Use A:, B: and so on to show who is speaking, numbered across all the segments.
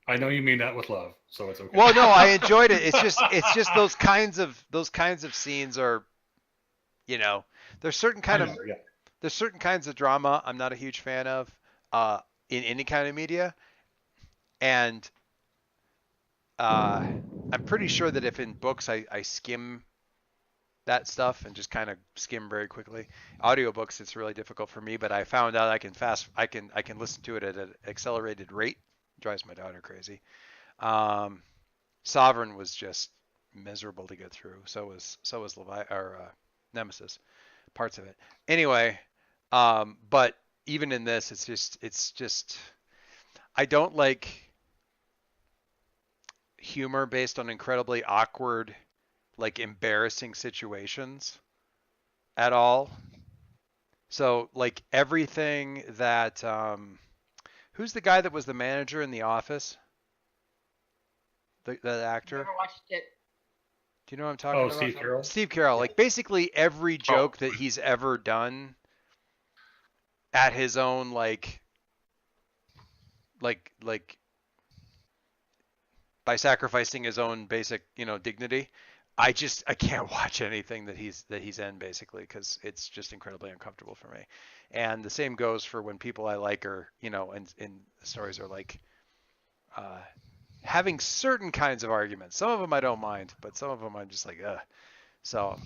A: I know you mean that with love, so it's okay.
B: Well, no, I enjoyed it. It's just those kinds of scenes are, you know, there's certain
A: I
B: kind of
A: know, yeah.
B: there's certain kinds of drama I'm not a huge fan of uh in any kind of media, and uh I'm pretty sure that if in books I skim that stuff and just kind of skim very quickly. Audiobooks it's really difficult for me, but I found out I can listen to it at an accelerated rate. It drives my daughter crazy. Um, Sovereign was just miserable to get through. So was Nemesis, parts of it. Anyway, but even in this, it's just I don't like humor based on incredibly awkward, like embarrassing situations at all. So like everything that who's the guy that was the manager in The Office? The actor?
C: Never watched it.
B: Do you know what I'm
A: Oh,
B: talking about?
A: Steve Carroll?
B: Steve Carell.
A: Yeah.
B: Like basically every
D: Oh,
B: joke that he's ever done at his own like by sacrificing his own basic, dignity. I can't watch anything that he's in basically because it's just incredibly uncomfortable for me. And the same goes for when people I like are, and the stories are like uh, having certain kinds of arguments. Some of them I don't mind, but some of them I'm just like, ugh. So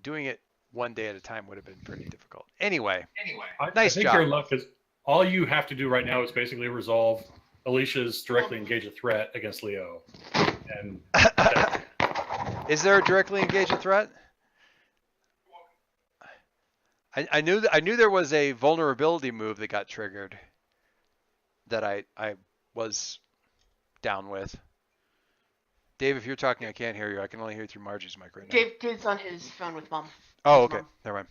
B: doing it one day at a time would have been pretty difficult. Anyway,
A: I
B: nice
A: think your
B: job.
A: luck is all you have to do right now is basically resolve Alicia's directly engage a threat against Leo, and that's it.
B: Is there a directly engaged threat? I knew there was a vulnerability move that got triggered that I was down with. Dave, if you're talking, I can't hear you. I can only hear you through Margie's mic right now.
C: Dave's on his phone with mom.
B: Oh,
C: His
B: okay.
C: mom.
B: Never mind.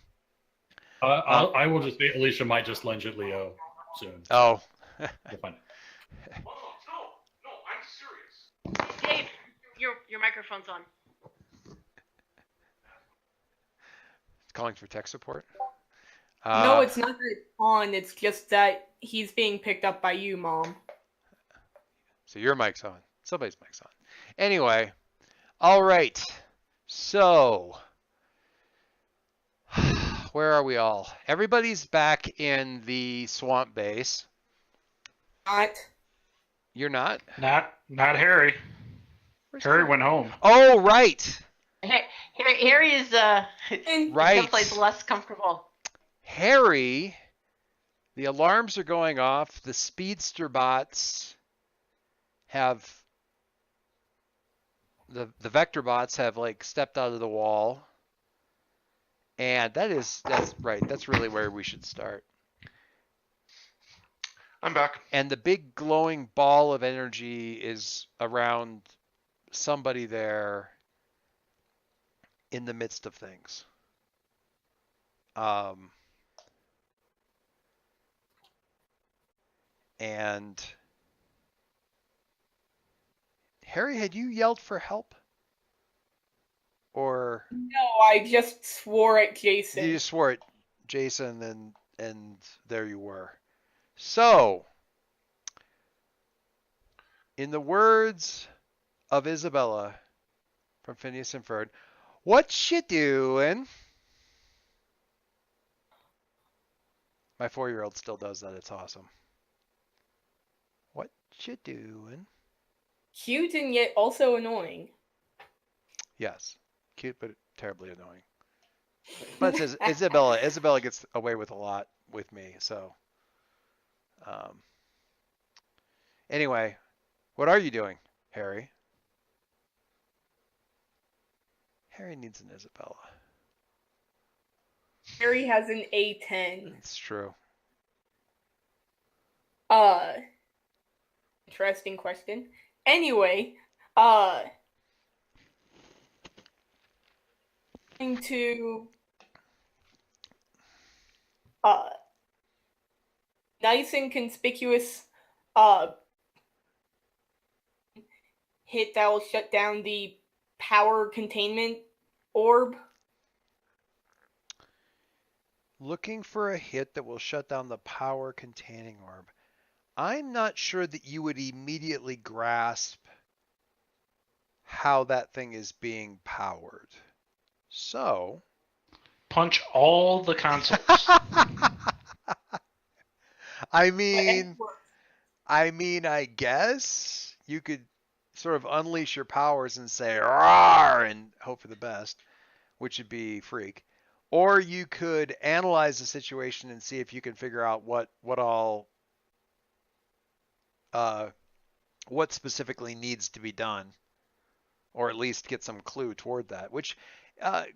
B: Um,
A: I will just say Alicia might just lunge at Leo soon, so
B: oh,
A: we'll find out.
D: no, I'm serious.
C: Dave, your microphone's on.
B: calling for tech support.
E: No, it's not that it's on. It's just that he's being picked up by you, Mom.
B: So your mic's on. Somebody's mic's on. Anyway, all right. So, where are we all? Everybody's back in the swamp base.
E: Not.
B: You're not?
D: Not Harry.
B: Where's
D: Harry went home.
B: Oh, right.
C: Harry is
B: Right.
C: someplace less comfortable.
B: Harry, the alarms are going off. The speedster bots have the vector bots have like stepped out of the wall. And that's right. That's really where we should start.
D: I'm back.
B: And the big glowing ball of energy is around somebody there in the midst of things. And Harry, had you yelled for help? Or
E: No, I just swore at Jason.
B: you just swore at Jason and there you were. So, in the words of Isabella from Phineas and Ferb, what you doing? My 4-year-old still does that. It's awesome. What you doing?
E: Cute and yet also annoying.
B: Yes, cute but terribly annoying. But it says Isabella. Isabella gets away with a lot with me. So, anyway, what are you doing, Harry? Harry needs an Isabella.
E: Harry has an A10.
B: It's true.
E: Interesting question. Anyway, into nice and conspicuous hit that will shut down the power containment orb.
B: Looking for a hit that will shut down the power containing orb. I'm not sure that you would immediately grasp how that thing is being powered. So,
D: Punch all the consoles.
B: I
E: But
B: mean, I guess you could sort of unleash your powers and say "roar" and hope for the best, which would be freak. Or you could analyze the situation and see if you can figure out what specifically needs to be done, or at least get some clue toward that. Which,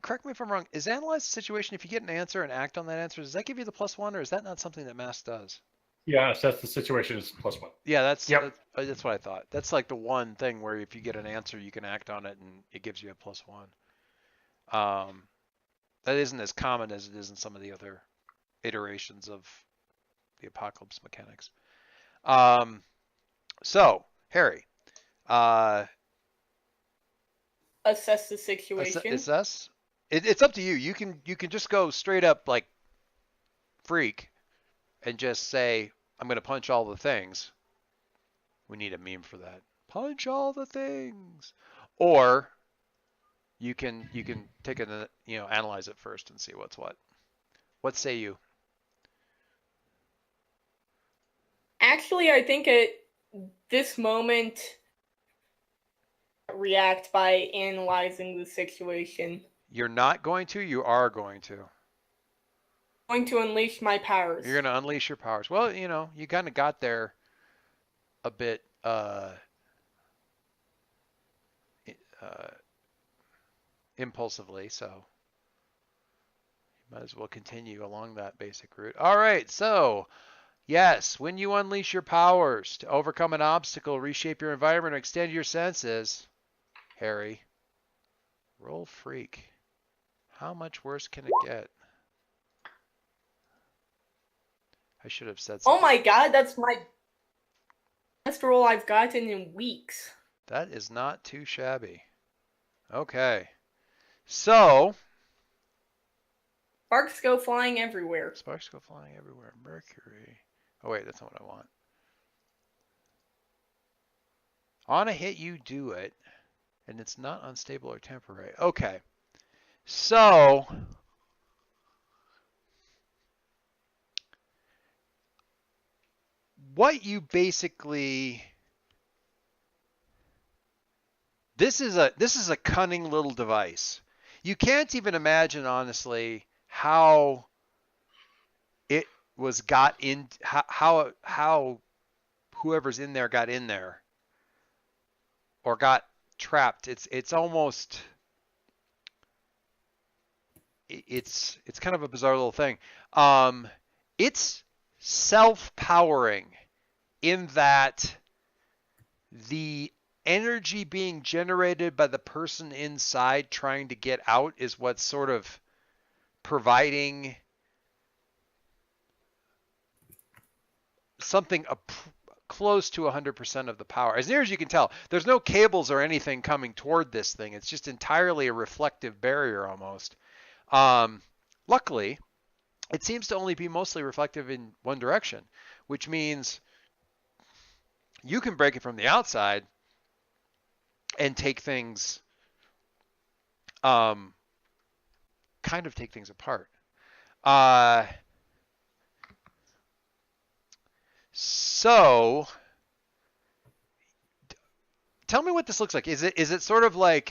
B: correct me if I'm wrong, is analyze the situation, if you get an answer and act on that answer, does that give you the +1, or is that not something that math does?
A: Yeah, assess the situation is +1.
B: Yeah, that's
D: Yep.
B: that's what I thought. That's like the one thing where if you get an answer, you can act on it, and it gives you a +1. That isn't as common as it is in some of the other iterations of the apocalypse mechanics. So Harry,
E: assess the situation.
B: assess. It's up to you. You can just go straight up like freak, and just say, I'm gonna punch all the things. We need a meme for that. Punch all the things. Or you can take a analyze it first and see what's what. What say you?
E: Actually, I think at this moment, react by analyzing the situation.
B: You're not going to, you are going to.
E: Going to unleash my powers.
B: You're going to unleash your powers. Well, you kind of got there a bit impulsively, so you might as well continue along that basic route. All right, so yes, when you unleash your powers to overcome an obstacle, reshape your environment, or extend your senses, Harry, roll freak. How much worse can it get? I should have said something.
E: Oh my god, that's my best roll I've gotten in weeks.
B: That is not too shabby. Okay. So,
E: Sparks go flying everywhere.
B: sparks go flying everywhere. Mercury. Oh wait, that's not what I want. On a hit, you do it, and it's not unstable or temporary. Okay. So, what you basically, this is a cunning little device. You can't even imagine, honestly, how it was got in, how whoever's in there got in there or got trapped. It's almost, it's kind of a bizarre little thing. It's self-powering in that the energy being generated by the person inside trying to get out is what's sort of providing something close to 100% of the power. As near as you can tell, there's no cables or anything coming toward this thing. It's just entirely a reflective barrier almost. Luckily, it seems to only be mostly reflective in one direction, which means you can break it from the outside and take things, kind of take things apart. So, tell me what this looks like. Is it sort of like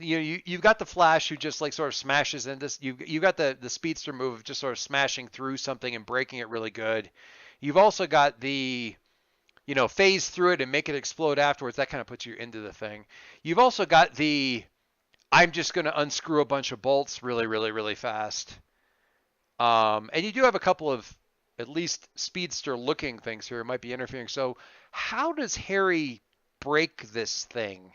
B: you've got the Flash who just like sort of smashes into this. You've got the speedster move of just sort of smashing through something and breaking it really good. You've also got the phase through it and make it explode afterwards. That kind of puts you into the thing. You've also got the I'm just going to unscrew a bunch of bolts really, really, really fast. And you do have a couple of at least speedster looking things here. It might be interfering. So how does Harry break this thing?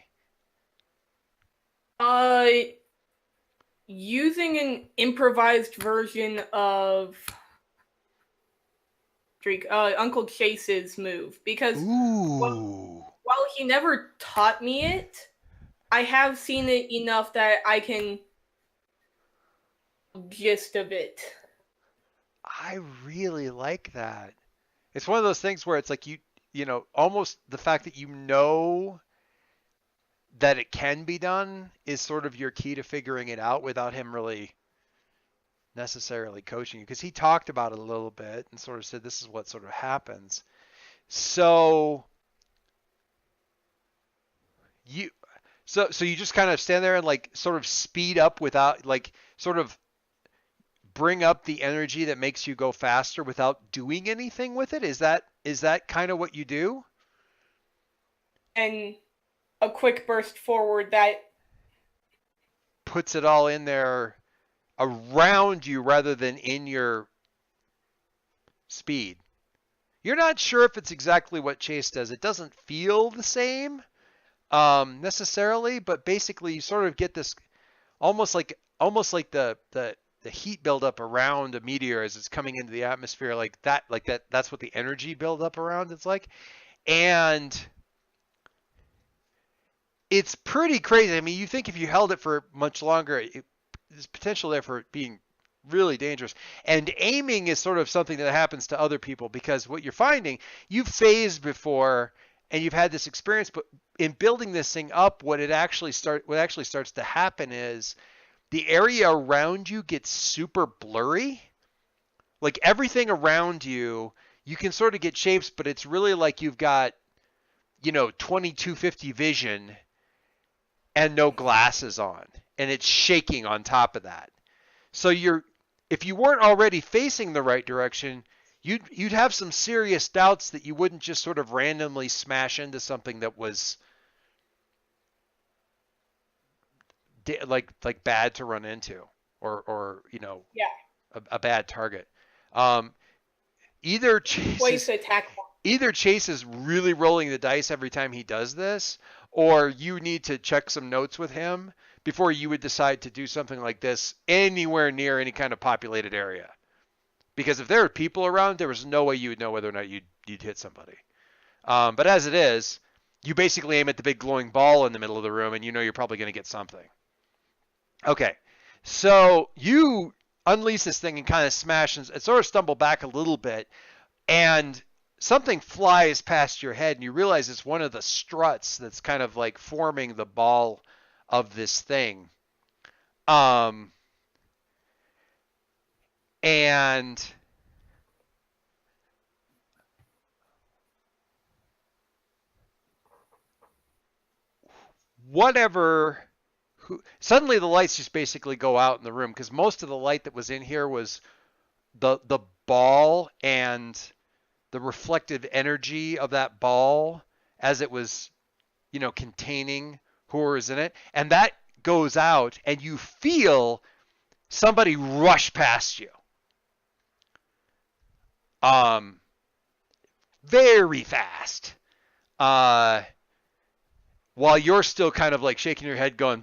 E: Using an improvised version of Uncle Chase's move, because while he never taught me it, I have seen it enough that I can gist of it.
B: I really like that. It's one of those things where it's like almost the fact that that it can be done is sort of your key to figuring it out without him really necessarily coaching you, because he talked about it a little bit and sort of said this is what sort of happens. So you just kind of stand there and like sort of speed up without like sort of bring up the energy that makes you go faster without doing anything with it. Is that kind of what you do?
E: And a quick burst forward that
B: Puts it all in there around you rather than in your speed. You're not sure if it's exactly what Chase does. It doesn't feel the same necessarily, but basically you sort of get this almost like the heat buildup around a meteor as it's coming into the atmosphere, that's what the energy buildup around it's like. And it's pretty crazy. I mean, you think if you held it for much longer, there's potential there for it being really dangerous. And aiming is sort of something that happens to other people, because what you're finding, you've phased before and you've had this experience, but in building this thing up, what actually starts to happen is the area around you gets super blurry. Like everything around you, you can sort of get shapes, but it's really like you've got, 2250 vision and no glasses on, and it's shaking on top of that. So if you weren't already facing the right direction, you'd have some serious doubts that you wouldn't just sort of randomly smash into something that was like bad to run into, or a bad target. Either
E: twice attack.
B: Chase is really rolling the dice every time he does this, or you need to check some notes with him before you would decide to do something like this anywhere near any kind of populated area. Because if there are people around, there was no way you would know whether or not you'd hit somebody. But as it is, you basically aim at the big glowing ball in the middle of the room, and you're probably going to get something. Okay, so you unleash this thing and kind of smash and sort of stumble back a little bit, and something flies past your head, and you realize it's one of the struts that's kind of like forming the ball of this thing. And suddenly the lights just basically go out in the room, because most of the light that was in here was the ball and the reflective energy of that ball as it was, containing whoever is in it. And that goes out, and you feel somebody rush past you. Very fast. While you're still kind of like shaking your head going,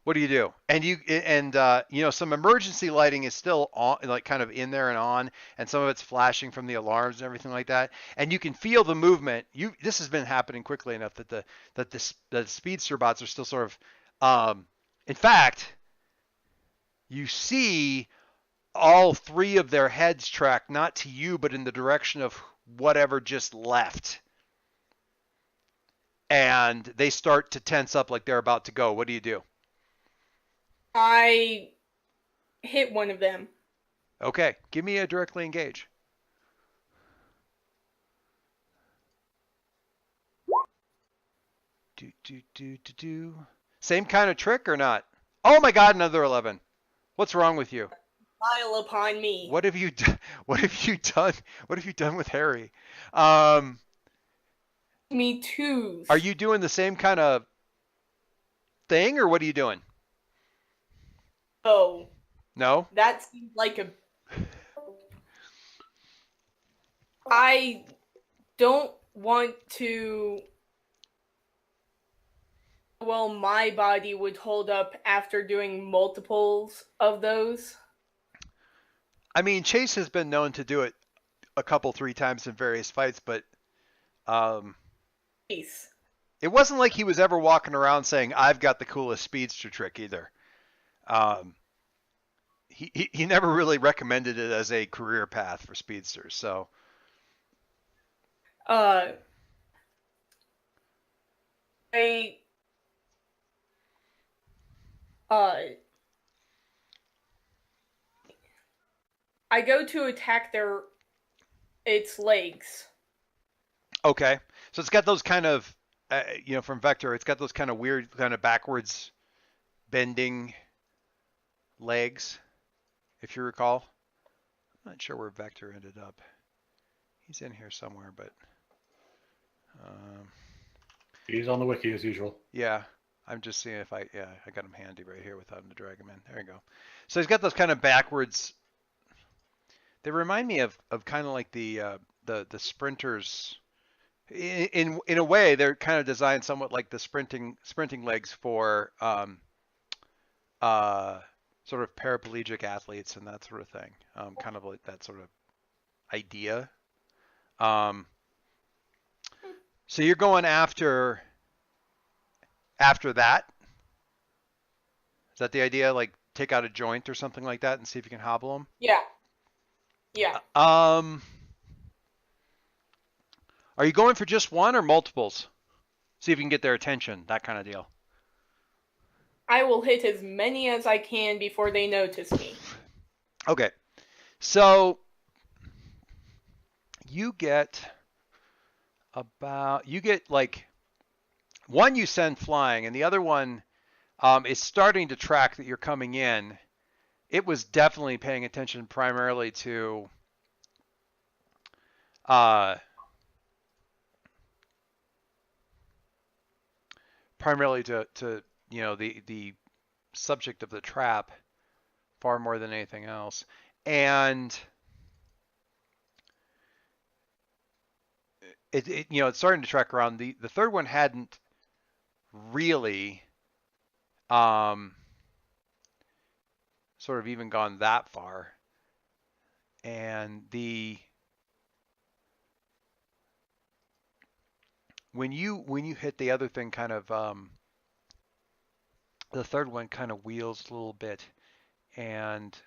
B: what do you do? And some emergency lighting is still on, like kind of in there and on, and some of it's flashing from the alarms and everything like that. And you can feel the movement. This has been happening quickly enough that the speedster bots are still sort of, in fact, you see all three of their heads track not to you, but in the direction of whatever just left. And they start to tense up like they're about to go. What do you do?
E: I hit one of them.
B: Okay, give me a directly engage. Same kind of trick or not? Oh my God, another 11. What's wrong with you?
E: Smile upon me.
B: What have you done? What have you done with Harry?
E: Me too.
B: Are you doing the same kind of thing, or what are you doing?
E: Oh.
B: No?
E: That seems like a... I don't want to... Well, my body would hold up after doing multiples of those.
B: I mean, Chase has been known to do it a couple, 3 times in various fights, but
E: Peace.
B: It wasn't like he was ever walking around saying, I've got the coolest speedster trick either. he never really recommended it as a career path for speedsters. So
E: Uh, I uh, I go to attack its legs.
B: okay, so it's got those kind of from Vector, it's got those kind of weird kind of backwards bending legs, if you recall. I'm not sure where Vector ended up. He's in here somewhere, but
A: He's on the wiki as usual.
B: yeah, I'm just seeing if I got him handy right here without him to drag him in. There you go. So he's got those kind of backwards. They remind me of kind of like the sprinters. In a way, they're kind of designed somewhat like the sprinting legs for sort of paraplegic athletes and that sort of thing. Kind of like that sort of idea. So you're going after that? Is that the idea? Like take out a joint or something like that and see if you can hobble them?
E: Yeah. Yeah.
B: Are you going for just one or multiples? See if you can get their attention, that kind of deal.
E: I will hit as many as I can before they notice me.
B: Okay. So you get like one you send flying and the other one is starting to track that you're coming in. It was definitely paying attention primarily to the subject of the trap far more than anything else. And it's starting to track around. The third one hadn't really sort of even gone that far. And when you hit the other thing, kind of the third one kind of wheels a little bit, and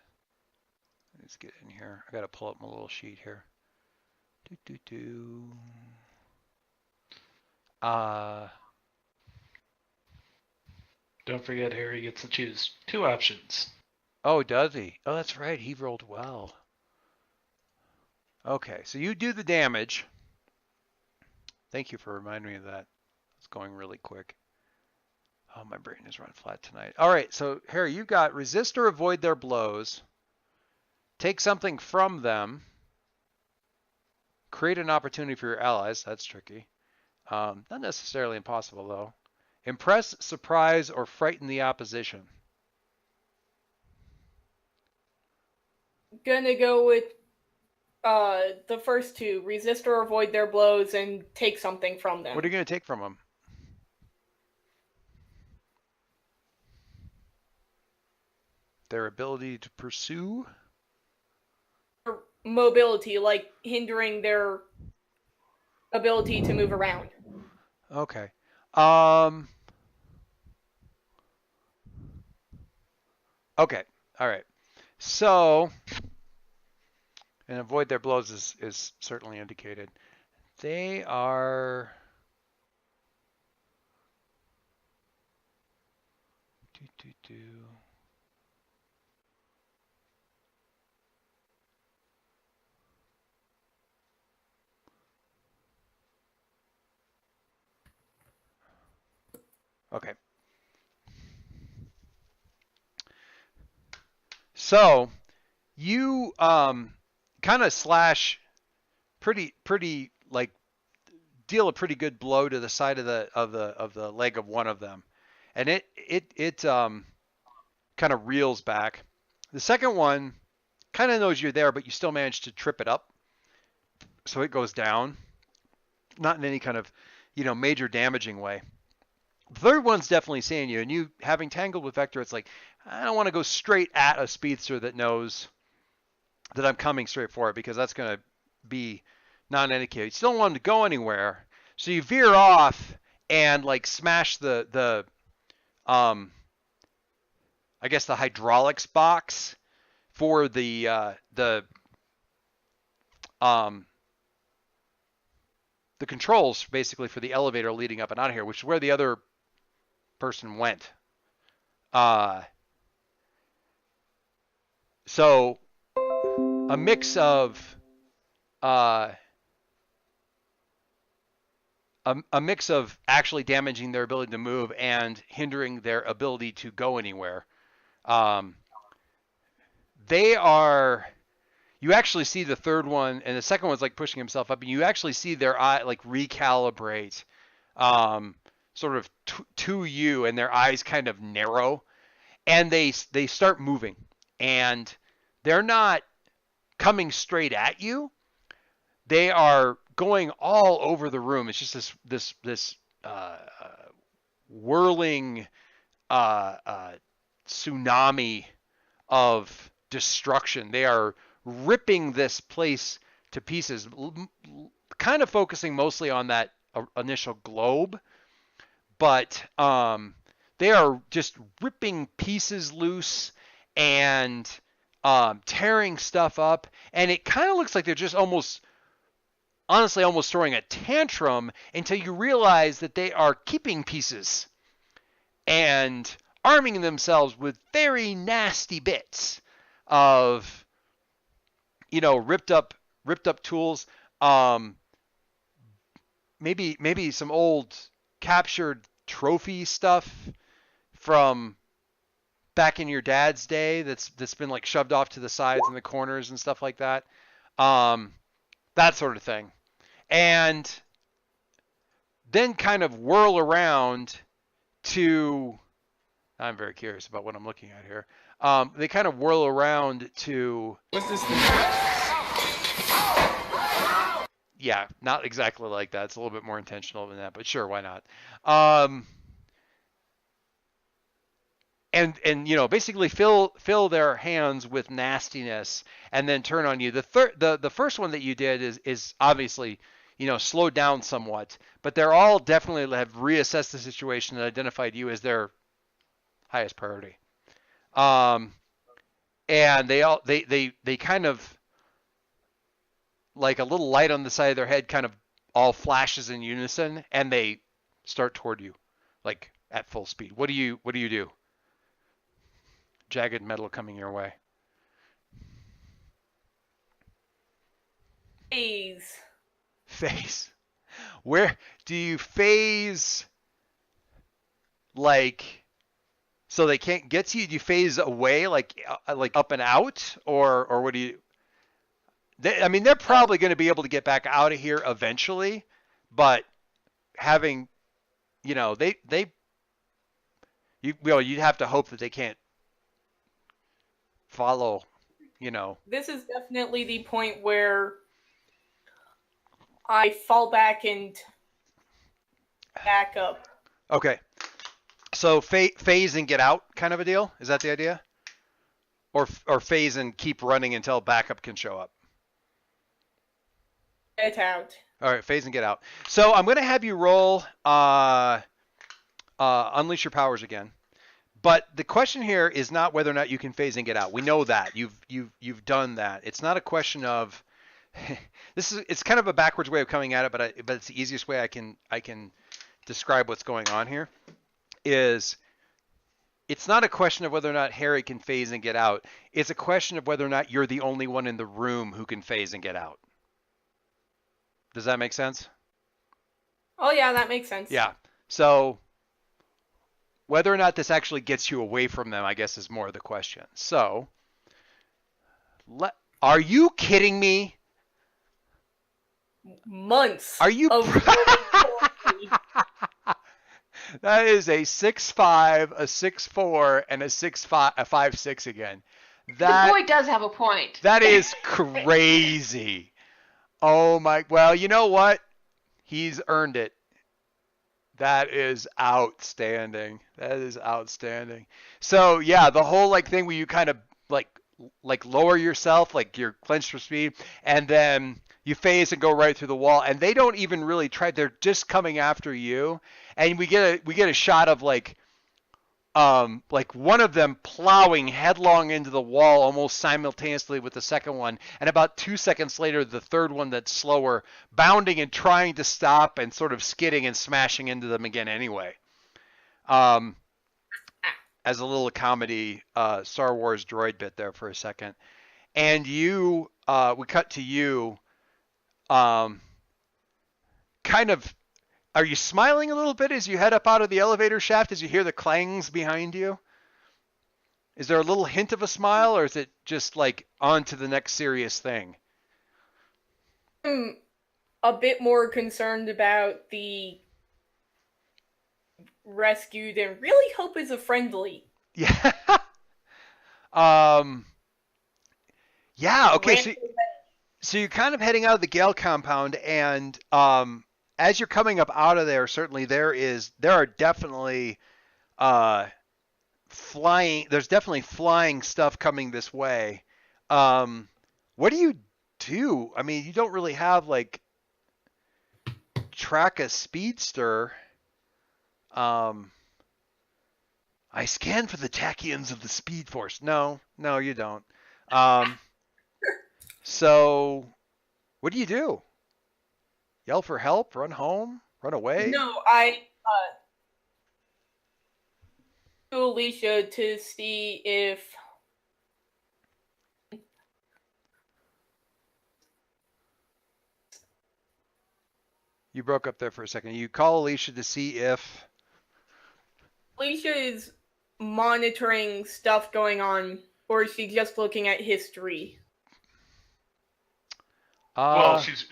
B: let's get in here. I got to pull up my little sheet here.
D: Don't forget, Harry gets to choose 2 options.
B: Oh, does he? Oh, that's right. He rolled well. Okay, so you do the damage. Thank you for reminding me of that. It's going really quick. Oh, my brain is run flat tonight. All right, so Harry, you've got resist or avoid their blows. Take something from them. Create an opportunity for your allies. That's tricky. Not necessarily impossible, though. Impress, surprise, or frighten the opposition.
E: Gonna go with the first 2. Resist or avoid their blows and take something from them.
B: What are you going to take from them? Their ability to pursue?
E: Mobility, like hindering their ability to move around.
B: Okay. Okay. All right. So, and avoid their blows is certainly indicated. They are. Okay. So you kind of slash pretty like deal a pretty good blow to the side of the leg of one of them, and it kind of reels back. The second one kind of knows you're there, but you still manage to trip it up, so it goes down, not in any kind of major damaging way. The third one's definitely seeing you, and you having tangled with Vector, it's like, I don't want to go straight at a speedster that knows that I'm coming straight for it, because that's going to be non-indicated. You still don't want him to go anywhere, so you veer off and like smash the I guess the hydraulics box for the controls basically for the elevator leading up and out of here, which is where the other person went. So a mix of actually damaging their ability to move and hindering their ability to go anywhere. You actually see the third one, and the second one's like pushing himself up, and you actually see their eye like recalibrate sort of to you, and their eyes kind of narrow, and they start moving, and they're not coming straight at you. They are going all over the room. It's just this whirling tsunami of destruction. They are ripping this place to pieces, kind of focusing mostly on that initial globe, but they are just ripping pieces loose and tearing stuff up, and it kind of looks like they're just almost throwing a tantrum until you realize that they are keeping pieces and arming themselves with very nasty bits of, ripped up tools, maybe some old captured trophy stuff from back in your dad's day that's been like shoved off to the sides and the corners and stuff like that. That sort of thing. And then kind of whirl around to, I'm very curious about what I'm looking at here. They kind of whirl around to,
F: What's this thing?
B: yeah, not exactly like that. It's a little bit more intentional than that, but sure, why not? And basically fill their hands with nastiness and then turn on you. The first one that you did is obviously, slowed down somewhat, but they're all definitely have reassessed the situation and identified you as their highest priority. And they kind of, like a little light on the side of their head kind of all flashes in unison, and they start toward you, like at full speed. What do you do? Jagged metal coming your way. Phase. Where do you phase? Like, so they can't get to you? Do you phase away, like up and out, or what do you? They're probably going to be able to get back out of here eventually, but having, you'd have to hope that they can't follow,
E: This is definitely the point where I fall back and back up.
B: Okay. So phase and get out kind of a deal? Is that the idea? Or phase and keep running until backup can show up?
E: Get out.
B: All right, phase and get out. So I'm going to have you roll Unleash Your Powers again. But the question here is not whether or not you can phase and get out. We know that. You've done that. It's not a question of it's kind of a backwards way of coming at it, but it's the easiest way I can describe what's going on here. It's not a question of whether or not Harry can phase and get out. It's a question of whether or not you're the only one in the room who can phase and get out. Does that make sense?
E: Oh yeah, that makes sense.
B: Yeah. So whether or not this actually gets you away from them, I guess, is more of the question. So, are you kidding me?
E: Months.
B: Are you? That is a 6'5", a 6'4", and a 5'6" again.
C: The boy does have a point.
B: That is crazy. Oh my! Well, you know what? He's earned it. That is outstanding. That is outstanding. So yeah, the whole thing where you kind of like lower yourself, like you're clenched for speed, and then you phase and go right through the wall, and they don't even really try. They're just coming after you, and we get a shot of like one of them plowing headlong into the wall almost simultaneously with the second one, and about 2 seconds later, the third one that's slower, bounding and trying to stop and sort of skidding and smashing into them again anyway. As a little comedy Star Wars droid bit there for a second. And you, we cut to you, kind of, are you smiling a little bit as you head up out of the elevator shaft as you hear the clangs behind you? Is there a little hint of a smile, or is it just like on to the next serious thing?
E: I'm a bit more concerned about the rescued and really hope is a friendly.
B: Yeah. Yeah, okay, so you're kind of heading out of the Gale compound, and as you're coming up out of there, certainly there are definitely flying stuff coming this way. What do you do? I mean, you don't really have like track a speedster. I scan for the tachyons of the Speed Force. No, you don't. So what do you do? Yell for help? Run home? Run away?
E: No, I to Alicia to see if
B: You broke up there for a second. You call Alicia to see if
E: Alicia is monitoring stuff going on, or is she just looking at history?
F: Well, she's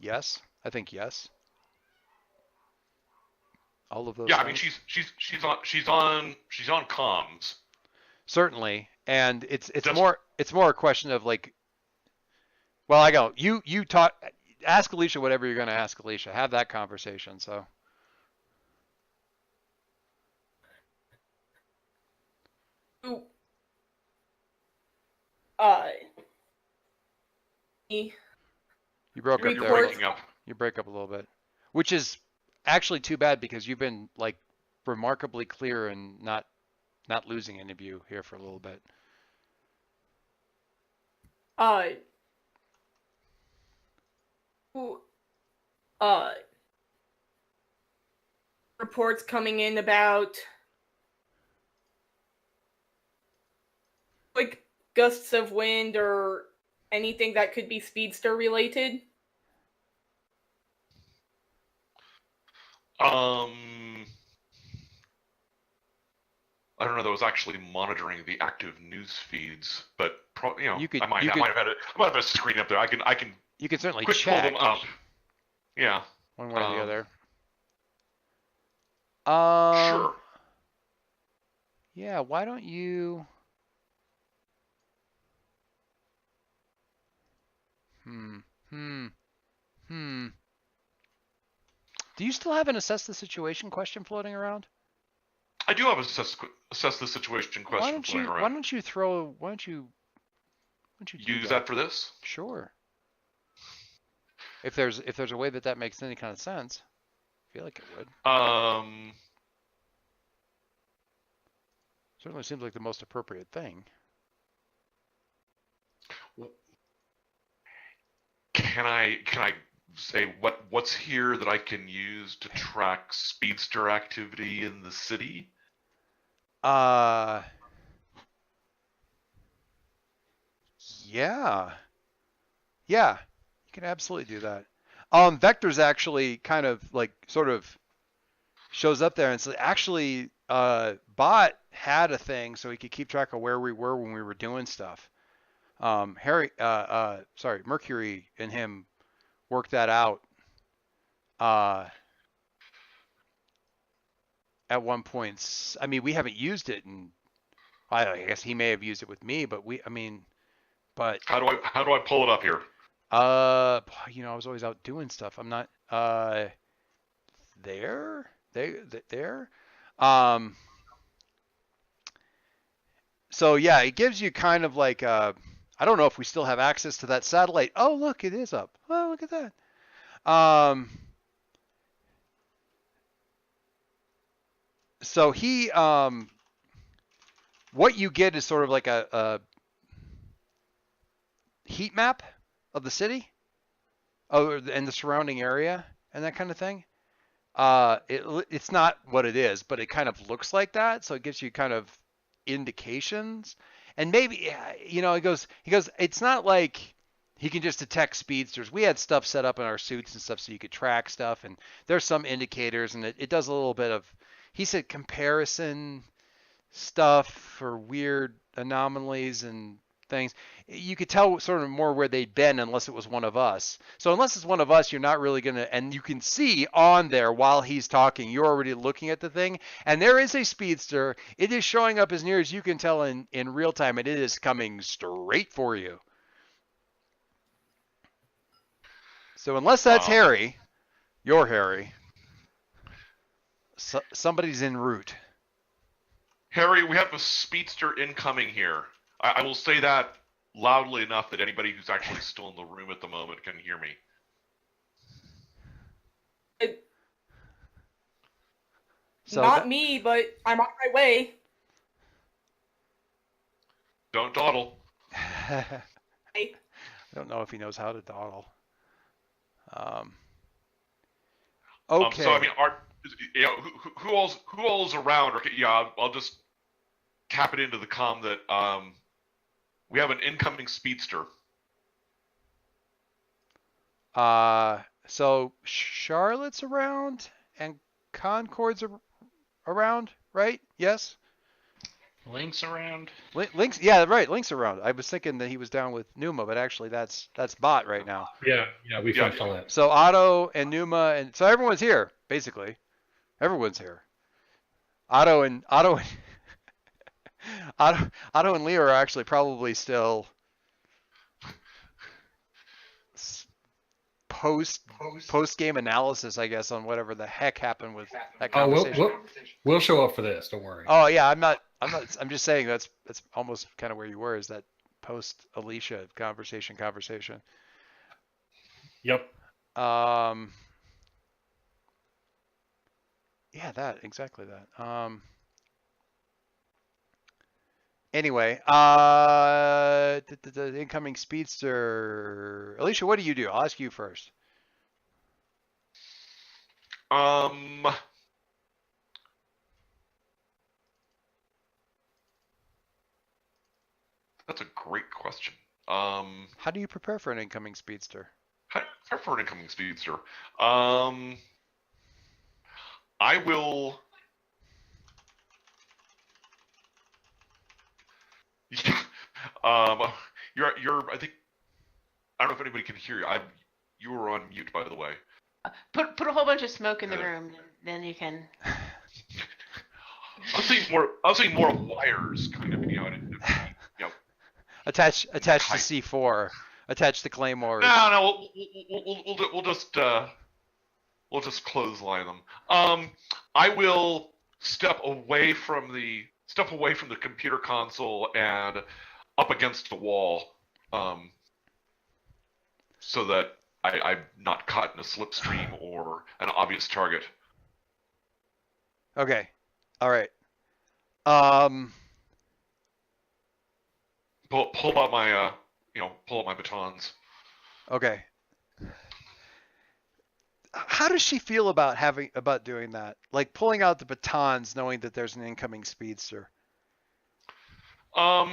B: yes. I think yes. All of those.
F: yeah. I
B: things.
F: mean, she's on comms.
B: Certainly, and it's
F: Just-
B: more a question of like. Well, I go. You talk. Ask Alicia whatever you're going to ask Alicia. Have that conversation. So.
E: You
B: You broke up
F: You're
B: there.
F: breaking up.
B: You break up a little bit, which is actually too bad because you've been like remarkably clear and not losing any of you here for a little bit.
E: Reports coming in about like gusts of wind or anything that could be speedster related.
F: I don't know that I was actually monitoring the active news feeds, but
B: You could-
F: I might
B: you
F: have
B: could-
F: had a screen up there. I can
B: You can certainly
F: quick pull
B: check
F: them up. Yeah,
B: one way or the
F: Um,
B: other.
F: sure.
B: Yeah, why don't you? Do you still have an assess the situation question floating around?
F: I do have a assess the situation question floating around.
B: Why don't you do
F: Use that for this?
B: Sure. If there's a way that makes any kind of sense, I feel like it would. Certainly seems like the most appropriate thing.
F: Can I say what's here that I can use to track speedster activity in the city?
B: Yeah, you can absolutely do that. Vector's actually kind of like sort of shows up there and says, actually, Bot had a thing so he could keep track of where we were when we were doing stuff. Mercury and him worked that out. At one point, I mean, we haven't used it, and I guess he may have used it with me, but
F: How do I pull it up here?
B: I was always out doing stuff. I'm not there. So yeah, it gives you kind of like I don't know if we still have access to that satellite. Oh, look, it is up. Oh, look at that. So he what you get is sort of like a heat map of the city, and the surrounding area and that kind of thing. It's not what it is, but it kind of looks like that, so it gives you kind of indications. And maybe he goes, it's not like he can just detect speedsters. We had stuff set up in our suits and stuff so you could track stuff, and there's some indicators, and it does a little bit of, he said, comparison stuff for weird anomalies and things. You could tell sort of more where they'd been unless it was one of us. So unless it's one of us, you're not really going to, and you can see on there while he's talking, you're already looking at the thing, and there is a speedster. It is showing up as near as you can tell in real time, and it is coming straight for you. So unless that's Harry, you're Harry, somebody's en route.
F: Harry, we have a speedster incoming here. I will say that loudly enough that anybody who's actually still in the room at the moment can hear me.
E: Not me, but I'm on my way.
F: Don't dawdle.
B: I don't know if he knows how to dawdle. Okay.
F: So I mean, who all is around? Or, yeah, I'll just tap it into the comm that we have an incoming speedster.
B: So Charlotte's around and Concord's around, right? Yes.
D: Link's around.
B: Link's, yeah, right. Link's around. I was thinking that he was down with Numa, but actually that's Bot right now.
A: Yeah, we finished all that.
B: So Otto and Numa, and so everyone's here basically. Everyone's here. Otto and Leo are actually probably still post game analysis, I guess, on whatever the heck happened with that conversation.
A: We'll show up for this. Don't worry.
B: Oh yeah, I'm just saying that's almost kind of where you were, is that post Alicia conversation.
A: Yep.
B: Yeah, exactly that. Anyway, the incoming speedster. Alicia, what do you do? I'll ask you first.
F: That's a great question.
B: How do you prepare for an incoming speedster?
F: How do you prepare for an incoming speedster? I will. You're. I think. I don't know if anybody can hear you. You were on mute, by the way.
C: Put a whole bunch of smoke in the room, then you can.
F: I was thinking more wires, kind of.
B: Attach to C4. Attach the claymores.
F: No. We'll just clothesline them. I will step away from the computer console and up against the wall, so that I'm not caught in a slipstream or an obvious target.
B: Okay. All right.
F: Pull out my batons.
B: Okay. How does she feel about doing that? Like pulling out the batons, knowing that there's an incoming speedster.
F: A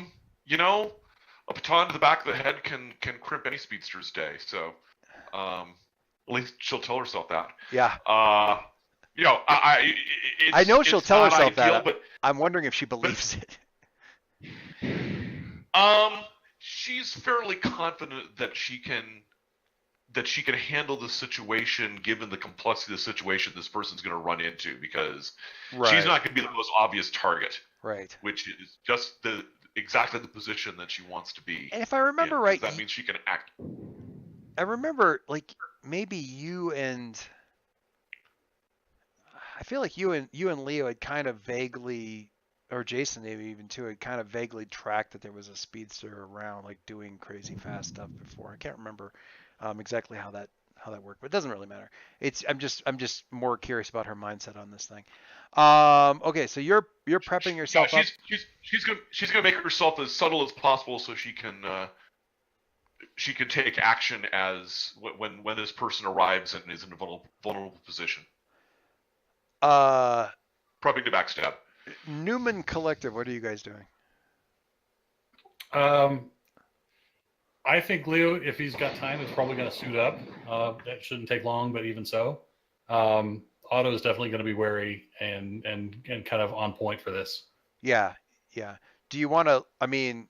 F: baton to the back of the head can crimp any speedster's day. So, at least she'll tell herself that.
B: Yeah.
F: I
B: know she'll tell herself that,
F: but
B: I'm wondering if she believes it.
F: She's fairly confident that she can handle the situation given the complexity of the situation this person's going to run into, because she's not going to be the most obvious target.
B: Right.
F: Which is just exactly the position that she wants to be.
B: And if I remember right,
F: that means she can act.
B: I remember, like, maybe you and I feel like you and Leo had kind of vaguely, or Jason maybe even too, had kind of vaguely tracked that there was a speedster around, like doing crazy fast stuff before. I can't remember exactly how that worked, but it doesn't really matter. I'm just more curious about her mindset on this thing. Okay, so you're prepping yourself
F: Yeah,
B: up.
F: she's gonna make herself as subtle as possible so she can take action as when this person arrives and is in a vulnerable position. Probably to backstab.
B: Newman Collective, what are you guys doing?
A: I think Leo, if he's got time, is probably going to suit up. That shouldn't take long, but even so, Otto is definitely going to be wary and kind of on point for this.
B: Yeah. Do you want to? I mean,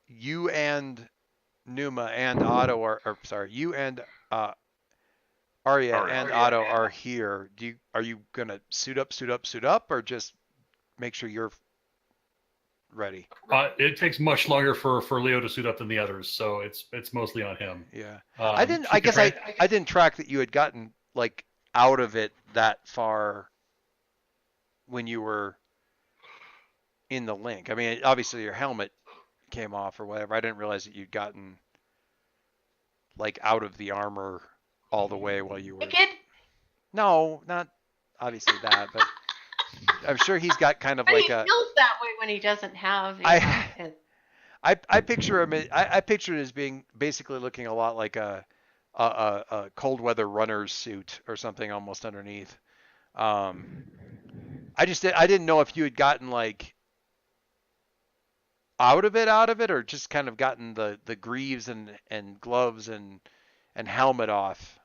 B: you and Numa and Otto you and Arya and Otto are here. Are you gonna suit up, or just make sure you're ready?
A: It takes much longer for Leo to suit up than the others, so it's mostly on him.
B: Yeah. I didn't track that you had gotten like out of it that far when you were in the link. I mean, obviously your helmet came off or whatever. I didn't realize that you'd gotten like out of the armor all the way while you were.
C: Naked?
B: No, not obviously that, but I'm sure he's got kind of
C: But
B: like
C: he feels that way when he doesn't have.
B: I picture him. I picture it as being basically looking a lot like a cold weather runner's suit or something almost underneath. I didn't know if you had gotten like out of it or just kind of gotten the greaves and gloves and helmet off.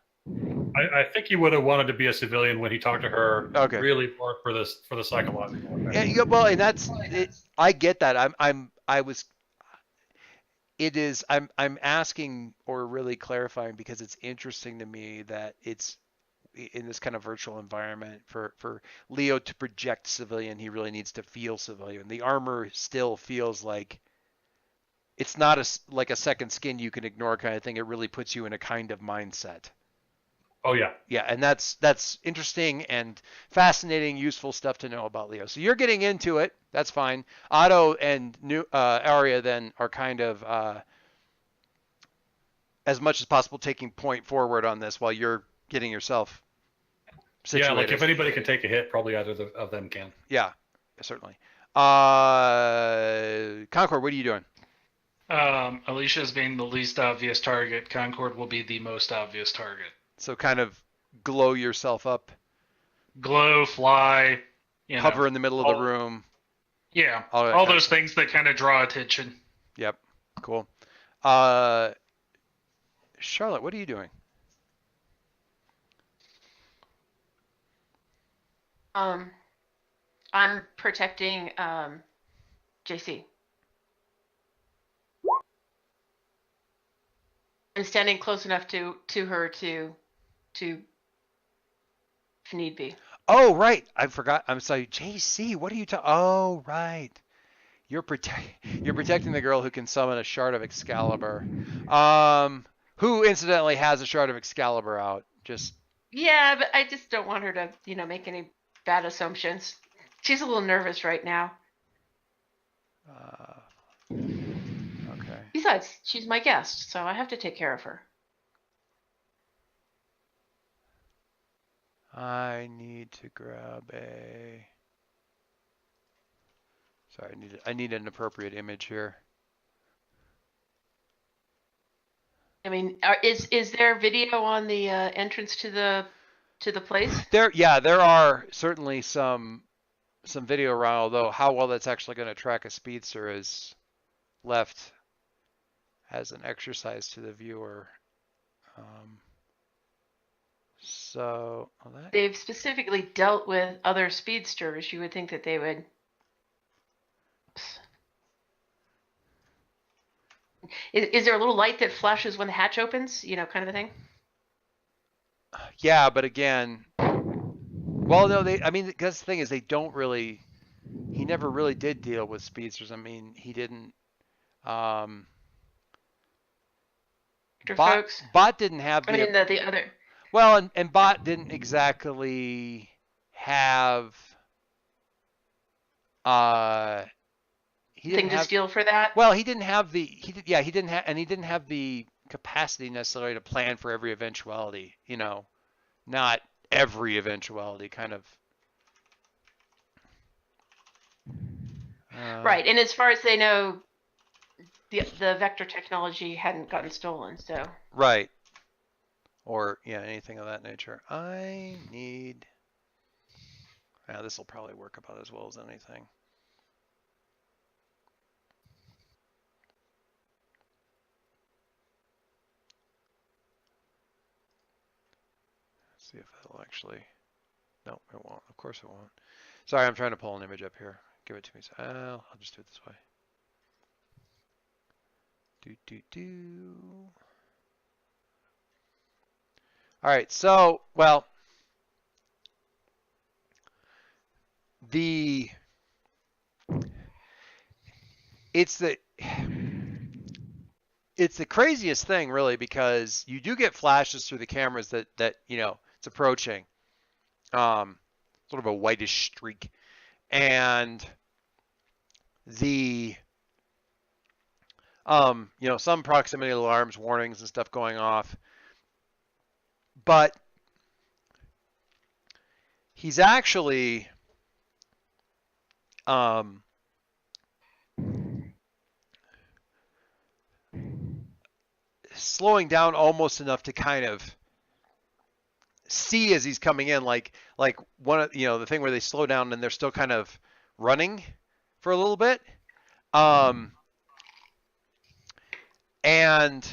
A: I think he would have wanted to be a civilian when he talked to her.
B: Okay.
A: Really more for the psychological effect.
B: Yeah, well, and that's it. I get that. I'm asking or really clarifying because it's interesting to me that it's in this kind of virtual environment for Leo to project civilian, he really needs to feel civilian. The armor still feels like it's not like a second skin you can ignore kind of thing. It really puts you in a kind of mindset.
A: Oh yeah.
B: Yeah, and that's interesting and fascinating, useful stuff to know about Leo. So you're getting into it. That's fine. Otto and Arya then are kind of as much as possible taking point forward on this while you're getting yourself situated.
A: Yeah, like if anybody can take a hit, probably either of them can.
B: Yeah, certainly. Concord, what are you doing?
D: Alicia is being the least obvious target. Concord will be the most obvious target.
B: So kind of glow yourself up.
D: Glow, fly,
B: hover in the middle of the room.
D: Yeah, all those things that kind of draw attention.
B: Yep, cool. Charlotte, what are you doing?
C: I'm protecting JC. I'm standing close enough to her to if need be.
B: Oh, right. I forgot. I'm sorry. JC, what are you talking? Oh, right. You're protecting the girl who can summon a shard of Excalibur. Who incidentally has a shard of Excalibur out.
C: Yeah, but I just don't want her to, make any bad assumptions. She's a little nervous right now.
B: Okay.
C: Besides, she's my guest, so I have to take care of her.
B: I need to grab a. Sorry, I need an appropriate image here.
C: I mean, is there video on the entrance to the place?
B: There are certainly some video around. Although how well that's actually going to track a speedster is left as an exercise to the viewer.
C: They've specifically dealt with other speedsters. You would think that they would. Is there a little light that flashes when the hatch opens? Kind of a thing.
B: Yeah, but again, well, no, because the thing is, they don't really. He never really did deal with speedsters. I mean, he didn't. Bot didn't have
C: the other.
B: Well, and Bot didn't exactly have. He didn't
C: to steal for that.
B: Well, he didn't have the. He didn't have the capacity necessarily to plan for every eventuality, you know, not every eventuality kind of.
C: Right, and as far as they know, the vector technology hadn't gotten stolen, so.
B: Right. Or, yeah, anything of that nature. I need... Yeah, this will probably work about as well as anything. Let's see if it'll actually... No, it won't. Of course it won't. Sorry, I'm trying to pull an image up here. Give it to me. I'll just do it this way. All right, so, well, it's the craziest thing, really, because you do get flashes through the cameras that you know, it's approaching, sort of a whitish streak, and the you know, some proximity alarms, warnings, and stuff going off, but he's actually slowing down almost enough to kind of see as he's coming in, like one of, you know, the thing where they slow down and they're still kind of running for a little bit. And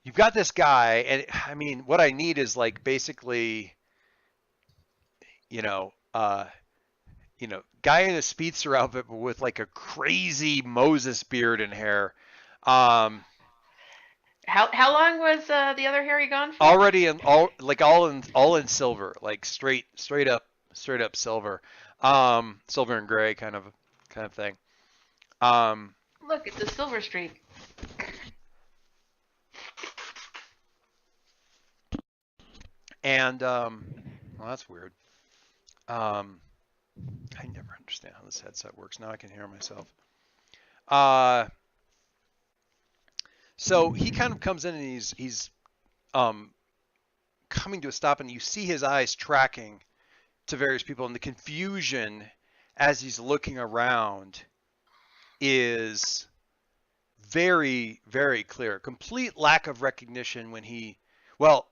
B: you've got this guy, and I mean, what I need is like basically, you know, guy in a speedster outfit with like a crazy Moses beard and hair.
C: How long was the other Harry gone for?
B: Already in all in silver, like straight up silver, silver and gray kind of thing.
C: Look, it's a silver streak.
B: And well, that's weird. I never understand how this headset works. Now I can hear myself. So he kind of comes in and he's coming to a stop, and you see his eyes tracking to various people, and the confusion as he's looking around is very, very clear. Complete lack of recognition when he, well,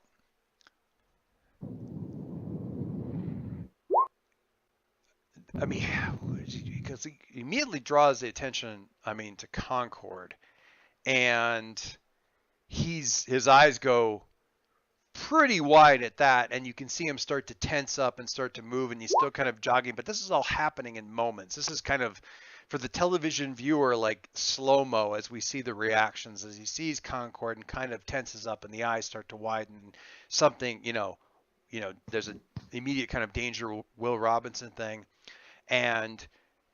B: I mean, because he immediately draws the attention, I mean, to Concord, and his eyes go pretty wide at that, and you can see him start to tense up and start to move, and he's still kind of jogging, but this is all happening in moments. This is kind of, for the television viewer, like slow-mo, as we see the reactions as he sees Concord and kind of tenses up and the eyes start to widen. Something, you know, there's an immediate kind of danger Will Robinson thing, and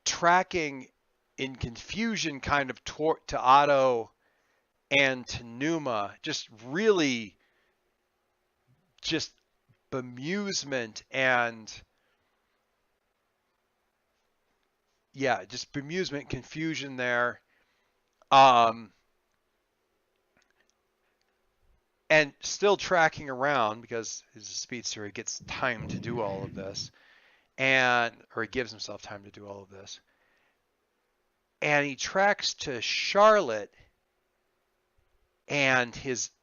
B: tracking in confusion kind of to Otto and to Numa, just really just bemusement and yeah, just bemusement, confusion there. And still tracking around because he's a speedster, he gets time to do all of this, or he gives himself time to do all of this. And he tracks to Charlotte, and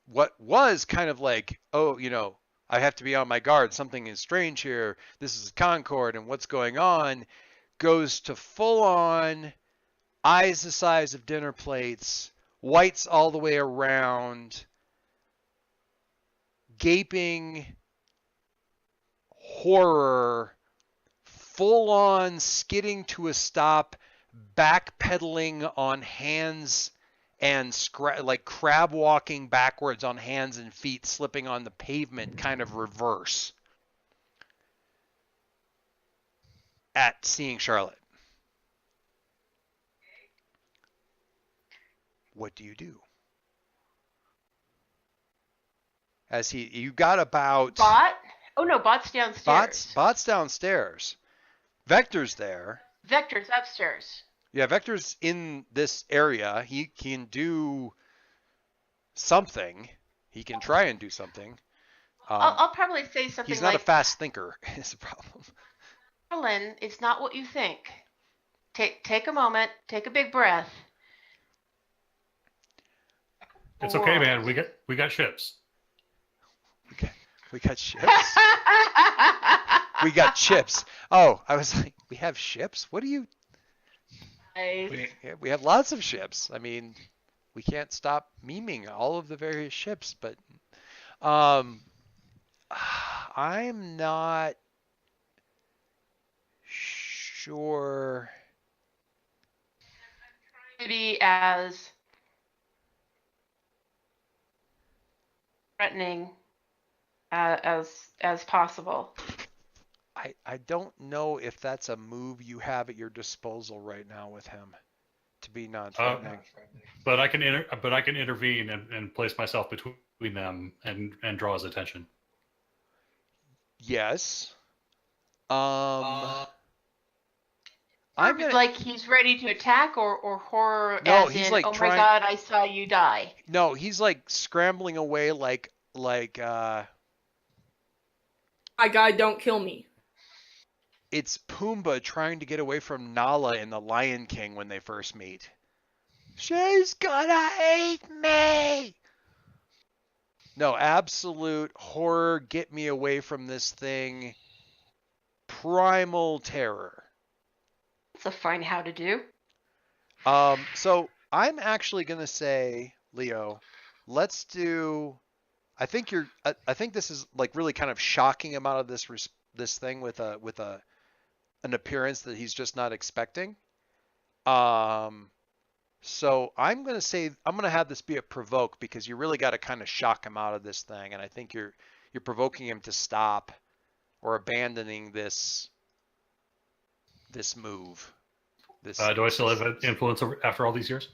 B: what was kind of like, oh, you know, I have to be on my guard. Something is strange here. This is Concord, and what's going on? Goes to full on, eyes the size of dinner plates, whites all the way around, gaping horror, full on skidding to a stop, backpedaling on hands and like crab walking backwards on hands and feet, slipping on the pavement, kind of reverse at seeing Charlotte. What do you do? As you got about
C: Bot? Oh no, Bot's downstairs.
B: Bot's downstairs. Vector's there.
C: Vector's upstairs.
B: Yeah, Vector's in this area. He can do something. He can try and do something.
C: I'll probably say something
B: He's not
C: like,
B: a fast thinker. Is the problem.
C: Carlin, it's not what you think. Take a moment, take a big breath.
A: It's okay, man. We got ships.
B: We got ships. We got chips. Oh, I was like, we have ships? What do you?
C: Nice.
B: Yeah, we have lots of ships. I mean, we can't stop memeing all of the various ships, but I'm not sure.
C: Maybe as threatening as possible.
B: I don't know if that's a move you have at your disposal right now with him, to be non-threatening.
A: But I can intervene and place myself between them and draw his attention.
B: Yes. I'm gonna,
C: Like he's ready to attack or horror
B: No,
C: as
B: he's
C: in,
B: like
C: oh
B: trying-
C: my god, I saw you die.
B: no, he's like scrambling away like
E: My God, don't kill me.
B: it's Pumbaa trying to get away from Nala in The Lion King when they first meet. She's gonna eat me! No, absolute horror, get me away from this thing. Primal terror.
C: That's a fine how to do.
B: So I'm actually gonna say, Leo, let's do. I think this is like really kind of shocking him out of this thing with an appearance that he's just not expecting. So I'm gonna say I'm gonna have this be a provoke because you really got to kind of shock him out of this thing, and I think you're provoking him to stop or abandoning this move.
A: Do I still have influence after all these years?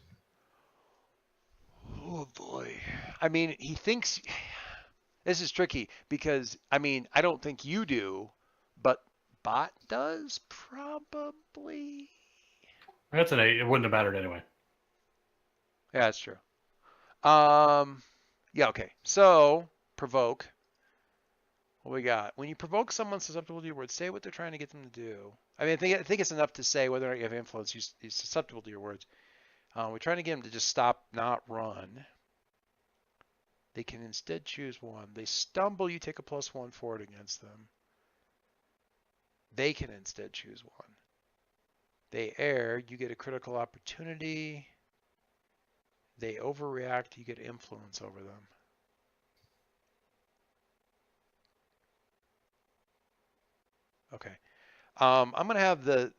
B: Oh boy. I mean, he thinks this is tricky because I mean, I don't think you do, but Bot does probably.
A: That's an 8. It wouldn't have mattered anyway.
B: Yeah, that's true. Yeah, okay. So, provoke. What we got? When you provoke someone susceptible to your words, say what they're trying to get them to do. I mean, I think it's enough to say whether or not you have influence. He's susceptible to your words. We're trying to get him to just stop, not run. They can instead choose one. They stumble, you take a +1 forward against them. They can instead choose one. They err, you get a critical opportunity. They overreact, you get influence over them. Okay. I'm gonna have the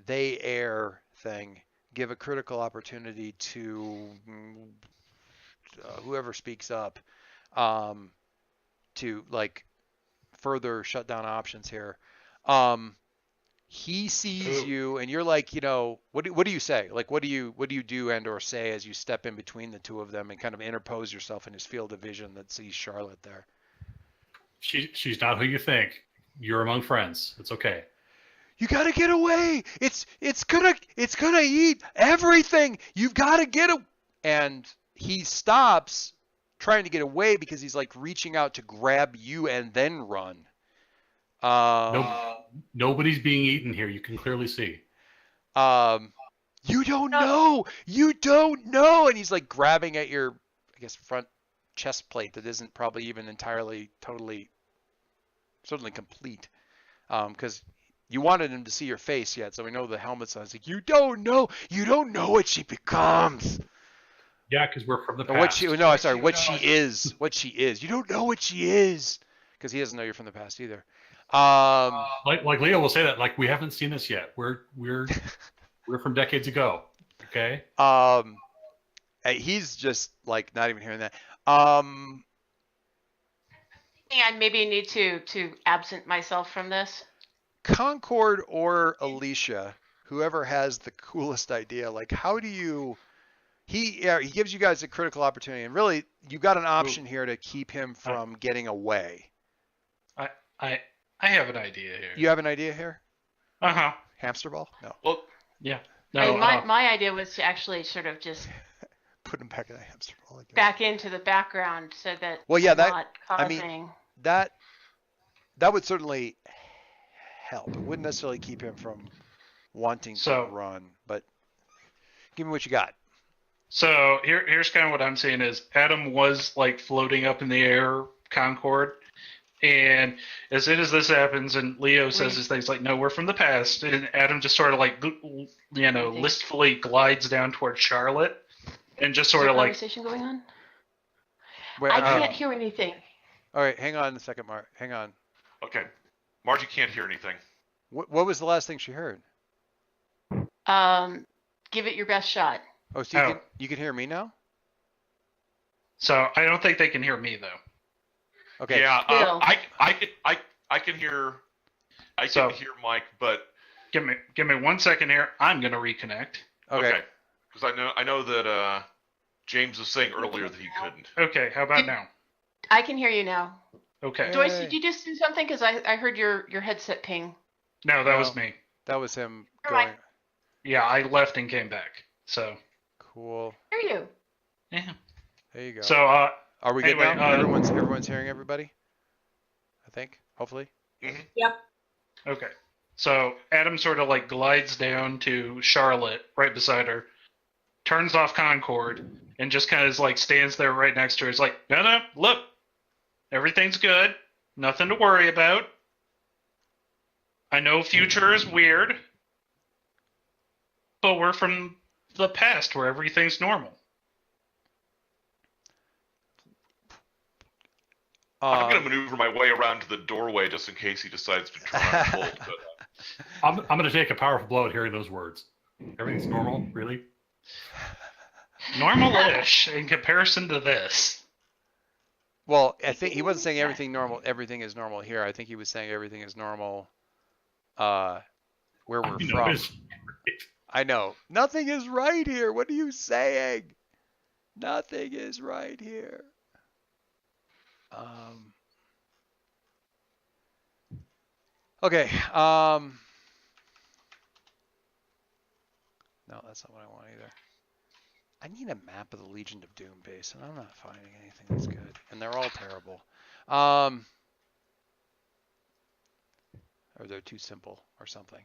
B: they err thing give a critical opportunity to whoever speaks up to like further shut down options here. He sees you and you're like, you know, what do you say? Like, what do you do and or say as you step in between the two of them and kind of interpose yourself in his field of vision that sees Charlotte there?
A: She's not who you think. You're among friends. It's okay.
B: You gotta get away. It's gonna eat everything. You've gotta get away. And he stops trying to get away because he's like reaching out to grab you and then run.
A: Nobody's being eaten here. You can clearly see.
B: You don't know. You don't know. And he's like grabbing at your, I guess, front chest plate that isn't probably even entirely, totally, certainly complete. Because you wanted him to see your face yet, so we know the helmet's on. It's like, you don't know what she becomes.
A: Yeah, because we're from the
B: Or
A: past.
B: what she is. What she is. You don't know what she is. Because he doesn't know you're from the past either.
A: Like Leo will say that, like, we haven't seen this yet. We're from decades ago. Okay.
B: He's just like not even hearing that.
C: I think I maybe need to absent myself from this.
B: Concord or Alicia, whoever has the coolest idea, like how do you? He gives you guys a critical opportunity, and really you got an option here to keep him from getting away.
D: I have an idea here.
B: You have an idea here?
D: Uh-huh.
B: Hamster ball? No.
F: Well,
D: Yeah.
C: I
D: No.
C: mean, my idea was to actually sort of just
B: Put him back in the hamster ball again.
C: back into the background so that
B: Well, yeah,
C: I'm
B: that-
C: not
B: I mean,
C: causing.
B: That would certainly help. It wouldn't necessarily keep him from wanting to
D: So-
B: run, but give me what you got.
D: So here's kind of what I'm saying is Adam was like floating up in the air, Concord, and as soon as this happens and Leo says his things like, "No, we're from the past," and Adam just sort of like, listfully glides down towards Charlotte, and just
C: Is
D: sort
C: there
D: of like,
C: conversation going on?
B: Wait,
C: I can't hear anything.
B: all right, hang on a second, Mark. Hang on.
F: Okay. Margie can't hear anything.
B: What was the last thing she heard?
C: Give it your best shot.
B: Oh, so
D: Oh.
B: you can hear me now?
D: so I don't think they can hear me though.
B: Okay.
F: Yeah,
C: Bill.
F: I can hear
D: So-
F: Mike, but
D: Give me 1 second here. I'm gonna reconnect.
B: Okay.
F: because I know that James was saying earlier that he couldn't.
D: Okay, how about now?
C: I can hear you now.
D: Okay.
C: Joyce,
B: Hey.
C: did you just do something? Because I heard your headset ping.
D: No, that
B: No.
D: was me.
B: That was him
C: Never mind.
B: going.
D: Yeah, I left and came back. So
B: Cool.
C: Hear you.
D: yeah.
B: There you go.
D: So
B: Are we good
D: anyway,
B: now? Everyone's hearing everybody? I think. Hopefully.
D: okay. So Adam sort of like glides down to Charlotte right beside her, turns off Concord, and just kind of like stands there right next to her. He's like, no, look, everything's good. Nothing to worry about. I know future is weird, but we're from the past where everything's normal.
F: I'm
B: Um,
F: going to maneuver my way around to the doorway just in case he decides to turn and bolt. But,
A: I'm going to take a powerful blow at hearing those words. Everything's normal, really?
D: Normal-ish in comparison to this.
B: Well, I think he wasn't saying everything normal. Everything is normal here. I think he was saying everything is normal. Where we're
A: I know,
B: from.
A: it's-
B: I know. Nothing is right here. What are you saying? Nothing is right here. Okay. No, that's not what I want either. I need a map of the Legion of Doom base, and I'm not finding anything that's good. And they're all terrible. Or they're too simple or something.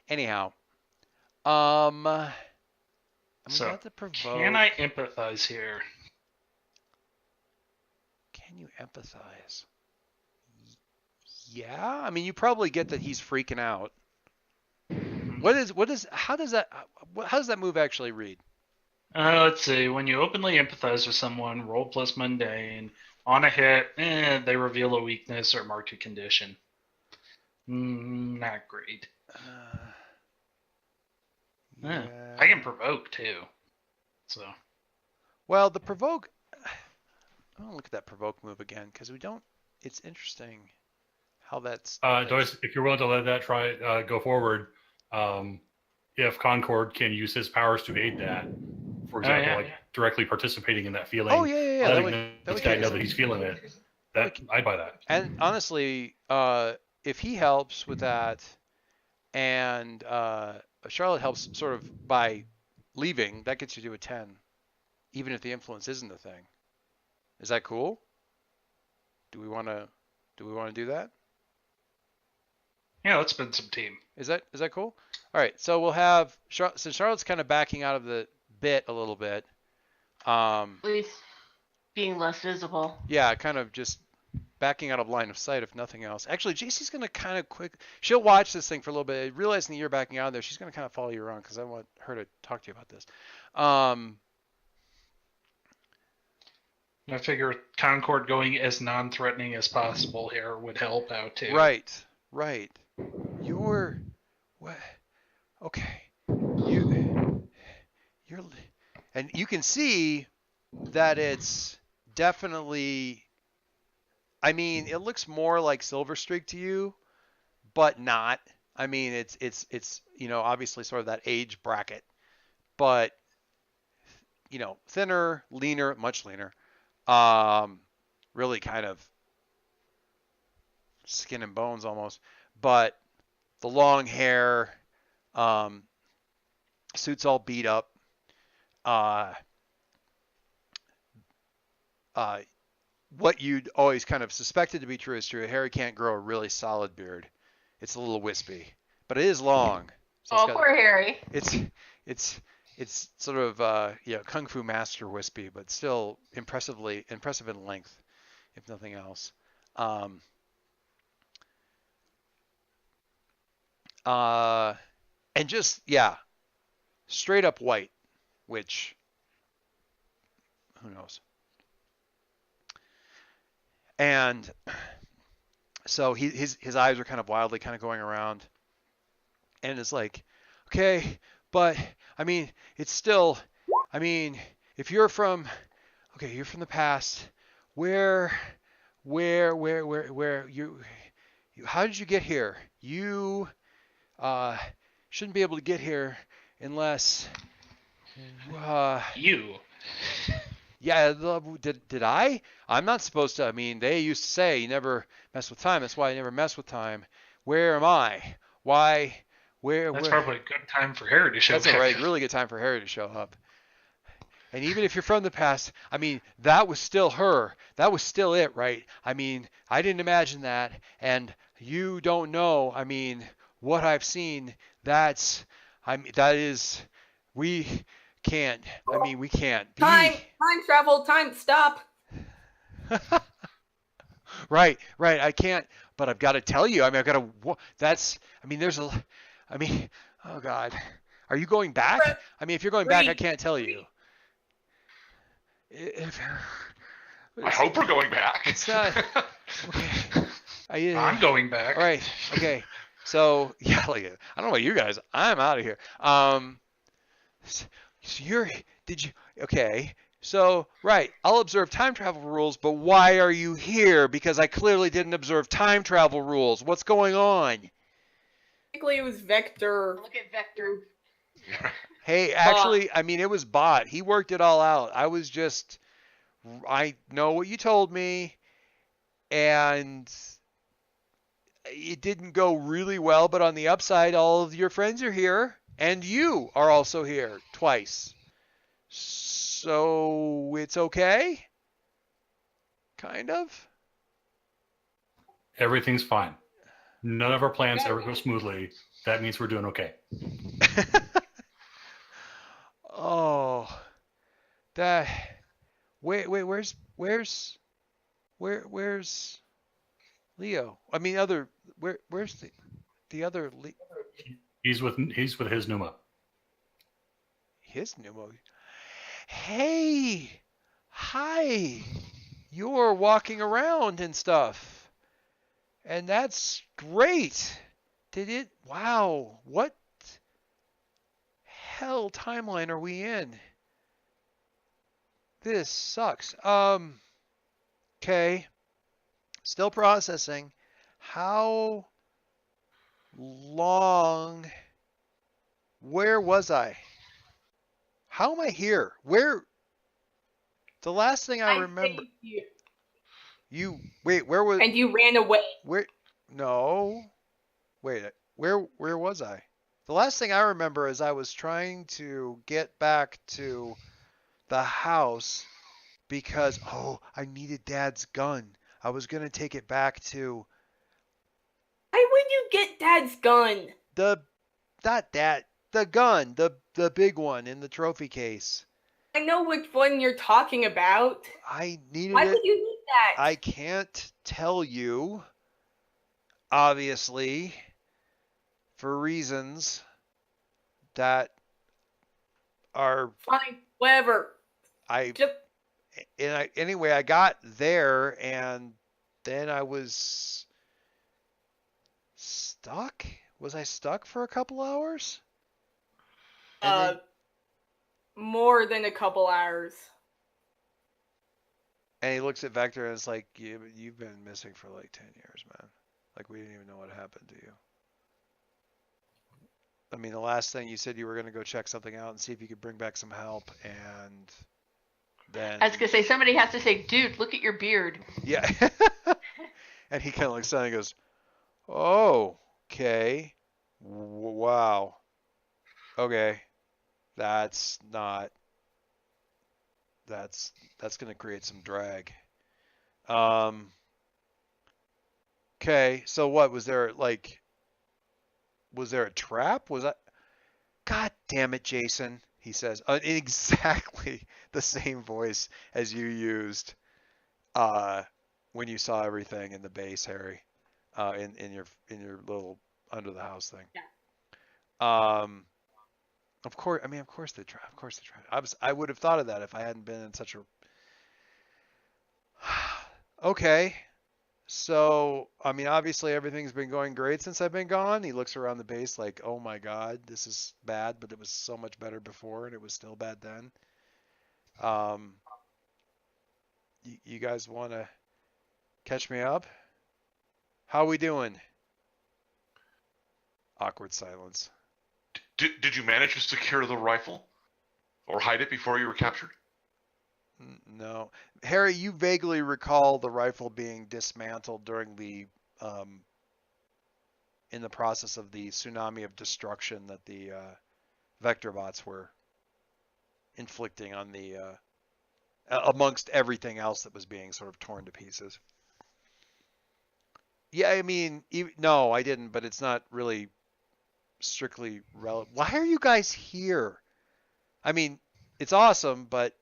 B: Anyhow. I'm
D: So,
B: about to provoke.
D: Can I empathize here?
B: Can you empathize? Yeah, I mean, you probably get that he's freaking out. How does that move actually read?
D: Let's see. When you openly empathize with someone, roll plus mundane. On a hit, they reveal a weakness or mark a condition. Not great.
B: Yeah.
D: I can provoke too. So
B: Well, the provoke. I want to look at that provoke move again because we don't. It's interesting how that's.
A: Joyce, if you're willing to let that go forward, if Concord can use his powers to aid that, for example, directly participating in that feeling,
B: Oh yeah.
A: letting this guy know that he's feeling it, I'd buy that.
B: And honestly, if he helps with that, and Charlotte helps sort of by leaving, that gets you to a 10, even if the influence isn't a thing. Is that cool? Do we want to do that?
D: yeah, let's spend some team.
B: Is that cool? All right, so we'll have since Charlotte's kind of backing out of the bit a little bit.
C: At least being less visible.
B: Yeah, kind of just backing out of line of sight, if nothing else. Actually, JC's going to kind of she'll watch this thing for a little bit. Realizing that you're backing out of there, she's going to kind of follow you around because I want her to talk to you about this.
D: I figure Concord going as non-threatening as possible here would help out too.
B: Right. You're what? Okay. You're and you can see that it's definitely. I mean, it looks more like Silver Streak to you, but not. I mean, it's obviously sort of that age bracket, but thinner, leaner, much leaner. Really kind of skin and bones almost, but the long hair, suit's all beat up. what you'd always kind of suspected to be true is true. Harry can't grow a really solid beard. It's a little wispy, but it is long. So
C: Oh, poor Harry.
B: it's sort of kung fu master wispy, but still impressive in length, if nothing else. And just straight up white, which who knows. And so his eyes are kind of wildly kind of going around, and it's like, okay, but I mean, it's still, I mean, if you're from the past, where you how did you get here? You shouldn't be able to get here unless
D: You.
B: yeah, did I? I'm not supposed to. I mean, they used to say you never mess with time. That's why I never mess with time. Where am I? Why?
D: That's probably a good time for Harry to show up.
B: That's a really good time for Harry to show up. And even if you're from the past, I mean, that was still her. That was still it, right? I mean, I didn't imagine that. And you don't know, I mean, what I've seen, we can't be.
E: Time travel, time stop.
B: Right, I can't, but I've got to tell you, I mean, oh God. Are you going back? I mean, if you're going back, I can't tell you.
F: I hope we're going back.
B: It's not. Okay.
D: I'm going back.
B: All right. Okay. So yeah, I don't know about you guys. I'm out of here. Okay. So right, I'll observe time travel rules, but why are you here? Because I clearly didn't observe time travel rules. What's going on?
E: Basically, it was Vector.
C: Look at Vector.
B: Hey, actually, I mean, it was Bot. He worked it all out. I know what you told me, and it didn't go really well, but on the upside, all of your friends are here, and you are also here twice. So it's okay? Kind of?
A: Everything's fine. None of our plans ever go smoothly. That means we're doing okay.
B: Oh, where's Leo? I mean, where's the other Leo?
A: He's with his Numa.
B: His Numa. Hey, hi. You're walking around and stuff, and that's great. Wow, what hell timeline are we in? This sucks. Okay. Still processing. How long? Where was I? How am I here? Where? The last thing I remember. Wait, where was?
E: And you ran away.
B: Where? No. Wait, where was I? The last thing I remember is I was trying to get back to the house because, I needed Dad's gun. I was going to take it back to...
E: Why would you get Dad's gun?
B: The gun, the big one in the trophy case.
E: I know which one you're talking about.
B: I needed
E: Why
B: it.
E: would you need that?
B: I can't tell you, obviously, for reasons that are...
E: Fine, whatever.
B: Anyway, I got there, and then I was stuck? Was I stuck for a couple hours?
E: More than a couple hours.
B: And he looks at Vector and is like, you've been missing for like 10 years, man. Like, we didn't even know what happened to you. I mean, the last thing you said you were going to go check something out and see if you could bring back some help, and then...
C: I was going to say, somebody has to say, dude, look at your beard.
B: Yeah. And he kind of looks down and goes, oh, okay. Wow. Okay. That's that's going to create some drag. Okay, so what was there a trap? Was that? God damn it, Jason, he says in exactly the same voice as you used when you saw everything in the base, Harry, in your little under the house thing.
E: Yeah.
B: Of course, I mean, of course they try. Of course they try. I would have thought of that if I hadn't been in such a. Okay. So, I mean, obviously everything's been going great since I've been gone. He looks around the base like, oh my God, this is bad, but it was so much better before and it was still bad then. You guys want to catch me up? How we doing? Awkward silence.
F: Did you manage to secure the rifle? Or hide it before you were captured?
B: No. Harry, you vaguely recall the rifle being dismantled during the in the process of the tsunami of destruction that the vector bots were inflicting on the amongst everything else that was being sort of torn to pieces. Yeah, I mean, no, I didn't, but it's not really strictly relevant. Why are you guys here? I mean, it's awesome, but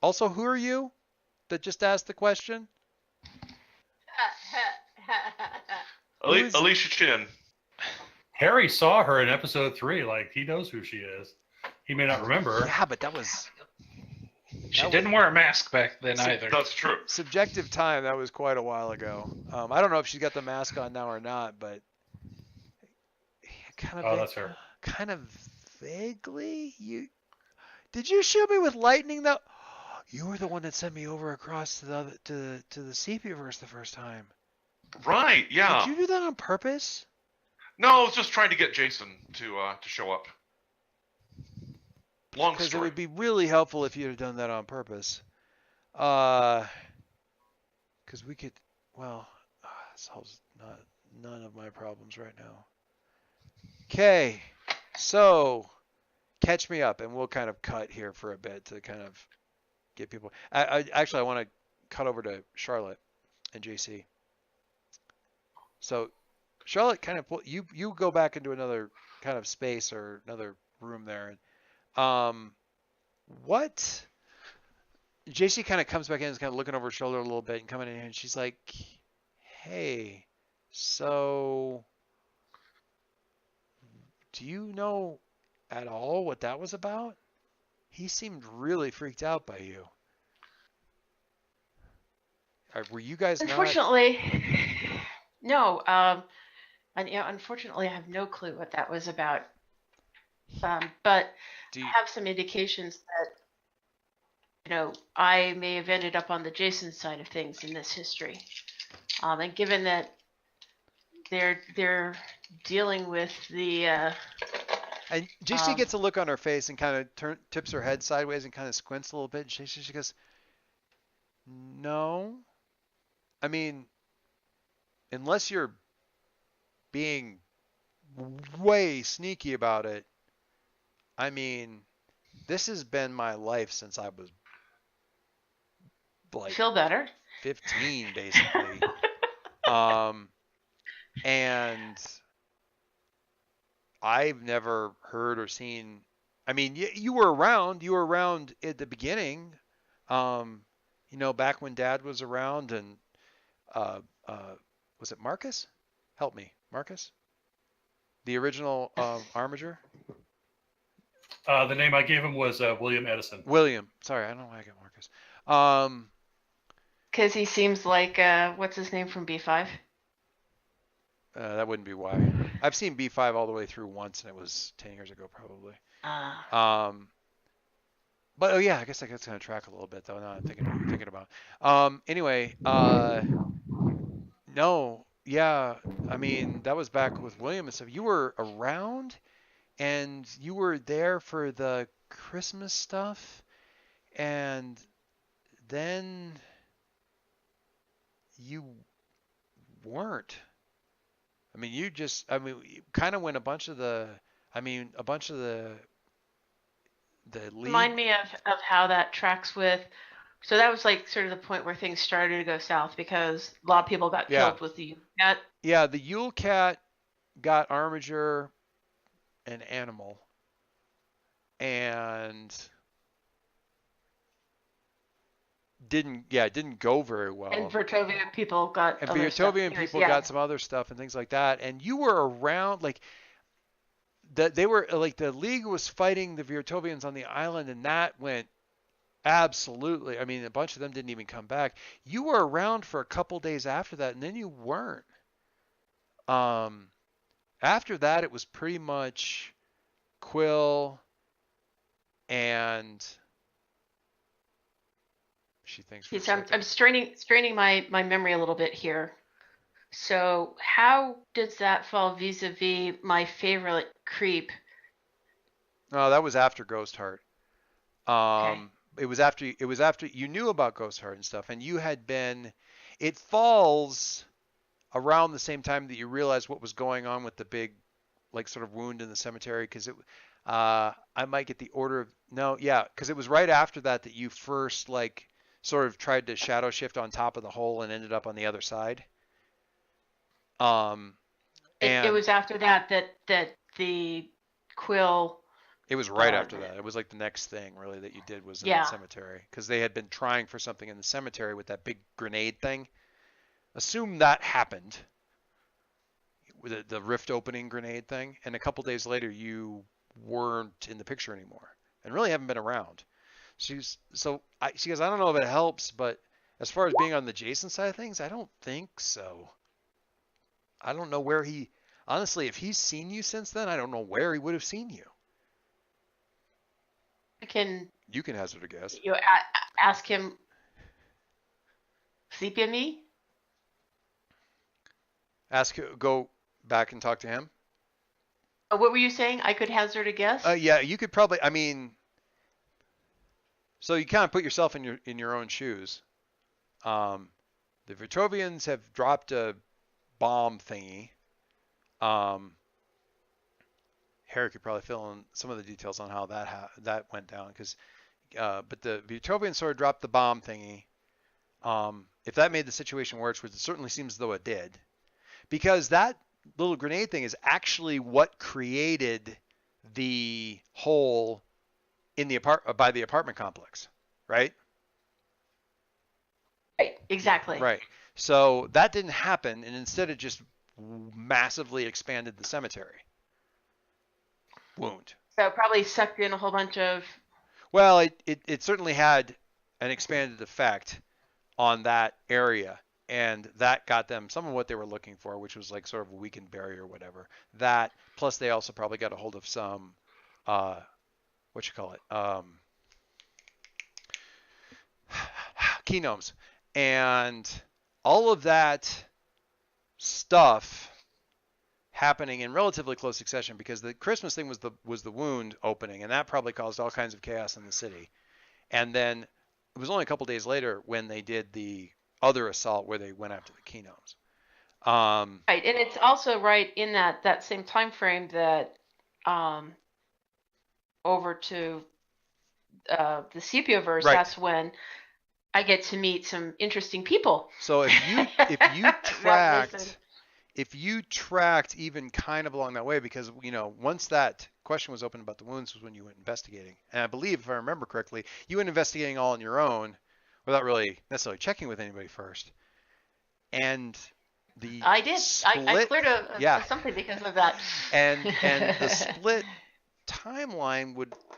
B: also, who are you that just asked the question?
F: Alicia Chin.
A: Harry saw her in episode 3. Like, he knows who she is. He may not remember.
B: Yeah, but that was
D: She didn't wear a mask back then either.
F: That's true.
B: subjective time. That was quite a while ago. I don't know if she's got the mask on now or not, but kind of.
A: Oh, that's her.
B: Kind of vaguely. Did you shoot me with lightning though? You were the one that sent me over across to the Sepiaverse the first time.
F: Right, yeah.
B: Did you do that on purpose?
F: No, I was just trying to get Jason to show up. Long
B: Because it
F: story.
B: would be really helpful if you had done that on purpose. Because we could, well, that solves none of my problems right now. Okay, so catch me up, and we'll kind of cut here for a bit to kind of get people. Actually, I want to cut over to Charlotte and JC. So, Charlotte, kind of you go back into another kind of space or another room there. What? JC kind of comes back in and is kind of looking over her shoulder a little bit and coming in here, and she's like, "Hey, so do you know at all what that was about? He seemed really freaked out by you. Were you guys not?"
C: Unfortunately, no. And yeah, unfortunately, I have no clue what that was about. But
B: Do you,
C: I have some indications that I may have ended up on the Jason side of things in this history. And given that they're dealing with the
B: and JC gets a look on her face and kind of tips her head sideways and kind of squints a little bit. And she goes, "No, I mean, unless you're being way sneaky about it. I mean, this has been my life since I was like
C: feel better.
B: 15, basically. And I've never heard or seen. I mean, you were around. You were around at the beginning. Back when Dad was around, and was it Marcus? Help me, Marcus. The original Armiger.
A: The name I gave him was William Edison.
B: William. Sorry, I don't know why I got Marcus.
C: Because he seems like what's his name from B5?
B: That wouldn't be why. I've seen B5 all the way through once, and it was 10 years ago, probably. But oh yeah, I guess that's gonna track a little bit though. Now I'm thinking about. Anyway, no, yeah. I mean, that was back with William and stuff. You were around, and you were there for the Christmas stuff, and then you weren't. I mean, you the league.
C: Remind me of how that tracks with. So that was like sort of the point where things started to go south because a lot of people got
B: Yeah.
C: killed with the cat.
B: Yeah, the Yule Cat got Armiger and Animal, and didn't go very well.
C: And Vertovian people got
B: And
C: other stuff.
B: Beethoven
C: Anyways,
B: people
C: yeah.
B: got some other stuff and things like that. And you were around, like, they were like, the league was fighting the Vertovians on the island, and that went absolutely. I mean, a bunch of them didn't even come back. You were around for a couple days after that, and then you weren't. After that, it was pretty much Quill and she thinks. For a
C: Geez, I'm
B: second.
C: straining my memory a little bit here. So how does that fall vis-a-vis my favorite creep?
B: No, that was after Ghost Heart.
C: Okay.
B: It was after you knew about Ghost Heart and stuff, and you had been. It falls around the same time that you realized what was going on with the big, like, sort of wound in the cemetery, because it. I might get the order of no, yeah, because it was right after that you first, like, sort of tried to shadow shift on top of the hole and ended up on the other side.
C: It was after that the Quill.
B: It was right after that. It was like the next thing really that you did was in
C: Yeah.
B: the cemetery, because they had been trying for something in the cemetery with that big grenade thing. Assume that happened with the rift opening grenade thing, and a couple days later you weren't in the picture anymore and really haven't been around. She goes, I don't know if it helps, but as far as being on the Jason side of things, I don't think so. I don't know where honestly, if he's seen you since then, I don't know where he would have seen you. You can hazard a guess.
C: Ask him. Sepia me?
B: Go back and talk to him.
C: What were you saying? I could hazard a guess?
B: Yeah, you could probably. I mean, so you kind of put yourself in your own shoes. The Vertovians have dropped a bomb thingy. Harry could probably fill in some of the details on how that went down, but the Vertovians sort of dropped the bomb thingy. If that made the situation worse, which it certainly seems as though it did, because that little grenade thing is actually what created the hole in the by the apartment complex, right?
C: Right, exactly.
B: Right. So that didn't happen, and instead it just massively expanded the cemetery wound.
C: So it probably sucked in a whole bunch of.
B: Well, it certainly had an expanded effect on that area, and that got them some of what they were looking for, which was like sort of a weakened barrier or whatever. That, plus they also probably got a hold of some, keynomes, and all of that stuff happening in relatively close succession, because the Christmas thing was the wound opening, and that probably caused all kinds of chaos in the city. And then it was only a couple days later when they did the other assault where they went after the keynomes.
C: Right, and it's also right in that same time frame that over to the Sepia-verse,
B: Right.
C: That's when I get to meet some interesting people.
B: So if you tracked even kind of along that way, because once that question was open about the wounds was when you went investigating, and I believe, if I remember correctly, you went investigating all on your own without really necessarily checking with anybody first. And
C: I did. I cleared
B: yeah.
C: something because of that.
B: And the split timeline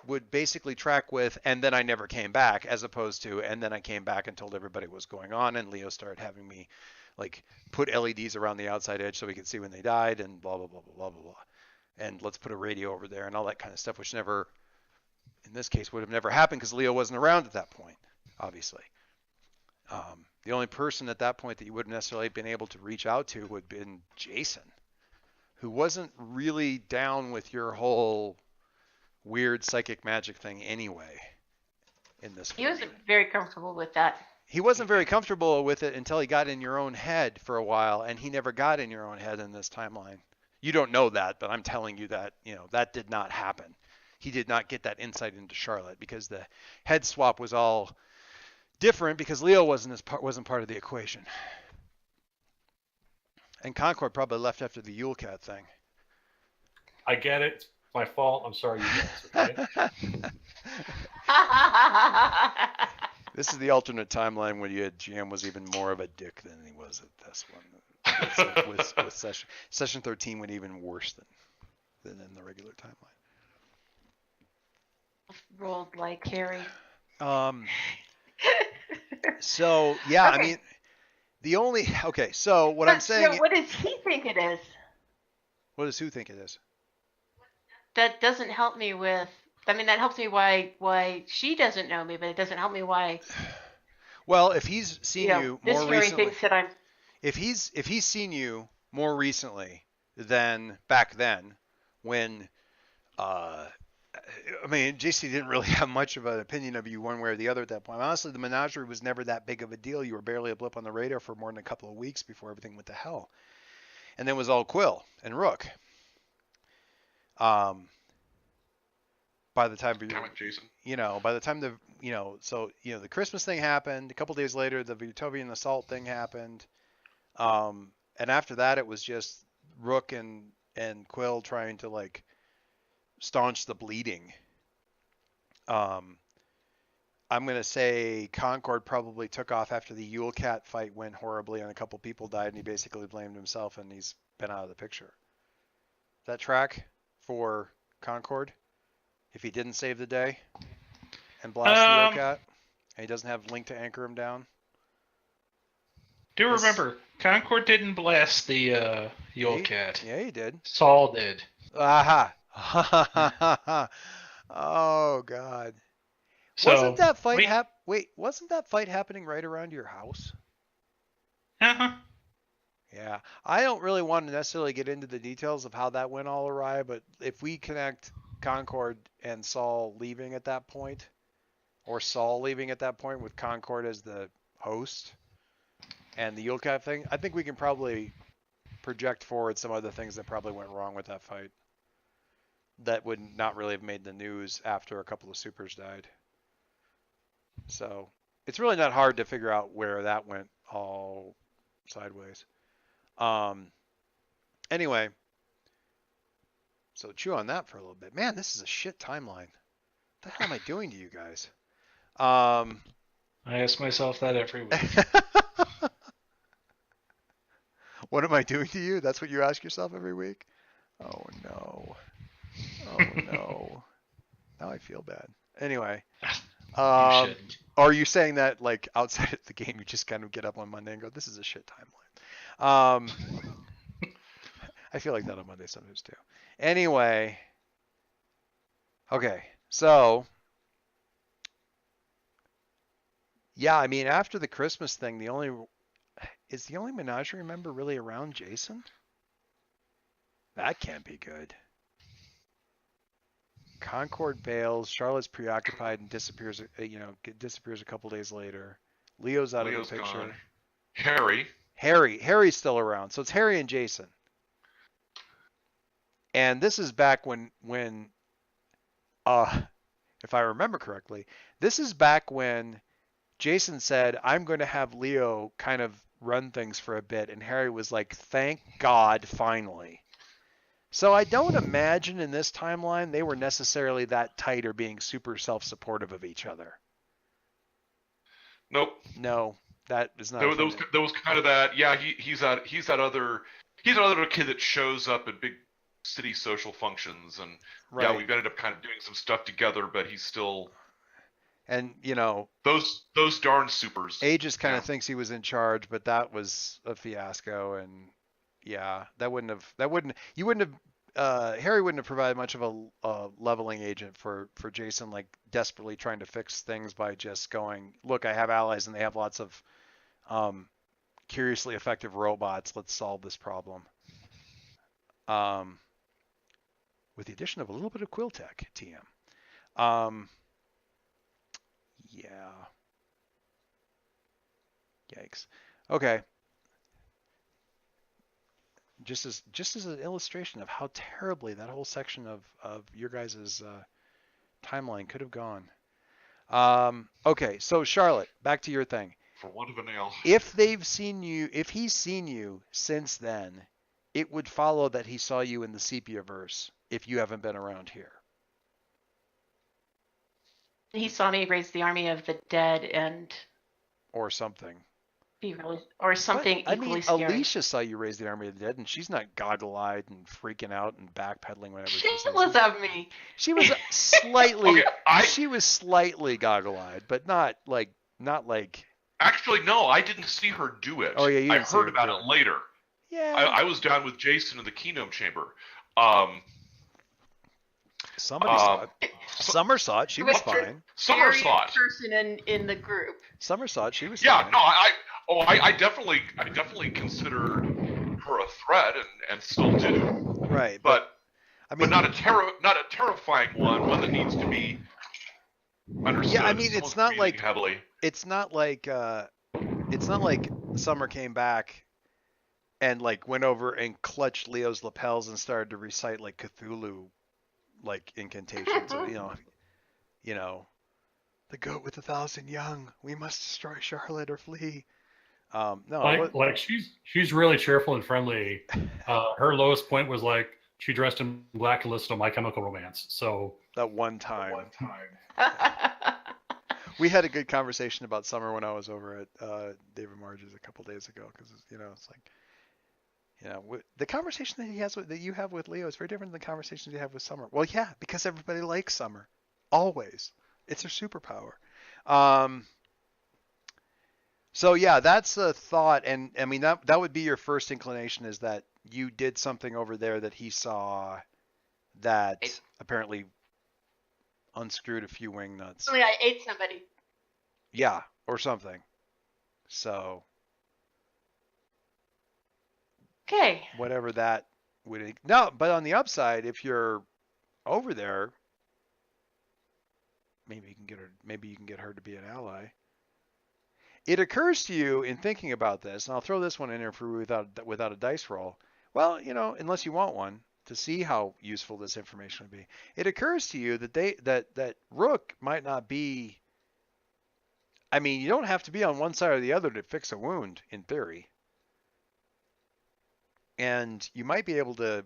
B: would basically track with, and then I never came back, as opposed to, and then I came back and told everybody what was going on, and Leo started having me like put LEDs around the outside edge so we could see when they died, and blah blah blah blah blah blah, and let's put a radio over there and all that kind of stuff, which never, in this case, would have never happened because Leo wasn't around at that point, obviously. The only person at that point that you wouldn't necessarily been able to reach out to would have been Jason, who wasn't really down with your whole weird psychic magic thing anyway. In this,
C: He wasn't very comfortable with that.
B: He wasn't very comfortable with it until he got in your own head for a while, and he never got in your own head in this timeline. You don't know that, but I'm telling you that that did not happen. he did not get that insight into Charlotte because the head swap was all different because Leo wasn't part of the equation. And Concord probably left after the Yule Cat thing.
A: I get it. It's my fault. I'm sorry, you guys. Okay.
B: This is the alternate timeline when GM was even more of a dick than he was at this one. With session 13 went even worse than in the regular timeline.
C: Rolled like Harry.
B: So yeah,
C: Okay.
B: I mean, so what I'm saying.
C: So what does he think it is?
B: What does who think it is?
C: That doesn't help me with. I mean, that helps me why she doesn't know me, but it doesn't help me why.
B: Well, if he's seen you
C: this
B: more
C: Harry
B: recently,
C: thinks that I'm.
B: if he's seen you more recently than back then, when I mean, JC didn't really have much of an opinion of you one way or the other at that point. Honestly, the menagerie was never that big of a deal. You were barely a blip on the radar for more than a couple of weeks before everything went to hell, and then it was all Quill and Rook. By the time
F: Damn it, Jason.
B: by the time the Christmas thing happened, a couple days later the Utopian assault thing happened, and after that it was just Rook and Quill trying to like staunch the bleeding. I'm gonna say Concord probably took off after the Yule Cat fight went horribly and a couple people died and he basically blamed himself and he's been out of the picture. That track for Concord? If he didn't save the day and blast the Yule Cat, and he doesn't have Link to anchor him down.
D: Do remember, Concord didn't blast the Yule Cat.
B: Yeah, he did.
D: Saul did.
B: Aha! Oh God!
D: So,
B: wasn't that fight
D: wait.
B: Wasn't that fight happening right around your house?
D: Uh-huh.
B: Yeah, I don't really want to necessarily get into the details of how that went all awry, but if we connect Concord and Saul leaving at that point, or Saul leaving at that point with Concord as the host and the Yule Cat thing, I think we can probably project forward some other things that probably went wrong with that fight that would not really have made the news after a couple of supers died. So it's really not hard to figure out where that went all sideways. Anyway, so chew on that for a little bit. Man, this is a shit timeline. What the hell am I doing to you guys?
D: I ask myself that every week.
B: What am I doing to you? That's what you ask yourself every week? Oh no. Oh no. Now I feel bad. Anyway.
D: You shouldn't.
B: Are you saying that like outside of the game you just kind of get up on Monday and go, this is a shit timeline? I feel like that on Monday sometimes too. Anyway. Okay. So yeah, I mean after the Christmas thing, the only menagerie member really around Jason? That can't be good. Concord bails, Charlotte's preoccupied and disappears a couple days later. Leo's out of the picture.
F: Gone.
B: Harry's still around. So it's Harry and Jason. And this is back when if I remember correctly, this is back when Jason said, I'm going to have Leo kind of run things for a bit. And Harry was like, thank God, finally. So I don't imagine in this timeline they were necessarily that tight or being super self-supportive of each other.
F: Nope.
B: No, that is not.
F: There was kind of that. Yeah, he's that other kid that shows up at big city social functions, and
B: right.
F: Yeah, we've ended up kind of doing some stuff together, but he's still.
B: And
F: those darn supers.
B: Aegis kind of thinks he was in charge, but that was a fiasco, and yeah, Harry wouldn't have provided much of a leveling agent for Jason, like desperately trying to fix things by just going, look, I have allies and they have lots of curiously effective robots. Let's solve this problem. With the addition of a little bit of Quilltech TM. Yeah. Yikes. Okay. Just as an illustration of how terribly that whole section of your guys' timeline could have gone. Okay, so Charlotte, back to your thing.
F: For want of a nail.
B: If he's seen you since then, it would follow that he saw you in the Sepia-verse if you haven't been around here.
C: He saw me raise the army of the dead and
B: Or something.
C: be really, or something
B: But,
C: equally scary.
B: Alicia saw you raise the army of the dead, and she's not goggle-eyed and freaking out and backpedaling whenever
C: She
B: she says
C: was
B: it.
C: of me.
B: She was slightly.
F: Okay,
B: She was slightly goggle-eyed, but not like.
F: Actually, no, I didn't see her do it.
B: Oh, yeah, you
F: I
B: didn't see
F: heard
B: her
F: about
B: do
F: it
B: it.
F: later.
B: Yeah.
F: I was down with Jason in the Kingdom Chamber.
B: Somebody saw it. Summer saw it. She was
C: Whispered.
B: fine.
F: Summer
C: Scariest
F: saw it.
C: person in the group.
B: Summer saw it. She was
F: Yeah,
B: fine.
F: no, I definitely consider her a threat and still do.
B: Right,
F: But
B: I mean,
F: not a terrifying one that needs to be understood.
B: Yeah, I mean, it's
F: Someone's
B: not
F: breathing
B: like-
F: heavily.
B: it's not like Summer came back and like went over and clutched Leo's lapels and started to recite like Cthulhu like incantations. You know, the goat with 1,000 young. We must destroy Charlotte or flee. No,
A: Like she's really cheerful and friendly. Her lowest point was like she dressed in black and listened to My Chemical Romance. So
B: that one time. We had a good conversation about Summer when I was over at David Marge's a couple days ago because it's like, the conversation that you have with Leo is very different than the conversations you have with Summer. Well, yeah, because everybody likes Summer, always. It's her superpower. So yeah, that's a thought, and I mean that would be your first inclination is that you did something over there that he saw that apparently unscrewed a few wing nuts.
C: Only I ate somebody.
B: Yeah, or something. So
C: Okay.
B: whatever that would no, but on the upside, if you're over there, maybe you can get her to be an ally. It occurs to you in thinking about this, and I'll throw this one in there for without a dice roll. Well, unless you want one to see how useful this information would be. It occurs to you that that Rook might not be. I mean, you don't have to be on one side or the other to fix a wound, in theory. And you might be able to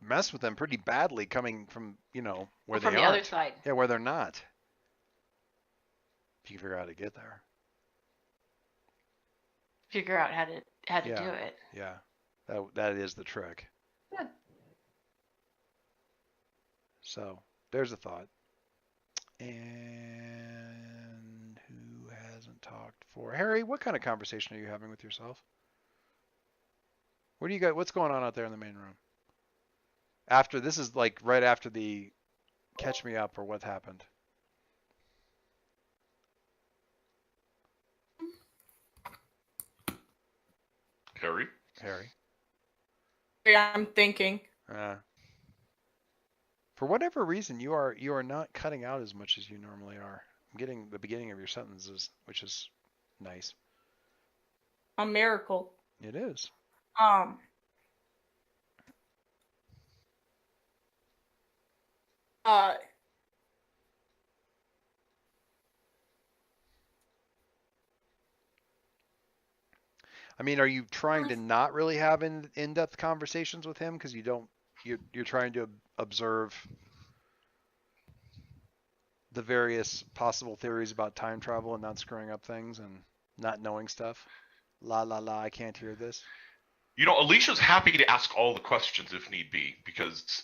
B: mess with them pretty badly coming from, where
C: From
B: they
C: the
B: aren't.
C: other side.
B: Yeah, where they're not. If you can figure out how to get there.
C: Figure out how to
B: Yeah.
C: do it.
B: Yeah. That is the trick.
C: Good.
B: So, there's a thought. And who hasn't talked for? Harry, what kind of conversation are you having with yourself? What do you got? What's going on out there in the main room? This is like right after the catch me up or what happened.
F: Harry?
E: I'm thinking.
B: For whatever reason, you are not cutting out as much as you normally are. I'm getting the beginning of your sentences, which is nice.
E: A miracle.
B: It is. I mean, are you trying to not really have in-depth conversations with him because you're trying to observe the various possible theories about time travel and not screwing up things and not knowing stuff? La la la, I can't hear this.
F: Alicia's happy to ask all the questions if need be because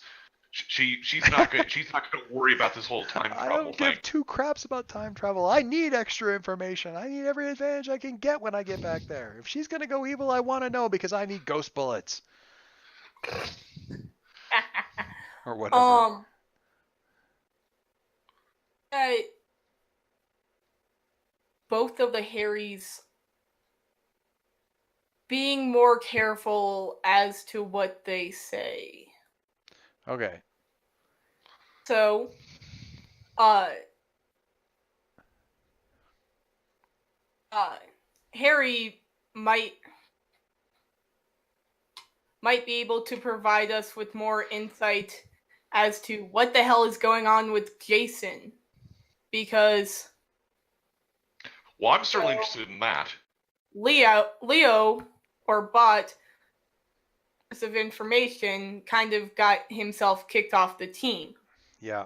F: she's not going to worry about this whole time
B: I
F: travel
B: don't
F: thing.
B: give two craps about time travel. I need extra information. I need every advantage I can get when I get back there. If she's gonna go evil, I want to know because I need ghost bullets or whatever.
E: Both of the Harrys being more careful as to what they say.
B: Okay.
E: So, Harry might might be able to provide us with more insight as to what the hell is going on with Jason. Because
F: Well, I'm certainly interested in that.
E: Leo or Bot of information kind of got himself kicked off the team.
B: Yeah.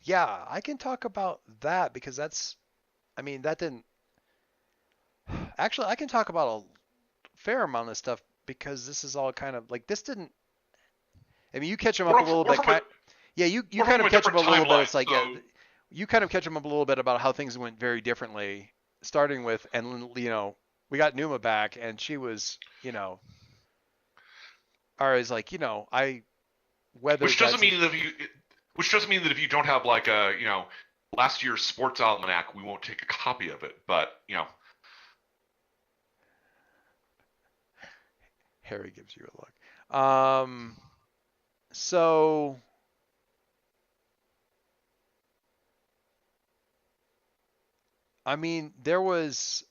B: Yeah, I can talk about that because that didn't. Actually, I can talk about a fair amount of stuff because this is all kind of like this didn't. I mean, you catch them up a little bit. Yeah, you kind of catch them up a little bit. It's like you kind of catch them up a little bit about how things went very differently, starting with, and we got Numa back, and she was, always like, I weathered.
F: Which doesn't mean that if you don't have like a, last year's sports almanac, we won't take a copy of it. But
B: Harry gives you a look. So. I mean, there was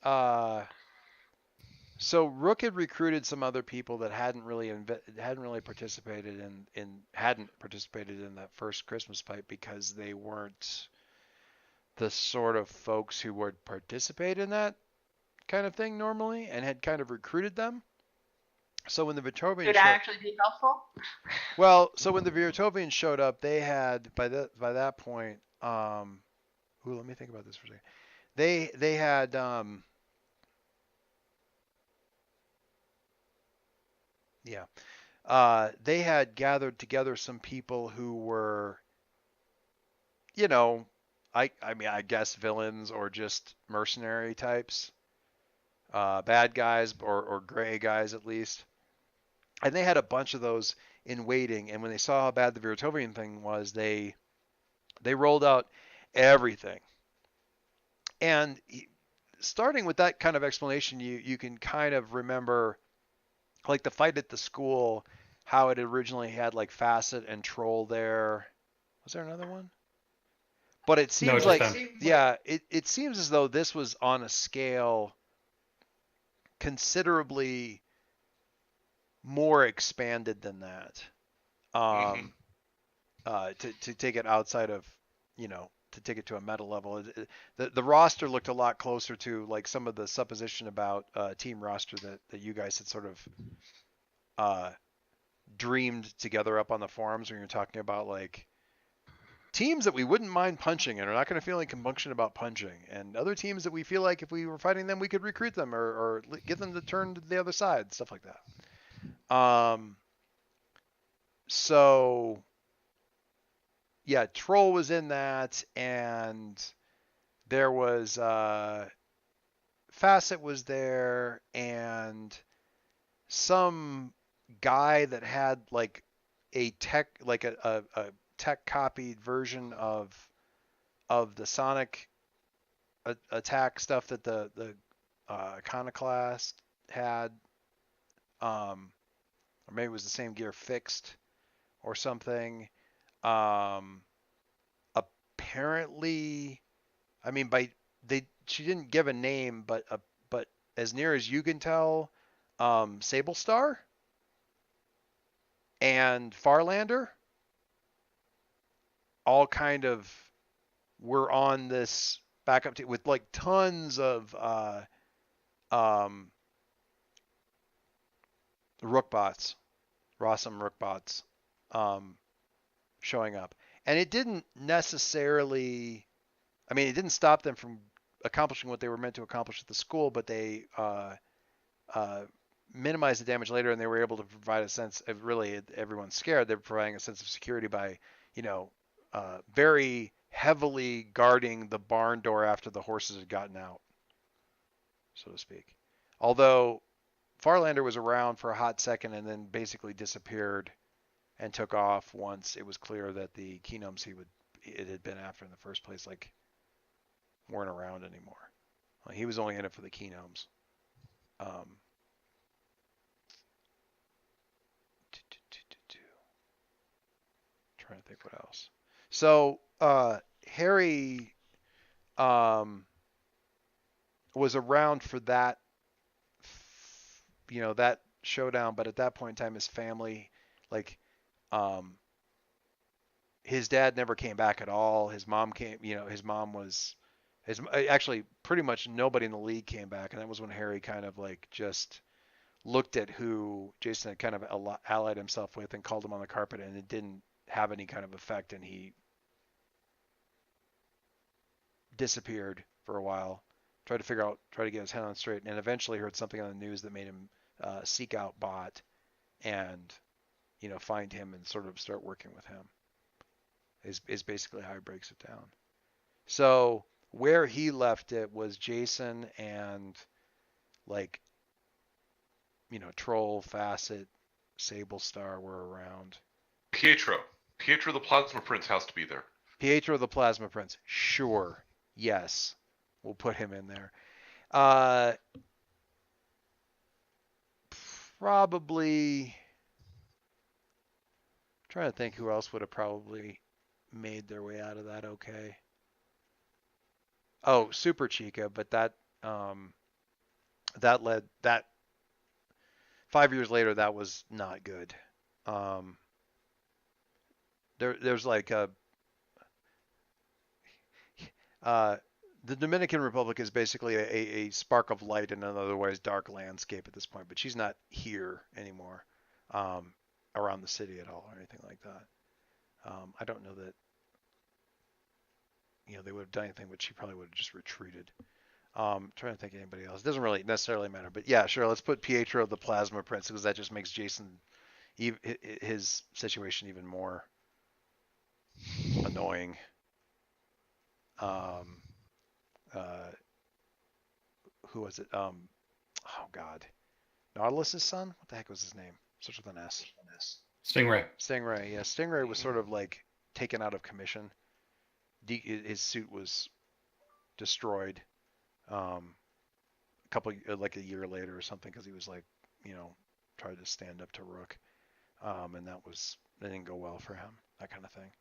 B: so Rook had recruited some other people that hadn't really participated in that first Christmas fight because they weren't the sort of folks who would participate in that kind of thing normally, and had kind of recruited them. So when the Viertovians
C: Would actually be helpful?
B: Well, so when the Viertovians showed up, they had by that point. Let me think about this for a second. They had they had gathered together some people who were, I guess villains or just mercenary types, bad guys or gray guys at least, and they had a bunch of those in waiting. And when they saw how bad the Viertovian thing was, they rolled out everything. And starting with that kind of explanation, you can kind of remember, like the fight at the school, how it originally had like Facet and Troll there. Was there another one? But it seems it seems as though this was on a scale considerably more expanded than that. To take it outside of, to take it to a meta level. The roster looked a lot closer to like some of the supposition about team roster that you guys had sort of dreamed together up on the forums when you're talking about like teams that we wouldn't mind punching and are not going to feel any compunction about punching, and other teams that we feel like if we were fighting them we could recruit them or get them to turn to the other side, stuff like that. So yeah, Troll was in that, and there was Facet was there, and some guy that had like a tech, like a tech copied version of the Sonic attack stuff that the Iconoclast had, or maybe it was the same gear fixed or something. Apparently, I mean, she didn't give a name, but as near as you can tell, Sable Star and Farlander all kind of were on this backup team with like tons of Rookbots, Rossum Rookbots, showing up. And it didn't necessarily, it didn't stop them from accomplishing what they were meant to accomplish at the school, but they minimized the damage later, and they were able to provide a sense of, really, everyone's scared, they're providing a sense of security by, very heavily guarding the barn door after the horses had gotten out, so to speak. Although Farlander was around for a hot second and then basically disappeared and took off once it was clear that the Kenoms it had been after in the first place, like, weren't around anymore. Well, he was only in it for the Kenoms. Trying to think what else. So Harry was around for that that showdown. But at that point in time, his family, like, his dad never came back at all. His mom came, his mom was, actually pretty much nobody in the league came back. And that was when Harry kind of like just looked at who Jason had kind of allied himself with and called him on the carpet, and it didn't have any kind of effect, and he disappeared for a while, tried to get his head on straight, and eventually heard something on the news that made him seek out Bot and, find him and sort of start working with him is basically how he breaks it down. So where he left it was Jason and like, Troll, Facet, Sable Star were around.
F: Pietro the Plasma Prince has to be there.
B: Pietro the Plasma Prince. Sure. Yes. We'll put him in there. Probably. I'm trying to think who else would have probably made their way out of that okay. Oh, Super Chica, but that 5 years later, that was not good. There's like the Dominican Republic is basically a spark of light in an otherwise dark landscape at this point, but she's not here anymore, around the city at all or anything like that. I don't know that, they would have done anything, but she probably would have just retreated. Trying to think of anybody else. It doesn't really necessarily matter, but yeah, sure. Let's put Pietro the Plasma Prince, because that just makes Jason, his situation even more annoying. Who was it? Oh God, Nautilus's son. What the heck was his name? Starts with an S.
A: Stingray.
B: Stingray. Yeah, Stingray was sort of like taken out of commission. His suit was destroyed. Like a year later or something, because he was like, tried to stand up to Rook, and that didn't go well for him. That kind of thing.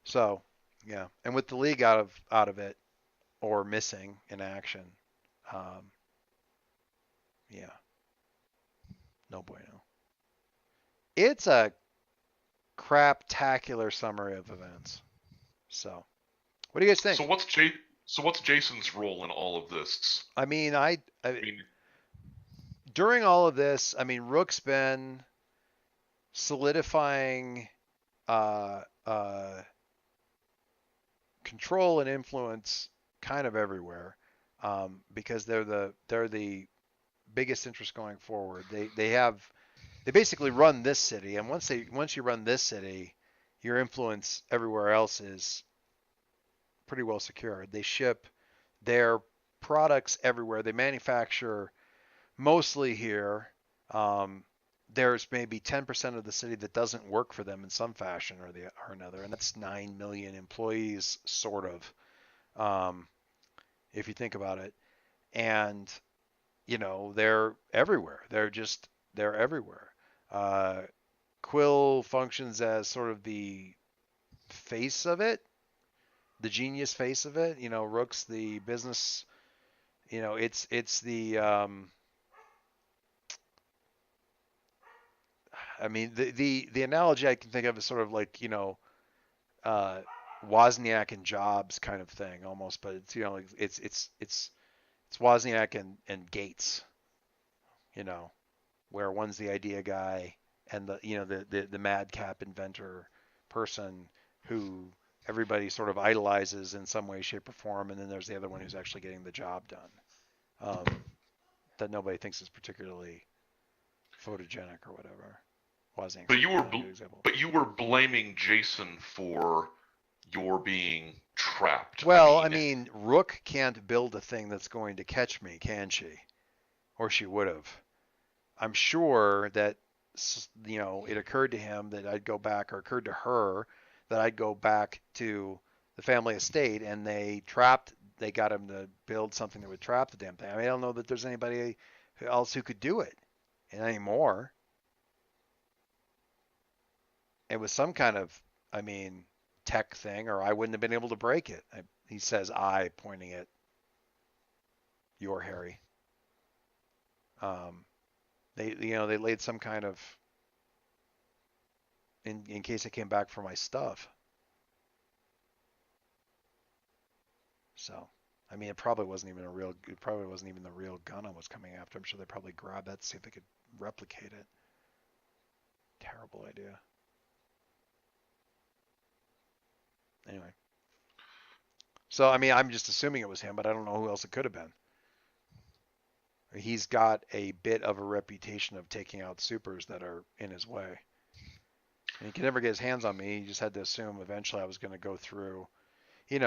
B: So yeah, and with the league out of it or missing in action, yeah, no bueno. It's a craptacular summary of events. So, what do you guys think?
F: So what's Jason's role in all of this?
B: I mean, during all of this, I mean, Rook's been solidifying control and influence kind of everywhere, because they're the biggest interest going forward. They basically run this city, and once you run this city, your influence everywhere else is pretty well secured. They ship their products everywhere. They manufacture mostly here. There's maybe 10% of the city that doesn't work for them in some fashion or another, and that's 9 million employees, sort of, if you think about it. And they're everywhere. They're everywhere. Quill functions as sort of the face of it, the genius face of it. Rook's the business. It's the I mean, the analogy I can think of is sort of like, Wozniak and Jobs kind of thing almost, but it's it's Wozniak and Gates, where one's the idea guy and the madcap inventor person who everybody sort of idolizes in some way, shape, or form, and then there's the other one who's actually getting the job done, that nobody thinks is particularly photogenic or whatever. Wozniak.
F: But you were blaming Jason for your being trapped.
B: Well, I mean, Rook can't build a thing that's going to catch me, can she? Or she would have. I'm sure that, it occurred to him that I'd go back, or occurred to her that I'd go back to the family estate, and they got him to build something that would trap the damn thing. I mean, I don't know that there's anybody else who could do it anymore. It was some kind of, tech thing, or I wouldn't have been able to break it. He says, I, pointing at your Harry. They laid some kind of in case I came back for my stuff. So, I mean, it probably wasn't even the real gun I was coming after. I'm sure they probably grabbed that to see if they could replicate it. Terrible idea. Anyway. So, I mean, I'm just assuming it was him, but I don't know who else it could have been. He's got a bit of a reputation of taking out supers that are in his way. And he could never get his hands on me. He just had to assume eventually I was going to go through. If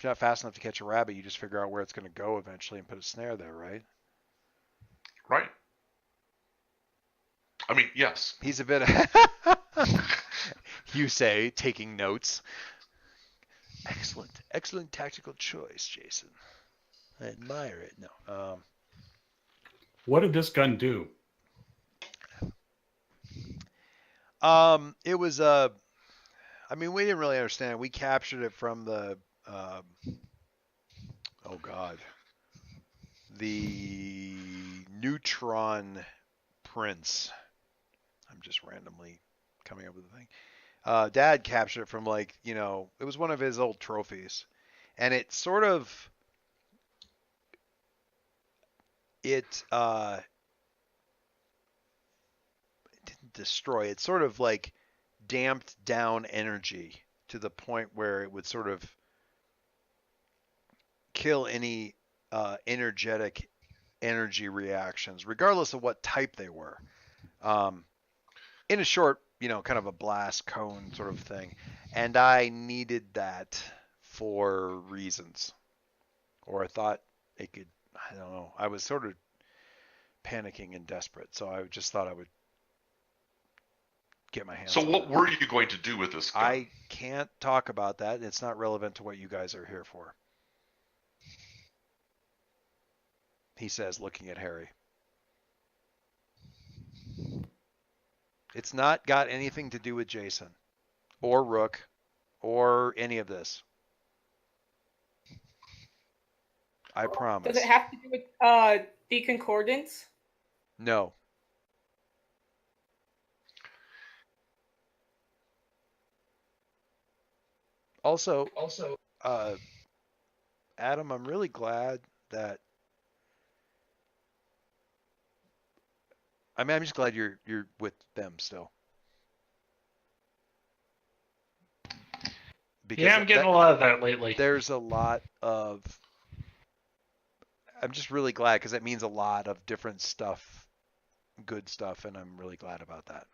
B: you're not fast enough to catch a rabbit, you just figure out where it's going to go eventually and put a snare there, right?
F: Right. I mean, yes.
B: He's a bit you say, taking notes. Excellent tactical choice, Jason. I admire it. No.
A: What did this gun do?
B: It was we didn't really understand. We captured it from the the Neutron Prince. I'm just randomly coming up with the thing. Dad captured it from it was one of his old trophies, and it sort of didn't destroy. It sort of damped down energy to the point where it would sort of kill any energetic energy reactions, regardless of what type they were. In a short, kind of a blast cone sort of thing. And I needed that for reasons. Or I thought it could, I don't know. I was sort of panicking and desperate. So I just thought I would get my hands on it.
F: So what were you going to do with this gun?
B: I can't talk about that. It's not relevant to what you guys are here for. He says, looking at Harry. It's not got anything to do with Jason or Rook or any of this. I promise.
E: Does it have to do with the concordance?
B: No. Also, Adam, I'm really glad that. I'm just glad you're with them still. Because
D: I'm getting a lot of that lately.
B: There's a lot of. I'm just really glad because that means a lot of different stuff, good stuff, and I'm really glad about that.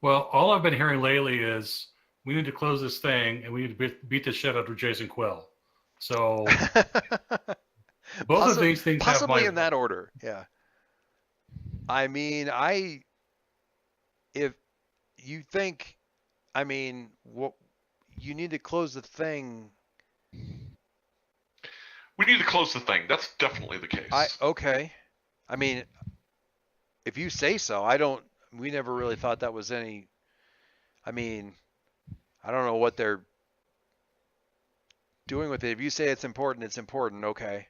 A: Well, all I've been hearing lately is we need to close this thing and we need to beat the shit out of Jason Quill. So both of these things
B: possibly
A: have
B: in that order. Yeah. I mean, if you think, what you need to close the thing.
F: We need to close the thing. That's definitely the case.
B: Okay. I mean, if you say so, we never really thought that was any, I don't know what they're doing with it. If you say it's important, it's important. Okay.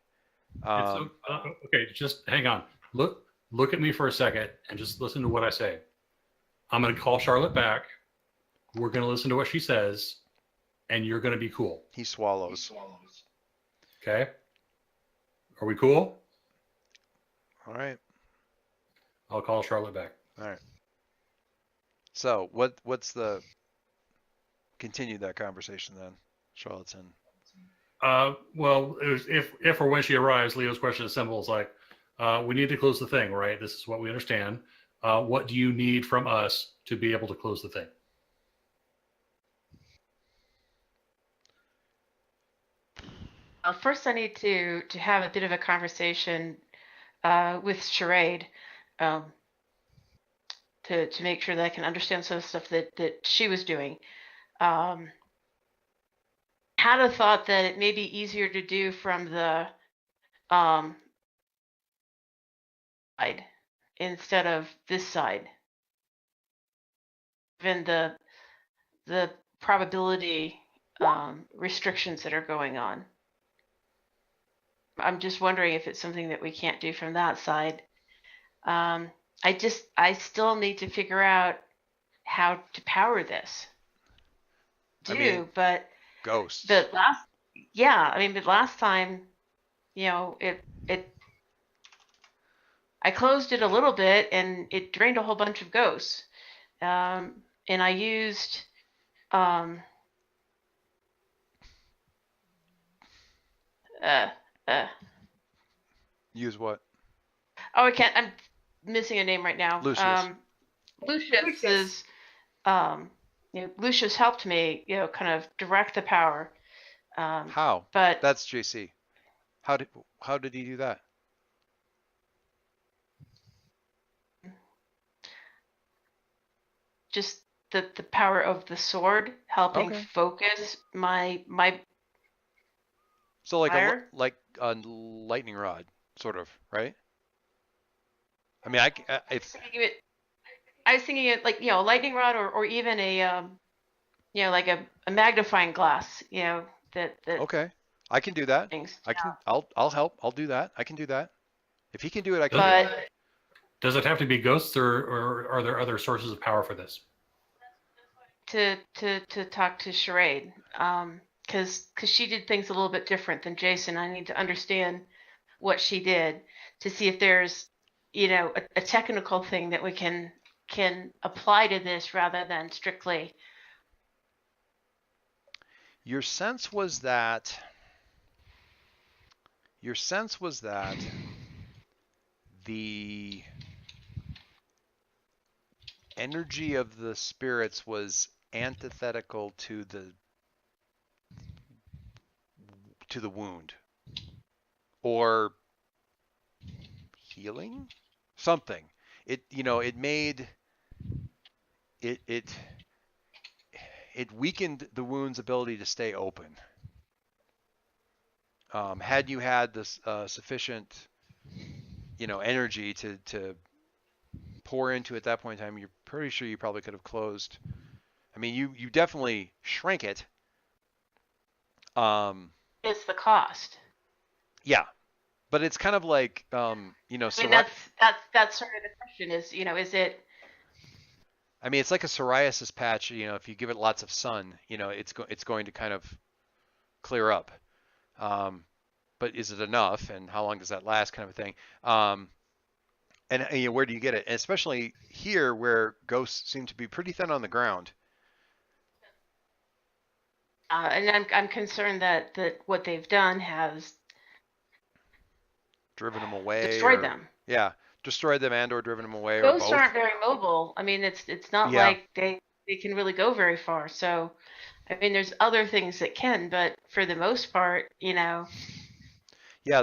A: Okay, just hang on. Look at me for a second and just listen to what I say. I'm going to call Charlotte back. We're going to listen to what she says, and you're going to be cool.
B: He swallows.
A: Okay? Are we cool?
B: All right.
A: I'll call Charlotte back.
B: All right. So what's the continue that conversation then? Charlotte's in.
A: Well, if or when she arrives, Leo's question is simple. It's like, we need to close the thing, right? This is what we understand. What do you need from us to be able to close the thing?
C: First, I need to have a bit of a conversation with Charade to make sure that I can understand some of the stuff that she was doing. Had a thought that it may be easier to do from the side instead of this side, given the probability restrictions that are going on. I'm just wondering if it's something that we can't do from that side. I still need to figure out how to power this. But
B: Ghosts.
C: but last time, I closed it a little bit and it drained a whole bunch of ghosts. And I used
B: Use what?
C: oh, I can't. I'm missing a name right now.
B: Lucius.
C: Lucius is Lucius helped me, kind of direct the power.
B: How?
C: But
B: That's JC. How did he do that?
C: just the power of the sword helping
B: Okay.
C: focus my
B: So like
C: fire.
B: like a lightning rod, sort of, right? I mean, it's
C: I was thinking it like a lightning rod or even a like a magnifying glass, that
B: okay. I can do that.
C: things.
B: I'll help. I'll do that. I can do that. If he can do it, I can.
C: But
A: Does it have to be ghosts, or are there other sources of power for this?
C: to talk to Charade, because she did things a little bit different than Jason. I need to understand what she did to see if there's a technical thing that we can apply to this rather than strictly.
B: Your sense was that the energy of the spirits was antithetical to the wound, or healing, something. It made it weakened the wound's ability to stay open. Had you had this sufficient energy to pour into at that point in time, you're pretty sure you probably could have closed. I mean, you definitely shrank it.
C: It's the cost.
B: Yeah, but it's kind of like
C: I mean, that's sort of the question is, is it?
B: I mean, it's like a psoriasis patch. If you give it lots of sun, it's going to kind of clear up. But is it enough, and how long does that last, kind of a thing? And where do you get it? And especially here, where ghosts seem to be pretty thin on the ground.
C: And I'm concerned that what they've done has
B: Driven them away.
C: destroyed them.
B: Yeah, destroyed them and/or driven them away, or
C: Ghosts
B: both.
C: aren't very mobile. I mean, it's not
B: Yeah.
C: like they can really go very far. So, I mean, there's other things that can, but for the most part,
B: Yeah,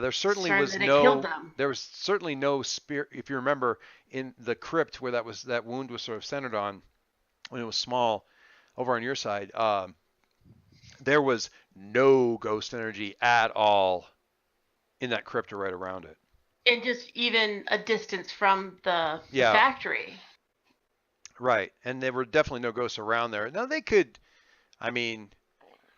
B: there certainly
C: concerned
B: was
C: that it killed them.
B: there was certainly no spirit. If you remember in the crypt where that wound was sort of centered on, when it was small, over on your side, there was no ghost energy at all in that crypt or right around it.
C: And just even a distance from the
B: Yeah.
C: factory.
B: Right, and there were definitely no ghosts around there. Now they could, I mean,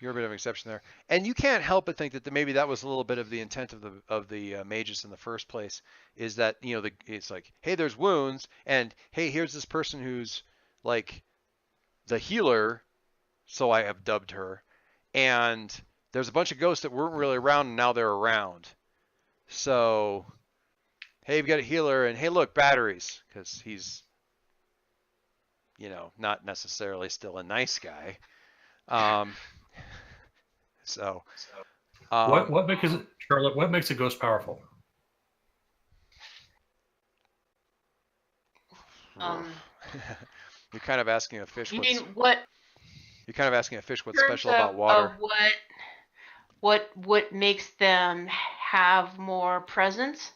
B: you're a bit of an exception there, and you can't help but think that maybe that was a little bit of the intent of the mages in the first place. Is that it's like, hey, there's wounds, and hey, here's this person who's like the healer, so I have dubbed her, and there's a bunch of ghosts that weren't really around, and now they're around. So, hey, we've got a healer, and hey, look, batteries, because he's not necessarily still a nice guy.
A: What makes it, Charlotte? What makes a ghost powerful?
B: You're kind of asking a fish.
C: You mean what?
B: You're kind of asking a fish what's
C: in
B: special
C: terms
B: about water.
C: Of what makes them have more presence?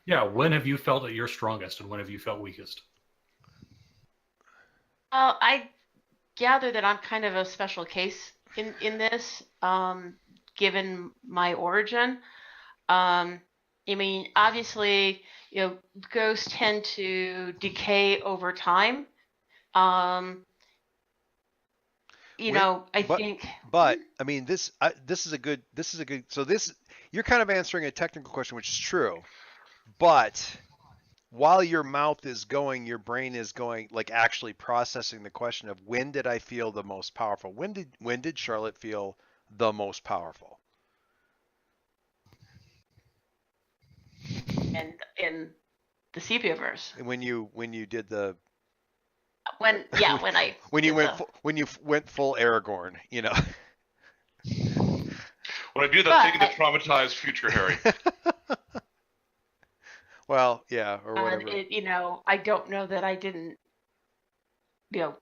A: Yeah. When have you felt at your strongest, and when have you felt weakest?
C: Well, I gather that I'm kind of a special case in this, given my origin. I mean, obviously, ghosts tend to decay over time. I
B: but-
C: think.
B: But I mean, this is a good. So you're kind of answering a technical question, which is true. But while your mouth is going, your brain is going, like actually processing the question of when did I feel the most powerful? When did Charlotte feel the most powerful?
C: And in the Sepiaverse,
B: When you did the
C: when I
B: when you
C: did
B: went full Aragorn,
F: When I do that thing that traumatized future Harry.
B: Well, yeah, or
C: and
B: whatever.
C: I don't know that I didn't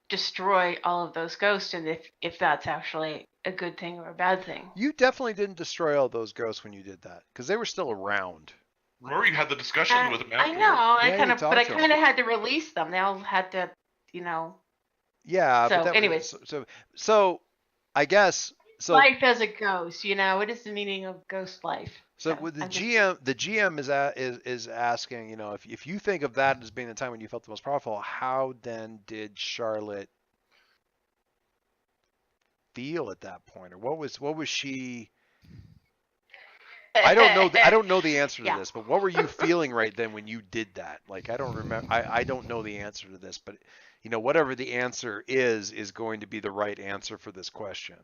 C: destroy all of those ghosts, and if that's actually a good thing or a bad thing.
B: You definitely didn't destroy all those ghosts when you did that, because they were still around.
F: Remember, you had the discussion with him
C: I
F: afterward.
C: know,
B: Yeah,
C: but I kind of had to release them. They all had to,
B: Yeah.
C: So,
B: but
C: anyways.
B: So I guess so.
C: Life as a ghost, what is the meaning of ghost life?
B: So with the GM is asking, if you think of that as being the time when you felt the most powerful, how then did Charlotte feel at that point, or what was she? I don't know the answer to
C: Yeah.
B: this, but what were you feeling right then when you did that? Like, I don't remember. I don't know the answer to this, but whatever the answer is going to be the right answer for this question.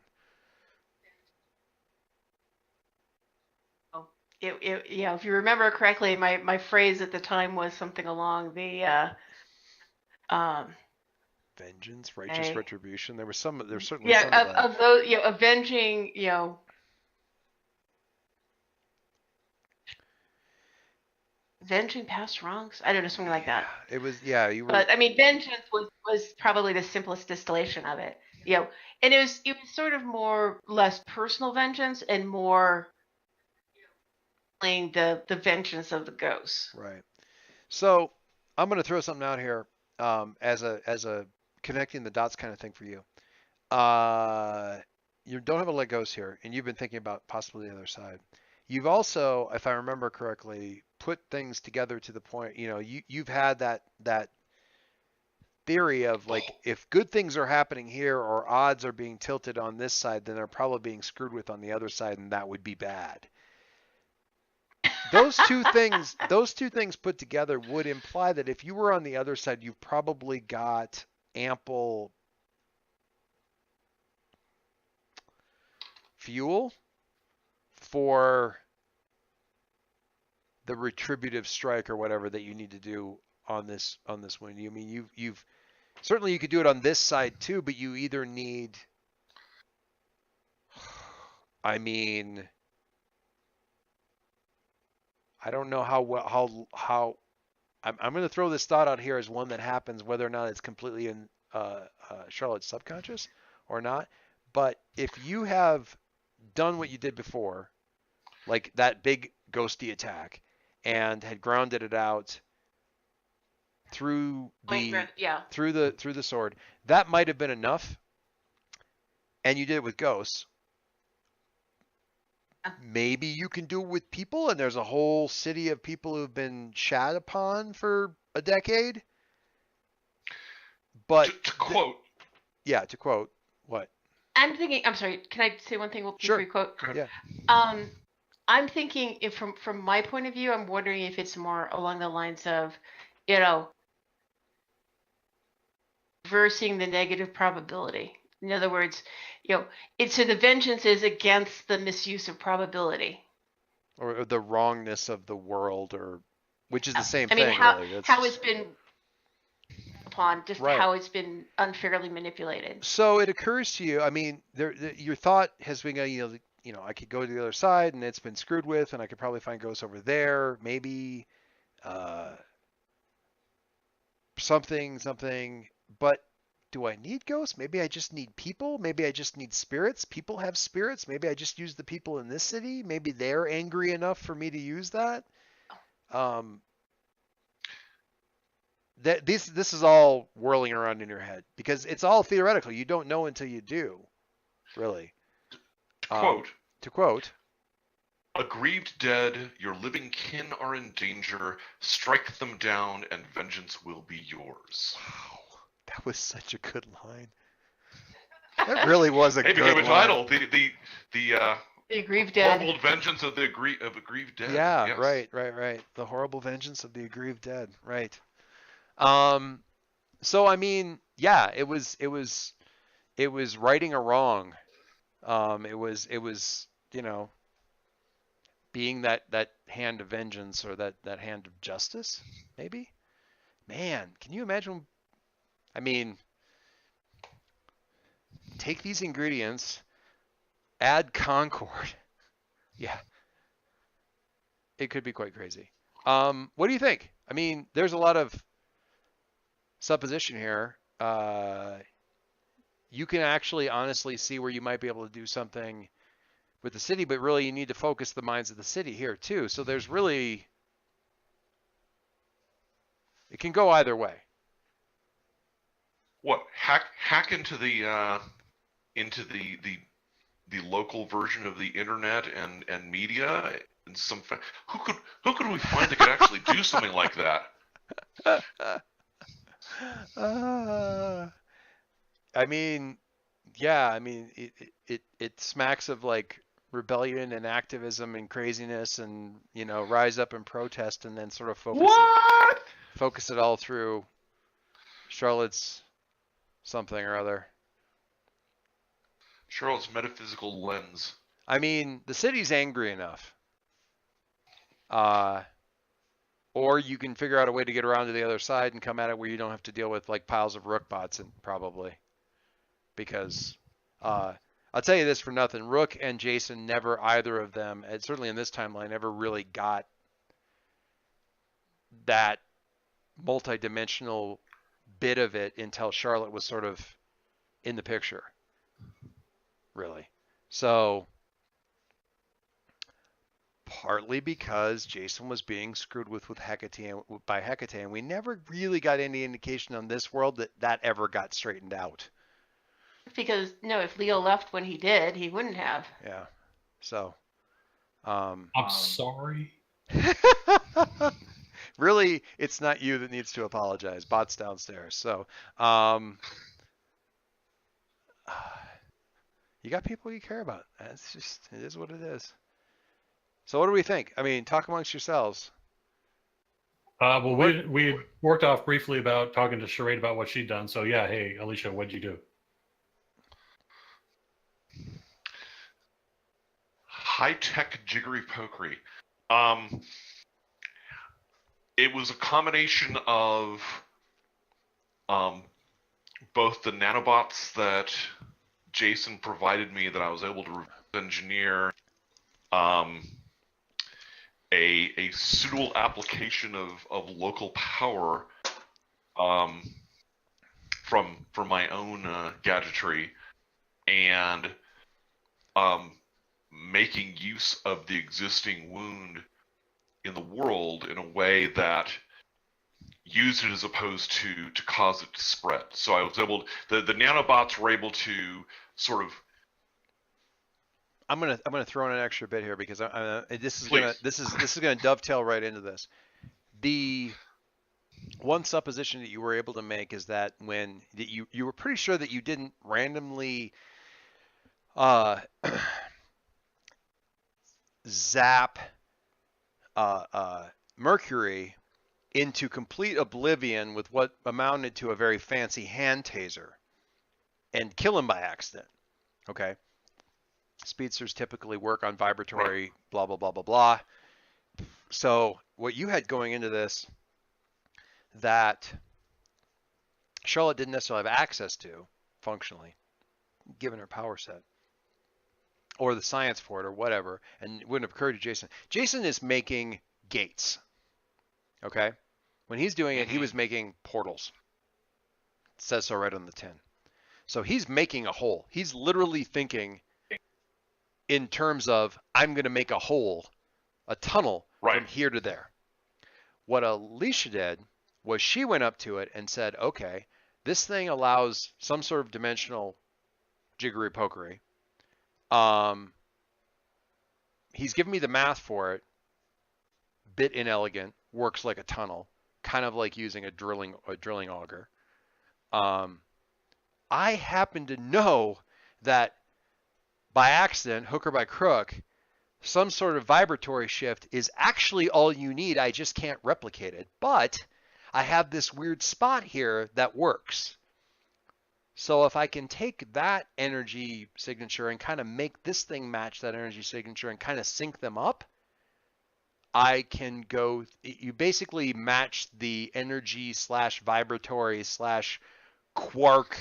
C: If you remember correctly, my phrase at the time was something along the
B: Vengeance, righteous retribution. There's certainly some of that.
C: of those, avenging, avenging past wrongs. I don't know, something like that.
B: It was, yeah, you were.
C: But I mean, vengeance was probably the simplest distillation of it. And it was sort of less personal vengeance and more playing the vengeance of the ghosts.
B: Right. So I'm going to throw something out here as a connecting the dots kind of thing for you. You don't have a let goes here, and you've been thinking about possibly the other side. You've also, if I remember correctly, put things together to the point, you've had that theory of, like, if good things are happening here or odds are being tilted on this side, then they're probably being screwed with on the other side, and that would be bad. Those two things put together would imply that if you were on the other side, you've probably got ample fuel for the retributive strike or whatever that you need to do on this one. You mean you've certainly, you could do it on this side too, but you either need, I don't know how I'm going to throw this thought out here as one that happens, whether or not it's completely in Charlotte's subconscious or not. But if you have done what you did before, like that big ghosty attack, and had grounded it out through the sword, that might have been enough, and you did it with ghosts. Maybe you can do it with people, and there's a whole city of people who've been shat upon for a decade. But
F: to quote,
B: to quote what?
C: I'm thinking. I'm sorry. Can I say one thing before you quote?
B: Yeah.
C: I'm thinking, from my point of view, I'm wondering if it's more along the lines of, reversing the negative probability. In other words, so the vengeance is against the misuse of probability,
B: or the wrongness of the world, or which is the same thing.
C: I mean, how
B: really.
C: it's been upon, just how it's been unfairly manipulated.
B: So it occurs to you. I mean, your thought has been, I could go to the other side, and it's been screwed with, and I could probably find ghosts over there. Maybe something. But do I need ghosts? Maybe I just need people. Maybe I just need spirits. People have spirits. Maybe I just use the people in this city. Maybe they're angry enough for me to use that. This is all whirling around in your head because it's all theoretical. You don't know until you do, really. To quote,
F: "Aggrieved dead, your living kin are in danger. Strike them down, and vengeance will be yours."
B: Wow, that was such a good line. That really was a
F: Hey,
B: good
F: became a
B: line.
F: title. The
C: The aggrieved dead.
F: horrible vengeance of the aggrieved dead.
B: Yeah,
F: Yes.
B: right. The horrible vengeance of the aggrieved dead. Right. So I mean, yeah, it was righting a wrong. It was being that hand of vengeance or that hand of justice, maybe. Man, can you imagine? I mean, take these ingredients, add Concord. Yeah, it could be quite crazy. What do you think? I mean, there's a lot of supposition here. You can actually honestly see where you might be able to do something with the city, but really you need to focus the minds of the city here too. So there's really, it can go either way.
F: What hack into the local version of the internet and media and who could we find that could actually do something like that?
B: I mean, yeah, I mean, it smacks of like rebellion and activism and craziness and, rise up and protest and then sort of focus it all through Charlotte's something or other.
F: Charlotte's metaphysical lens.
B: I mean, the city's angry enough. Or you can figure out a way to get around to the other side and come at it where you don't have to deal with like piles of Rook bots, and probably. Because I'll tell you this for nothing, Rook and Jason never, either of them, and certainly in this timeline, ever really got that multi-dimensional bit of it until Charlotte was sort of in the picture, really. So partly because Jason was being screwed with Hecate by Hecate, and we never really got any indication on this world that ever got straightened out.
C: Because no, if Leo left when he did, he wouldn't have.
B: Yeah. So.
A: I'm sorry.
B: Really, it's not you that needs to apologize. Bot's downstairs. So, you got people you care about. It's just, it is what it is. So what do we think? I mean, talk amongst yourselves.
A: Well, we worked off briefly about talking to Charade about what she'd done. So yeah, hey, Alicia, what'd you do?
F: High-tech jiggery pokery. It was a combination of both the nanobots that Jason provided me that I was able to engineer, a suitable application of local power from my own gadgetry, and making use of the existing wound in the world in a way that used it as opposed to cause it to spread. So I was able to, the nanobots were able to sort of.
B: I'm gonna throw in an extra bit here because this is
F: Please.
B: gonna dovetail right into this. The one supposition that you were able to make is that you were pretty sure that you didn't randomly zap Mercury into complete oblivion with what amounted to a very fancy hand taser and kill him by accident. Okay. Speedsters typically work on vibratory blah, blah, blah, blah, blah. So what you had going into this that Charlotte didn't necessarily have access to functionally, given her power set, or the science for it or whatever, and it wouldn't have occurred to Jason. Jason is making gates. Okay? When he's doing it, he was making portals. It says so right on the tin. So he's making a hole. He's literally thinking in terms of, I'm going to make a hole, a tunnel from here to there. What Alicia did was she went up to it and said, okay, this thing allows some sort of dimensional jiggery pokery. He's given me the math for it. Bit inelegant, works like a tunnel, kind of like using a drilling auger. I happen to know that by accident, hook or by crook, some sort of vibratory shift is actually all you need. I just can't replicate it. But I have this weird spot here that works. So if I can take that energy signature and kind of make this thing match that energy signature and kind of sync them up, I can go, you basically match the energy / vibratory / quark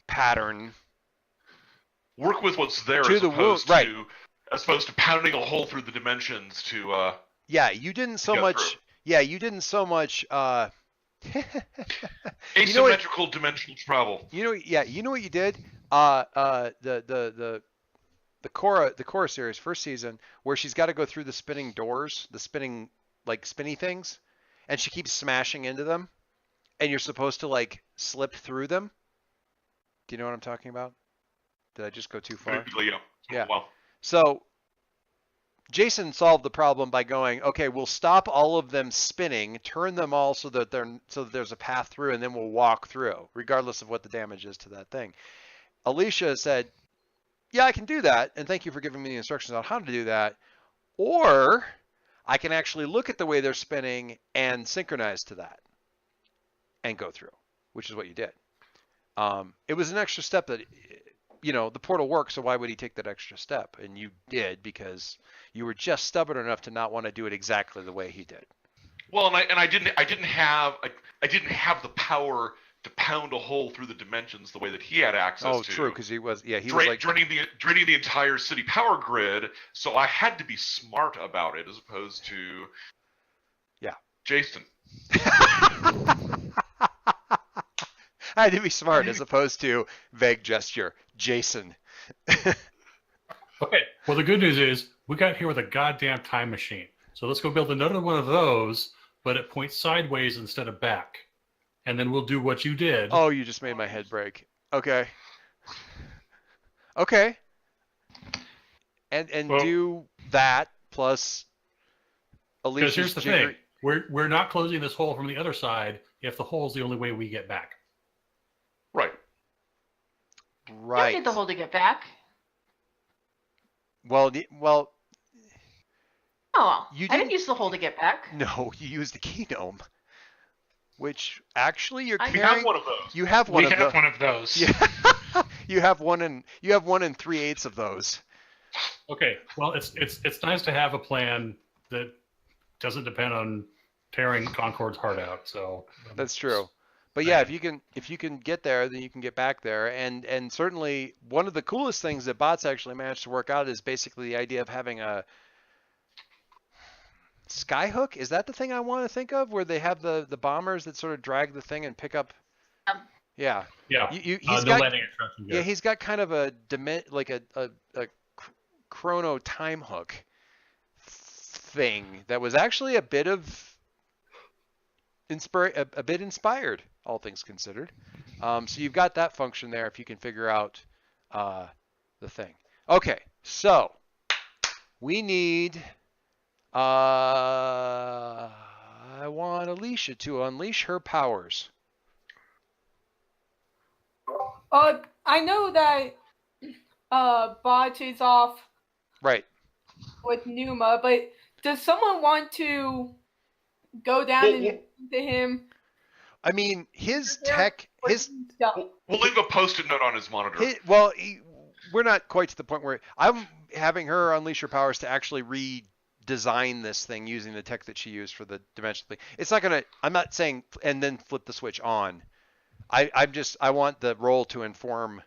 B: pattern.
F: Work with what's there
B: To
F: as
B: the
F: opposed
B: right.
F: to as opposed to pounding a hole through the dimensions to
B: Yeah, you didn't so
F: Go
B: much.
F: through.
B: Yeah, you didn't so much.
F: asymmetrical dimensional travel.
B: You know what you did? The Korra series, first season, where she's got to go through the spinning doors, the spinning like spinny things, and she keeps smashing into them, and you're supposed to like slip through them. Do you know what I'm talking about? Did I just go too far?
F: Yeah.
B: Yeah.
F: Well,
B: So Jason solved the problem by going, okay, we'll stop all of them spinning, turn them all so that there's a path through, and then we'll walk through, regardless of what the damage is to that thing. Alicia said, yeah, I can do that, and thank you for giving me the instructions on how to do that. Or I can actually look at the way they're spinning and synchronize to that and go through, which is what you did. It was an extra step that, the portal works, so why would he take that extra step? And you did because you were just stubborn enough to not want to do it exactly the way he did.
F: well, and I didn't have the power to pound a hole through the dimensions the way that he had access to.
B: Oh, true, because he was like
F: draining the entire city power grid, so I had to be smart about it as opposed to Jason.
B: I had to be smart as opposed to vague gesture. Jason.
A: Okay. Well, the good news is we got here with a goddamn time machine. So let's go build another one of those, but it points sideways instead of back. And then we'll do what you did.
B: Oh, you just made my head break. Okay. Okay. And
A: Well,
B: do that plus Alicia's
A: because here's the thing. We're not closing this hole from the other side if the hole is the only way we get back.
F: Right.
C: I
B: Right.
C: need the hole to get back.
B: Well,
C: Oh, well.
B: You
C: I didn't
B: didn't-
C: use the hole to get back.
B: no, you used the key gnome, which actually you're
C: I
F: We
B: carrying.
F: have one of those.
B: You have one
D: We
B: of
D: have
B: those.
D: one of those.
B: Yeah. you have one in 3/8 of those.
A: Okay. Well, it's nice to have a plan that doesn't depend on tearing Concord's heart out. So
B: That's true. But yeah, if you can get there, then you can get back there. And certainly one of the coolest things that bots actually managed to work out is basically the idea of having a skyhook. Is that the thing I want to think of, where they have the bombers that sort of drag the thing and pick up? Yeah.
A: Yeah.
B: He's
A: no
B: got
A: landing instructions.
B: yeah, he's got kind of a chrono time hook thing that was actually a bit inspired, all things considered. So you've got that function there if you can figure out the thing. Okay, so we need. I want Alicia to unleash her powers.
E: I know that Bot is off
B: Right.
E: with Numa, but does someone want to go down and
F: Well,
E: talk to him?
B: I mean, his
E: Yeah.
B: tech,
E: Or
B: his
E: stuff?
F: We'll leave a post-it note on his monitor.
B: we're not quite to the point where I'm having her unleash her powers to actually redesign this thing using the tech that she used for the dimensional thing. It's not gonna. I'm not saying and then flip the switch on. I want the role to inform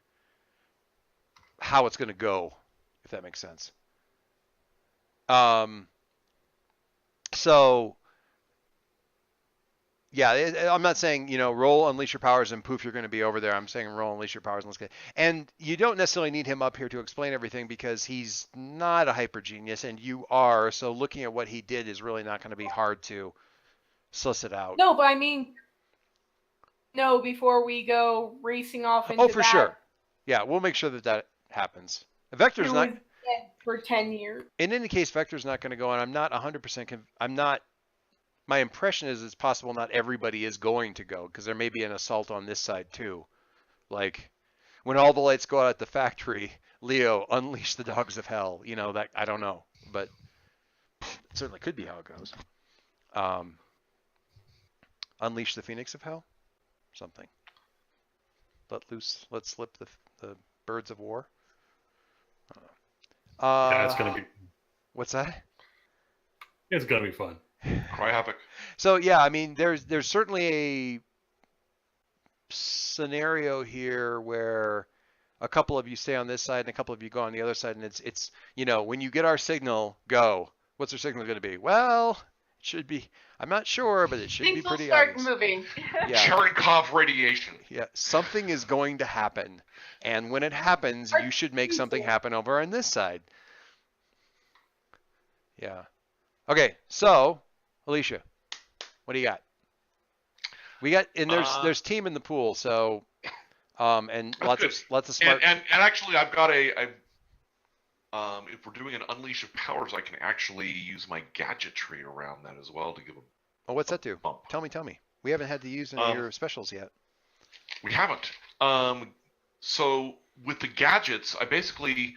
B: how it's gonna go, if that makes sense. So. Yeah, I'm not saying, roll, unleash your powers, and poof, you're going to be over there. I'm saying roll, unleash your powers, and let's get. And you don't necessarily need him up here to explain everything because he's not a hyper genius, and you are. So looking at what he did is really not going to be hard to suss it out.
E: No, but I mean, no, before we go racing off into
B: Oh, for
E: that,
B: sure. Yeah, we'll make sure that happens. Vector's
E: who
B: not.
E: was dead for 10 years.
B: In any case, Vector's not going to go on. I'm not 100%. I'm not. My impression is it's possible not everybody is going to go because there may be an assault on this side too. Like, when all the lights go out at the factory, Leo, unleash the dogs of hell. You know, that I don't know, but it certainly could be how it goes. Unleash the Phoenix of Hell? Something. Let's slip the birds of war.
A: Yeah, it's gonna be
B: What's that?
A: it's gonna be fun.
F: Cry havoc.
B: So yeah, I mean, there's certainly a scenario here where a couple of you stay on this side and a couple of you go on the other side, and it's you know, when you get our signal, go. What's our signal going to be? Well, it should be. I'm not sure, but it should
C: Things
B: be
C: will
B: pretty
C: start
B: obvious.
C: moving.
B: Yeah,
F: Cherenkov radiation.
B: yeah, something is going to happen, and when it happens, you should make something happen over on this side. Yeah. Okay, so Alicia, what do you got? We got, and there's team in the pool, so and
F: That's
B: lots of smart.
F: And actually, I've got if we're doing an Unleash of Powers, I can actually use my gadgetry around that as well to give a
B: Oh, what's that do?
F: bump.
B: Tell me. We haven't had to use any of your specials yet.
F: We haven't. So with the gadgets, I basically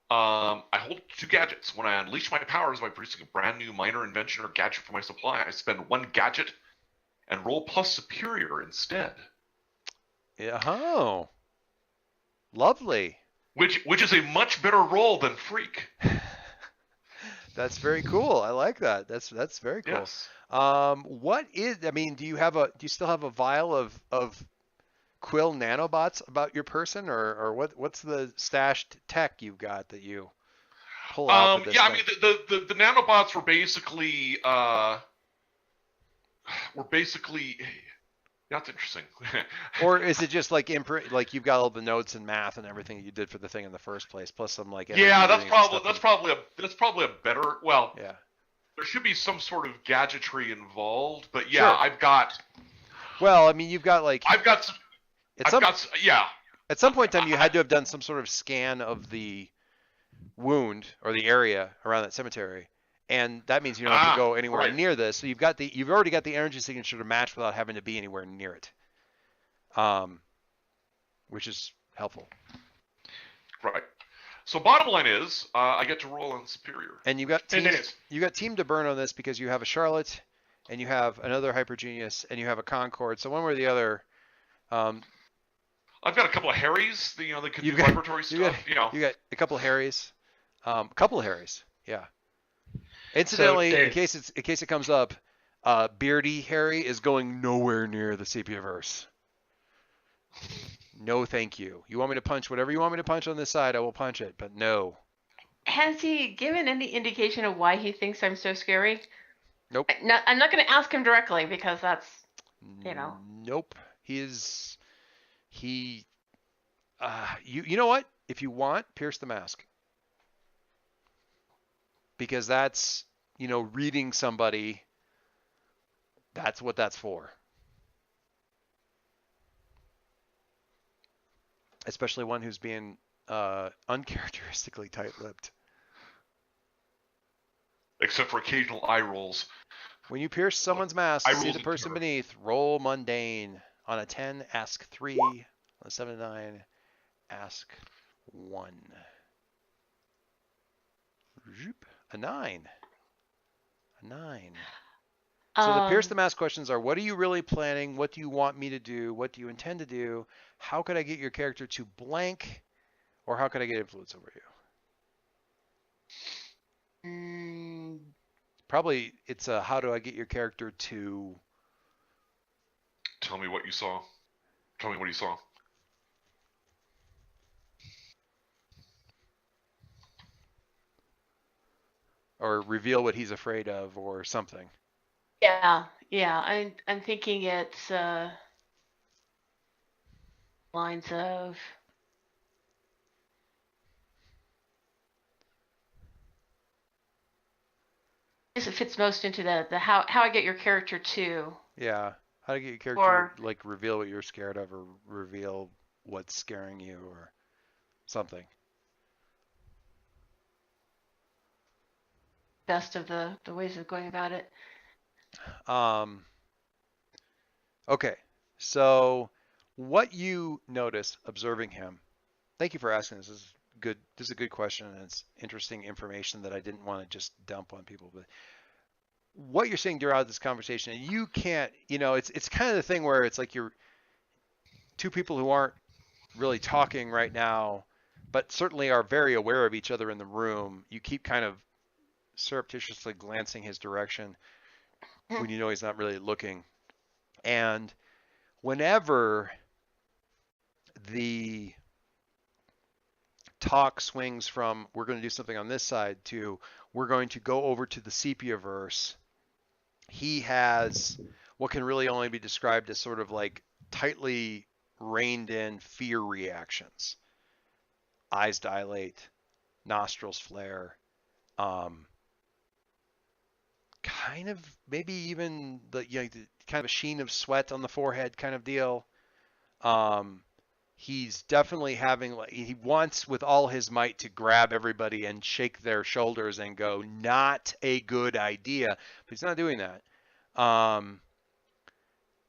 F: I hold 2 gadgets. When I unleash my powers by producing a brand new minor invention or gadget for my supply, I spend 1 gadget and roll plus superior instead.
B: Yeah. Oh, lovely.
F: Which is a much better roll than freak.
B: That's very cool. I like that. That's very cool.
F: Yes.
B: What is? I mean, do you still have a vial of Quill nanobots about your person, or what's the stashed tech you've got that you pull out? With this
F: Yeah,
B: thing?
F: I mean the nanobots were basically that's interesting.
B: Or is it just like like you've got all the notes and math and everything you did for the thing in the first place, plus some like
F: Yeah, that's
B: engineering and
F: probably a better. Well,
B: yeah.
F: there should be some sort of gadgetry involved, but yeah,
B: Sure. Well, I mean, you've got like
F: yeah.
B: at some point in time you had to have done some sort of scan of the wound or the area around that cemetery, and that means you don't have to go anywhere
F: right.
B: near this. So you've already got the energy signature to match without having to be anywhere near it, which is helpful.
F: Right. So bottom line is, I get to roll on superior.
B: And you've got
F: It is.
B: team to burn on this because you have a Charlotte, and you have another Hyper Genius, and you have a Concord. So one way or the other,
F: I've got a couple of Harrys, that could do
B: You've got-
F: laboratory stuff.
B: you got a couple of Harrys, yeah. Incidentally,
D: Dave-
B: in case it comes up, Beardy Harry is going nowhere near the Sepiaverse. No, thank you. You want me to punch whatever you want me to punch on this side, I will punch it, but no.
C: Has he given any indication of why he thinks I'm so scary?
B: Nope.
C: I'm not going to ask him directly because that's, you know.
B: Nope. You know what? If you want, pierce the mask. Because that's, reading somebody, that's what that's for. Especially one who's being uncharacteristically tight-lipped.
F: Except for occasional eye rolls.
B: When you pierce someone's mask,
F: I
B: see
F: rolled
B: the
F: a
B: person
F: terror.
B: beneath, roll mundane. On a 10, ask 3. On a 7 to 9, ask 1. Zoop. A 9. A 9. So the pierce the mask questions are: what are you really planning? What do you want me to do? What do you intend to do? How could I get your character to blank? Or how could I get influence over you? Probably it's a how do I get your character to...
F: Tell me what you saw. Tell me what you saw.
B: Or reveal what he's afraid of or something.
C: Yeah. I'm thinking it's lines of. I guess it fits most into the how I get your character to.
B: Yeah. How to get your character
C: Or-
B: to, like, reveal what you're scared of or reveal what's scaring you or something.
C: Best of the ways of going about it.
B: Okay, so what you notice observing him Thank you for asking. This is good. This is a good question, and it's interesting information that I didn't want to just dump on people. But what you're saying throughout this conversation, and you can't, it's kind of the thing where it's like you're two people who aren't really talking right now, but certainly are very aware of each other in the room. You keep kind of surreptitiously glancing his direction when you know he's not really looking. And whenever the talk swings from we're going to do something on this side to we're going to go over to the Sepia-verse, he has what can really only be described as sort of like tightly reined in fear reactions. Eyes dilate, nostrils flare, kind of maybe even the kind of a sheen of sweat on the forehead kind of deal. He's definitely having, he wants with all his might to grab everybody and shake their shoulders and go, not a good idea, but he's not doing that. And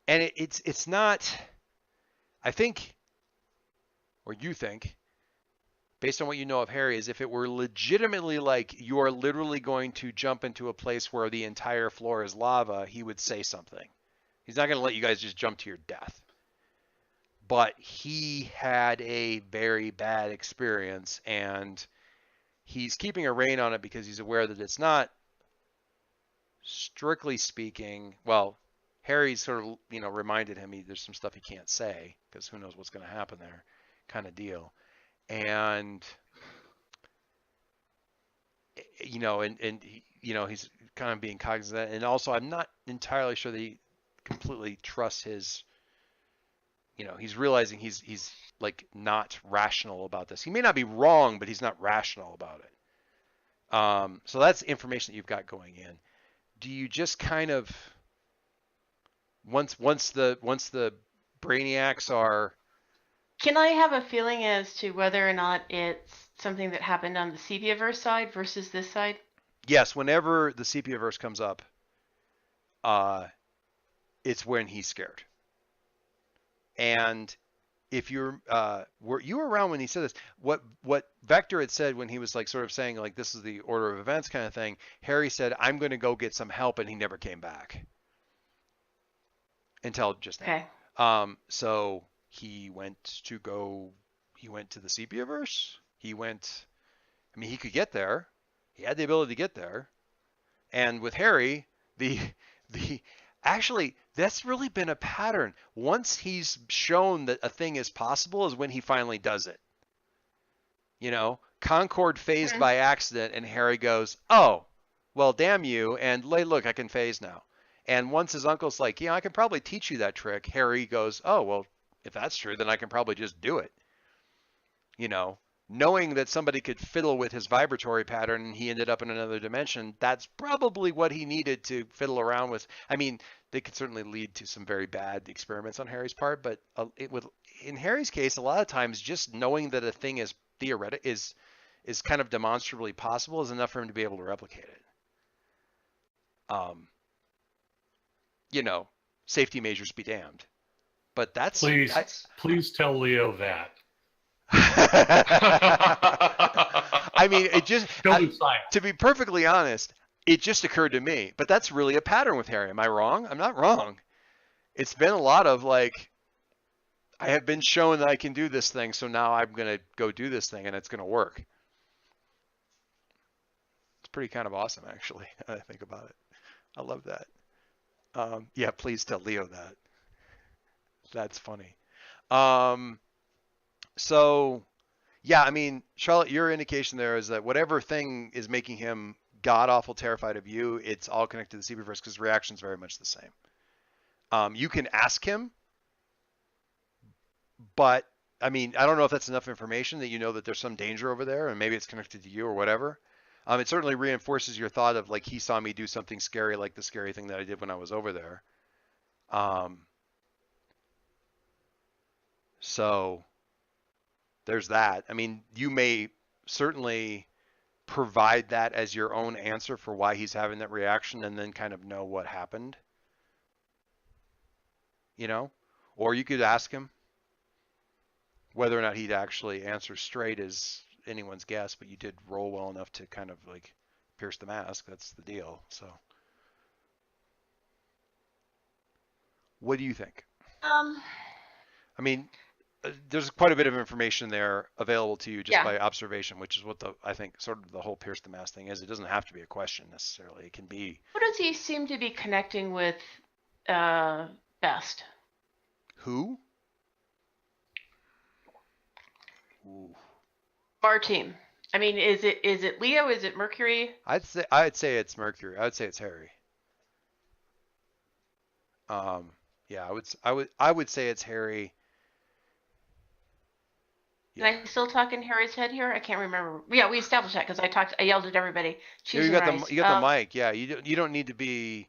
B: it's not, I think, or you think, based on what you know of Harry, is if it were legitimately like you are literally going to jump into a place where the entire floor is lava, he would say something. He's not going to let you guys just jump to your death. But he had a very bad experience, and he's keeping a rein on it because he's aware that it's not, strictly speaking, well, Harry sort of, reminded him there's some stuff he can't say because who knows what's going to happen there, kind of deal. And he's kind of being cognizant of that. And also, I'm not entirely sure that he completely trusts his. He's realizing he's like not rational about this. He may not be wrong, but he's not rational about it. So that's information that you've got going in. Do you just kind of once the brainiacs are?
C: Can I have a feeling as to whether or not it's something that happened on the Sepia-verse side versus this side?
B: Yes, whenever the Sepia-verse comes up, it's when he's scared. And if you're were you were around when he said this, what Vector had said when he was like sort of saying like this is the order of events kind of thing, Harry said, I'm going to go get some help, and he never came back until just now.
C: Okay.
B: So he went to the Sepia-verse. He could get there. He had the ability to get there. And with Harry, actually, that's really been a pattern. Once he's shown that a thing is possible is when he finally does it. Concord phased by accident, and Harry goes, oh, well, damn you, and look, I can phase now. And once his uncle's like, I can probably teach you that trick, Harry goes, oh, well, if that's true, then I can probably just do it. Knowing that somebody could fiddle with his vibratory pattern and he ended up in another dimension, that's probably what he needed to fiddle around with. I mean, they could certainly lead to some very bad experiments on Harry's part, but in Harry's case, a lot of times just knowing that a thing is theoretic is kind of demonstrably possible is enough for him to be able to replicate it. Safety measures be damned. But that's
A: please tell Leo that.
B: I mean, it just
A: to
B: be perfectly honest, it just occurred to me. But that's really a pattern with Harry. Am I wrong? I'm not wrong. It's been a lot of like, I have been shown that I can do this thing, so now I'm gonna go do this thing, and it's gonna work. It's pretty kind of awesome, actually. Now that I think about it, I love that. Yeah, please tell Leo that. That's funny. So, yeah, I mean, Charlotte, your indication there is that whatever thing is making him god-awful terrified of you, it's all connected to the Sepia-verse because his reaction's very much the same. You can ask him, but, I mean, I don't know if that's enough information that you know that there's some danger over there, and maybe it's connected to you or whatever. It certainly reinforces your thought of, like, he saw me do something scary, like the scary thing that I did when I was over there. So there's that. I mean, you may certainly provide that as your own answer for why he's having that reaction and then kind of know what happened. Or you could ask him. Whether or not he'd actually answer straight is anyone's guess, but you did roll well enough to kind of like pierce the mask. That's the deal. So, what do you think?
C: Um,
B: I mean, there's quite a bit of information there available to you just
C: Yeah.
B: by observation, which is what I think sort of the whole pierce the mask thing is. It doesn't have to be a question necessarily. It can be
C: who does he seem to be connecting with best?
B: who? Ooh.
C: Our team. I mean, is it Leo? Is it Mercury?
B: I'd say it's Mercury. I would say it's Harry. Yeah, I would say it's Harry.
C: Can I still talk in Harry's head here? I can't remember. Yeah, we established that because I yelled at everybody. Choose
B: You got
C: nice.
B: the mic. Yeah, you don't need to be.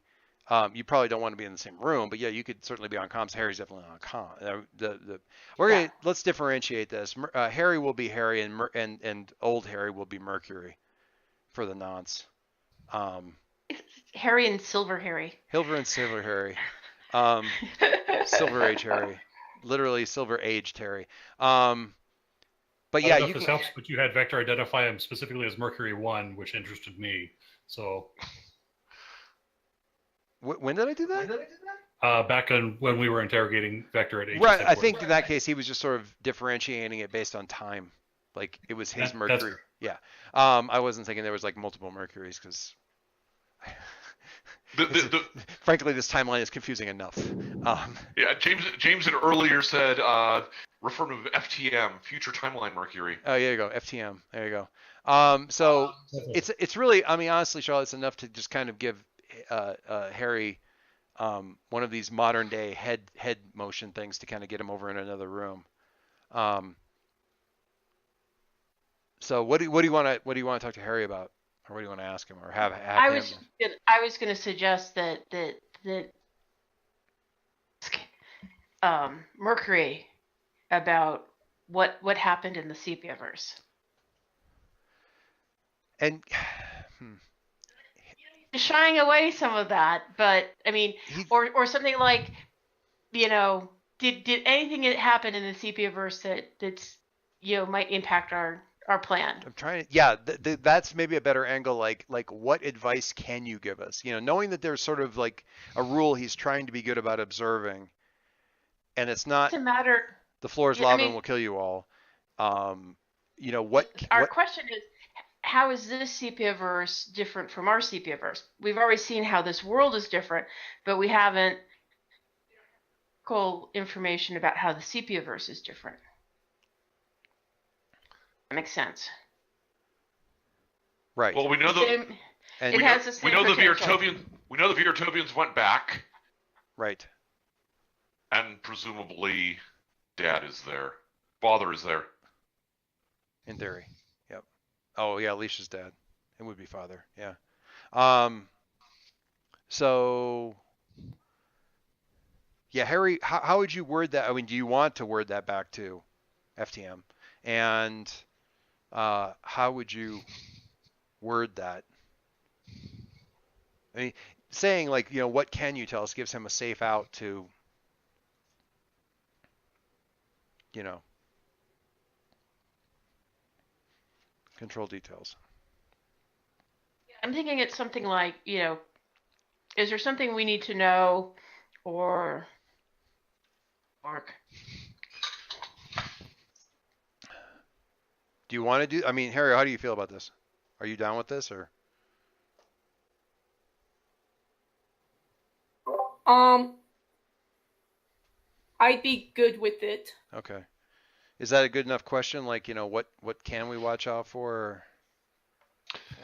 B: You probably don't want to be in the same room, but yeah, you could certainly be on comms. Harry's definitely on comm. Let's differentiate this. Harry will be Harry, and old Harry will be Mercury for the nonce.
C: Harry and Silver Harry.
B: Silver and Silver Harry. Silver Age Harry. Literally Silver Aged Harry. But
A: I
B: yeah,
A: don't know
B: you
A: if this
B: can.
A: helps, but you had Vector identify him specifically as Mercury 1, which interested me. So
B: When did I do that?
A: back when we were interrogating Vector at Agent
B: Right. I
A: headquarters.
B: think in that case he was just sort of differentiating it based on time. Like it was his
A: That's
B: Mercury.
A: fair.
B: Yeah. I wasn't thinking there was like multiple Mercuries because frankly this timeline is confusing enough.
F: Yeah, James had earlier said refer to FTM, Future Timeline Mercury.
B: Oh, there you go. FTM. There you go. So it's really, I mean, honestly, Charlotte, it's enough to just kind of give Harry one of these modern day head motion things to kind of get him over in another room. So what do you want to talk to Harry about, or what do you want to ask him, or have
C: I
B: him?
C: was going to suggest that Mercury about what happened in the Sepiaverse.
B: And
C: shying away some of that, but I mean, or something like, did anything that happened in the Sepiaverse that's might impact our plan?
B: I'm trying to, yeah, that's maybe a better angle. Like what advice can you give us? Knowing that there's sort of like a rule he's trying to be good about observing, and it's not
C: a matter.
B: The floor is lava and will kill you all. What?
C: Our question is, how is this Sepiaverse different from our Sepiaverse? We've already seen how this world is different, but we haven't information about how the Sepiaverse is different. That makes sense.
F: Right. Well, we know the we know the Viertovians went back.
B: Right.
F: And presumably Dad is there. Father is there.
B: In theory. Yep. Oh yeah, Alicia's dad. It would be father. Yeah. So yeah, Harry, how would you word that? I mean, do you want to word that back to FTM? And how would you word that? I mean, saying like, what can you tell us gives him a safe out to, control details.
C: I'm thinking it's something like, is there something we need to know, or
B: do you want to do? I mean, Harry, how do you feel about this? Are you down with this, or?
E: I'd be good with it.
B: Okay. Is that a good enough question? Like, what can we watch out for,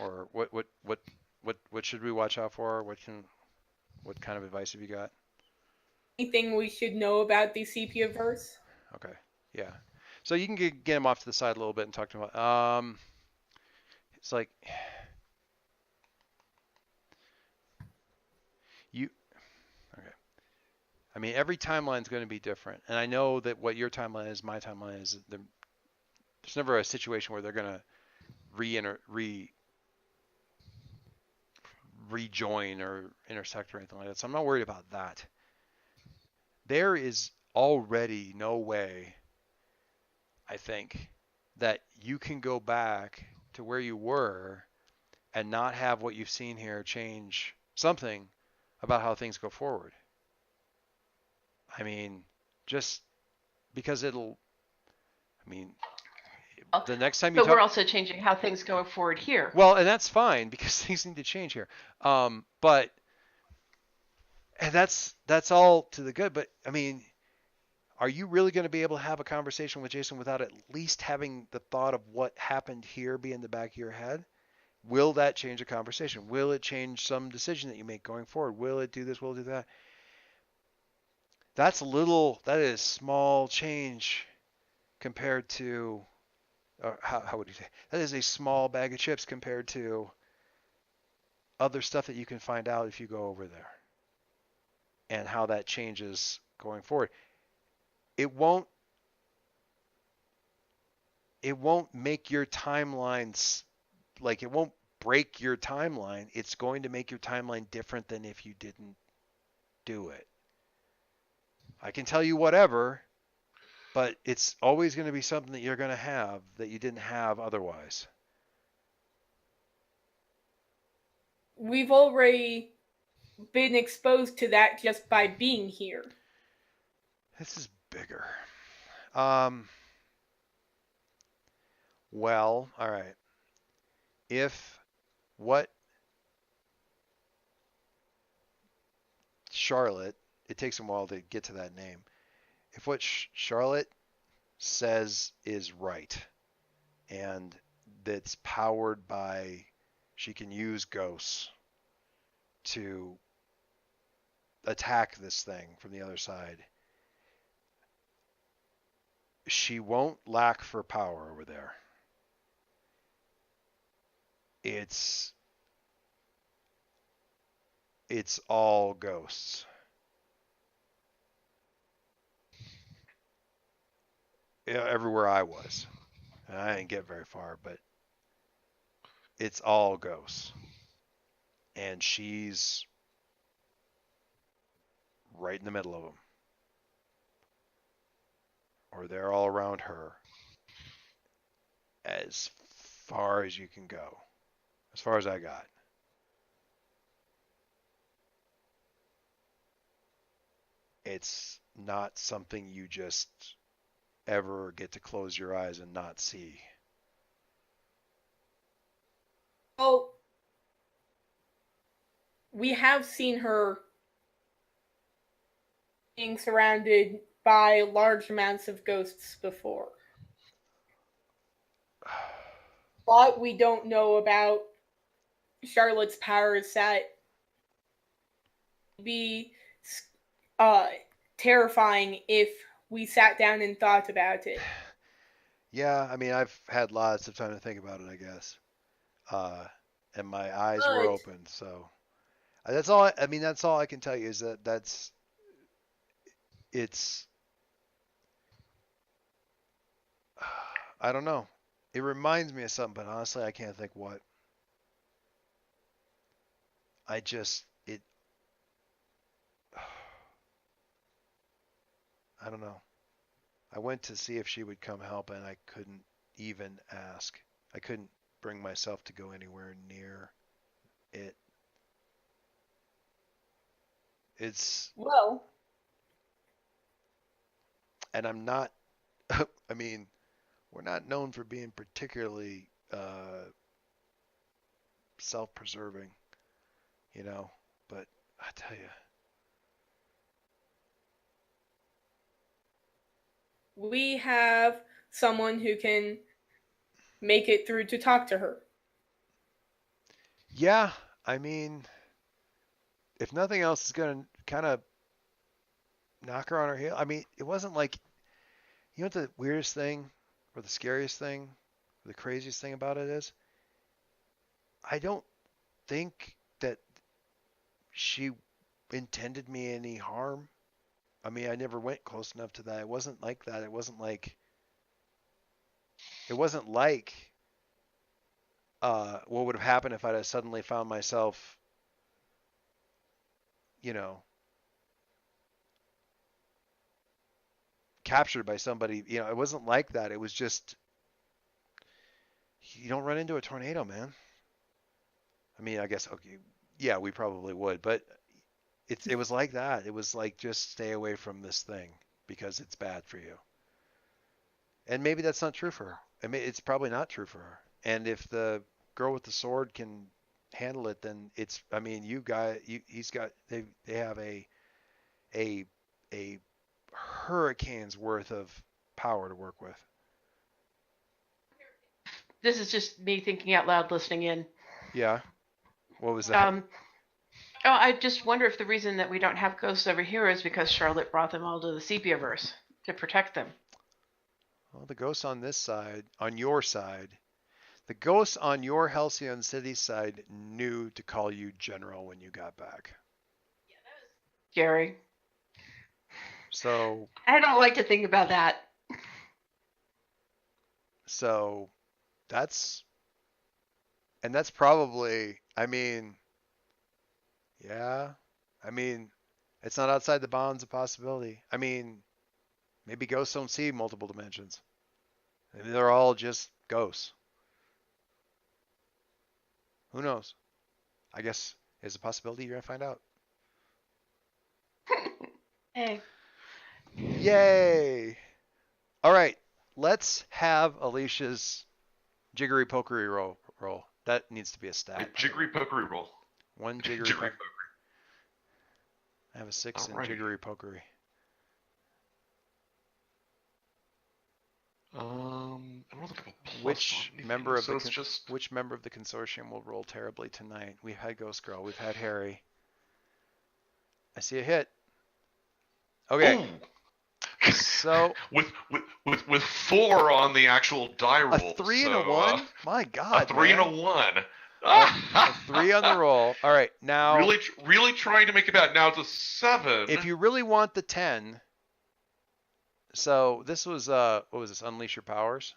B: or what should we watch out for? What kind of advice have you got?
E: Anything we should know about the Sepiaverse?
B: Okay. Yeah. So you can get him off to the side a little bit and talk to him. It's like okay. I mean, every timeline is going to be different, and I know that what your timeline is, my timeline is. There's never a situation where they're going to rejoin or intersect or anything like that. So I'm not worried about that. There is already no way I think, that you can go back to where you were and not have what you've seen here change something about how things go forward. I mean, just because it'll, I mean, the next time you
C: But
B: talk,
C: we're also changing how things go forward here.
B: well, and that's fine because things need to change here. But and that's all to the good. But I mean, are you really going to be able to have a conversation with Jason without at least having the thought of what happened here be in the back of your head? Will that change a conversation? Will it change some decision that you make going forward? Will it do this? Will it do that? That is small change compared to, how would you say? That is a small bag of chips compared to other stuff that you can find out if you go over there and how that changes going forward. It won't make your timelines, like, it won't break your timeline. It's going to make your timeline different than if you didn't do it. I can tell you whatever, but it's always going to be something that you're going to have that you didn't have otherwise.
E: We've already been exposed to that just by being here.
B: This is bigger. Well, all right. If what Charlotte, it takes a while to get to that name. If what Charlotte says is right, and that's powered by, she can use ghosts to attack this thing from the other side, she won't lack for power over there. It's all ghosts. Yeah, everywhere I was. And I didn't get very far, but it's all ghosts. And she's right in the middle of them. Or they're all around her. As far as you can go. As far as I got. It's not something you just ever get to close your eyes and not see.
E: Oh, we have seen her being surrounded by large amounts of ghosts before. But we don't know about Charlotte's powers that be terrifying if we sat down and thought about it.
B: Yeah, I mean, I've had lots of time to think about it, I guess. And my eyes were open, so that's all. I mean, that's all I can tell you is that it's. I don't know. It reminds me of something, but honestly, I can't think what. I don't know. I went to see if she would come help, and I couldn't even ask. I couldn't bring myself to go anywhere near it.
E: Well,
B: and I'm not, I mean, we're not known for being particularly self-preserving, but I tell you.
E: We have someone who can make it through to talk to her.
B: Yeah, I mean, if nothing else is going to kind of knock her on her heel. I mean, it wasn't like, you know what the weirdest thing or the scariest thing or the craziest thing about it is? I don't think that she intended me any harm. I mean, I never went close enough to that. It wasn't like that. It wasn't like what would have happened if I'd have suddenly found myself, captured by somebody. It wasn't like that. It was just, you don't run into a tornado, man. I mean, I guess, okay, yeah, we probably would, but it was like that. It was like, just stay away from this thing because it's bad for you. And maybe that's not true for her. I mean, it's probably not true for her. And if the girl with the sword can handle it, then it's, I mean, they have a hurricane's worth of power to work with.
C: This is just me thinking out loud, listening in.
B: Yeah. What was that?
C: I just wonder if the reason that we don't have ghosts over here is because Charlotte brought them all to the Sepiaverse to protect them.
B: Well, the ghosts on this side, on your side, the ghosts on your Halcyon City side knew to call you General when you got back.
C: Gary.
B: So
C: I don't like to think about that.
B: So that's probably, I mean, yeah, I mean, it's not outside the bounds of possibility. I mean, maybe ghosts don't see multiple dimensions. Maybe they're all just ghosts. Who knows? I guess it's a possibility. You're going to find out.
C: Hey.
B: Yay! All right, let's have Alicia's jiggery pokery roll. That needs to be a stat.
F: Jiggery pokery roll.
B: One jiggery
F: Jiggery
B: pokery. I have a 6 in
F: Alrighty.
B: jiggery pokery.
F: I don't think I have a plus
B: Which
F: on anything,
B: member of
F: so
B: the
F: it's just
B: which member of the consortium will roll terribly tonight? We've had Ghost Girl. We've had Harry. I see a hit. Okay.
F: Ooh.
B: So
F: with 4 on the actual die roll.
B: a 3 and
F: so,
B: a 1. My God.
F: A 3
B: man.
F: and a 1.
B: A 3 on the roll. All right, now
F: Really trying to make it bad. Now it's a 7.
B: if you really want the 10, so this was what was this? Unleash your powers.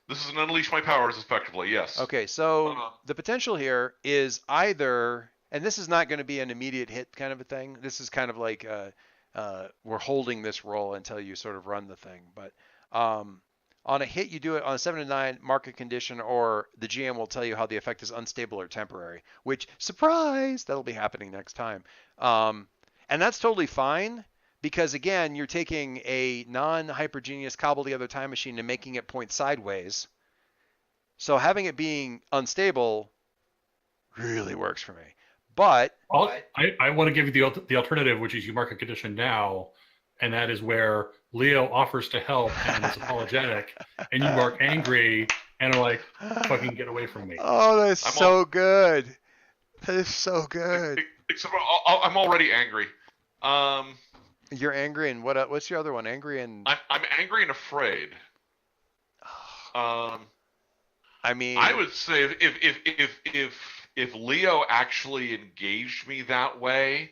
F: This is an unleash my powers effectively. Yes.
B: Okay, so
F: Uh-huh.
B: the potential here is either, and this is not going to be an immediate hit kind of a thing. This is kind of like we're holding this roll until you sort of run the thing. But on a hit, you do it on a 7 to 9, mark a condition, or the GM will tell you how the effect is unstable or temporary. Which, surprise, that'll be happening next time. And that's totally fine. Because again, you're taking a non-hypergenius cobble-together time machine and making it point sideways. So having it being unstable really works for me. But
A: I want to give you the alternative, which is you mark a condition now, and that is where Leo offers to help and is apologetic, and you mark angry and are like, fucking get away from me.
B: oh, that's so good. That is so good.
F: Except I'm already angry.
B: You're angry and what's your other one? Angry and
F: I'm angry and afraid.
B: I mean,
F: I would say if Leo actually engaged me that way,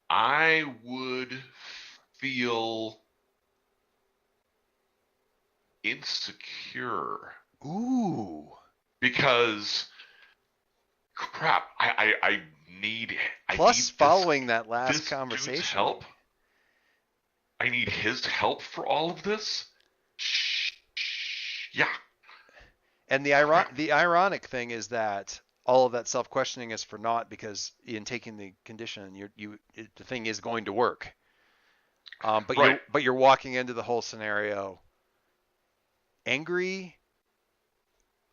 F: I would feel insecure.
B: ooh.
F: Because crap, I need
B: Plus,
F: I need
B: following that last
F: this dude's
B: conversation,
F: help. I need his help for all of this. Yeah.
B: and the ironic thing is that all of that self-questioning is for naught because in taking the condition, the thing is going to work. But
F: Right.
B: you're walking into the whole scenario angry,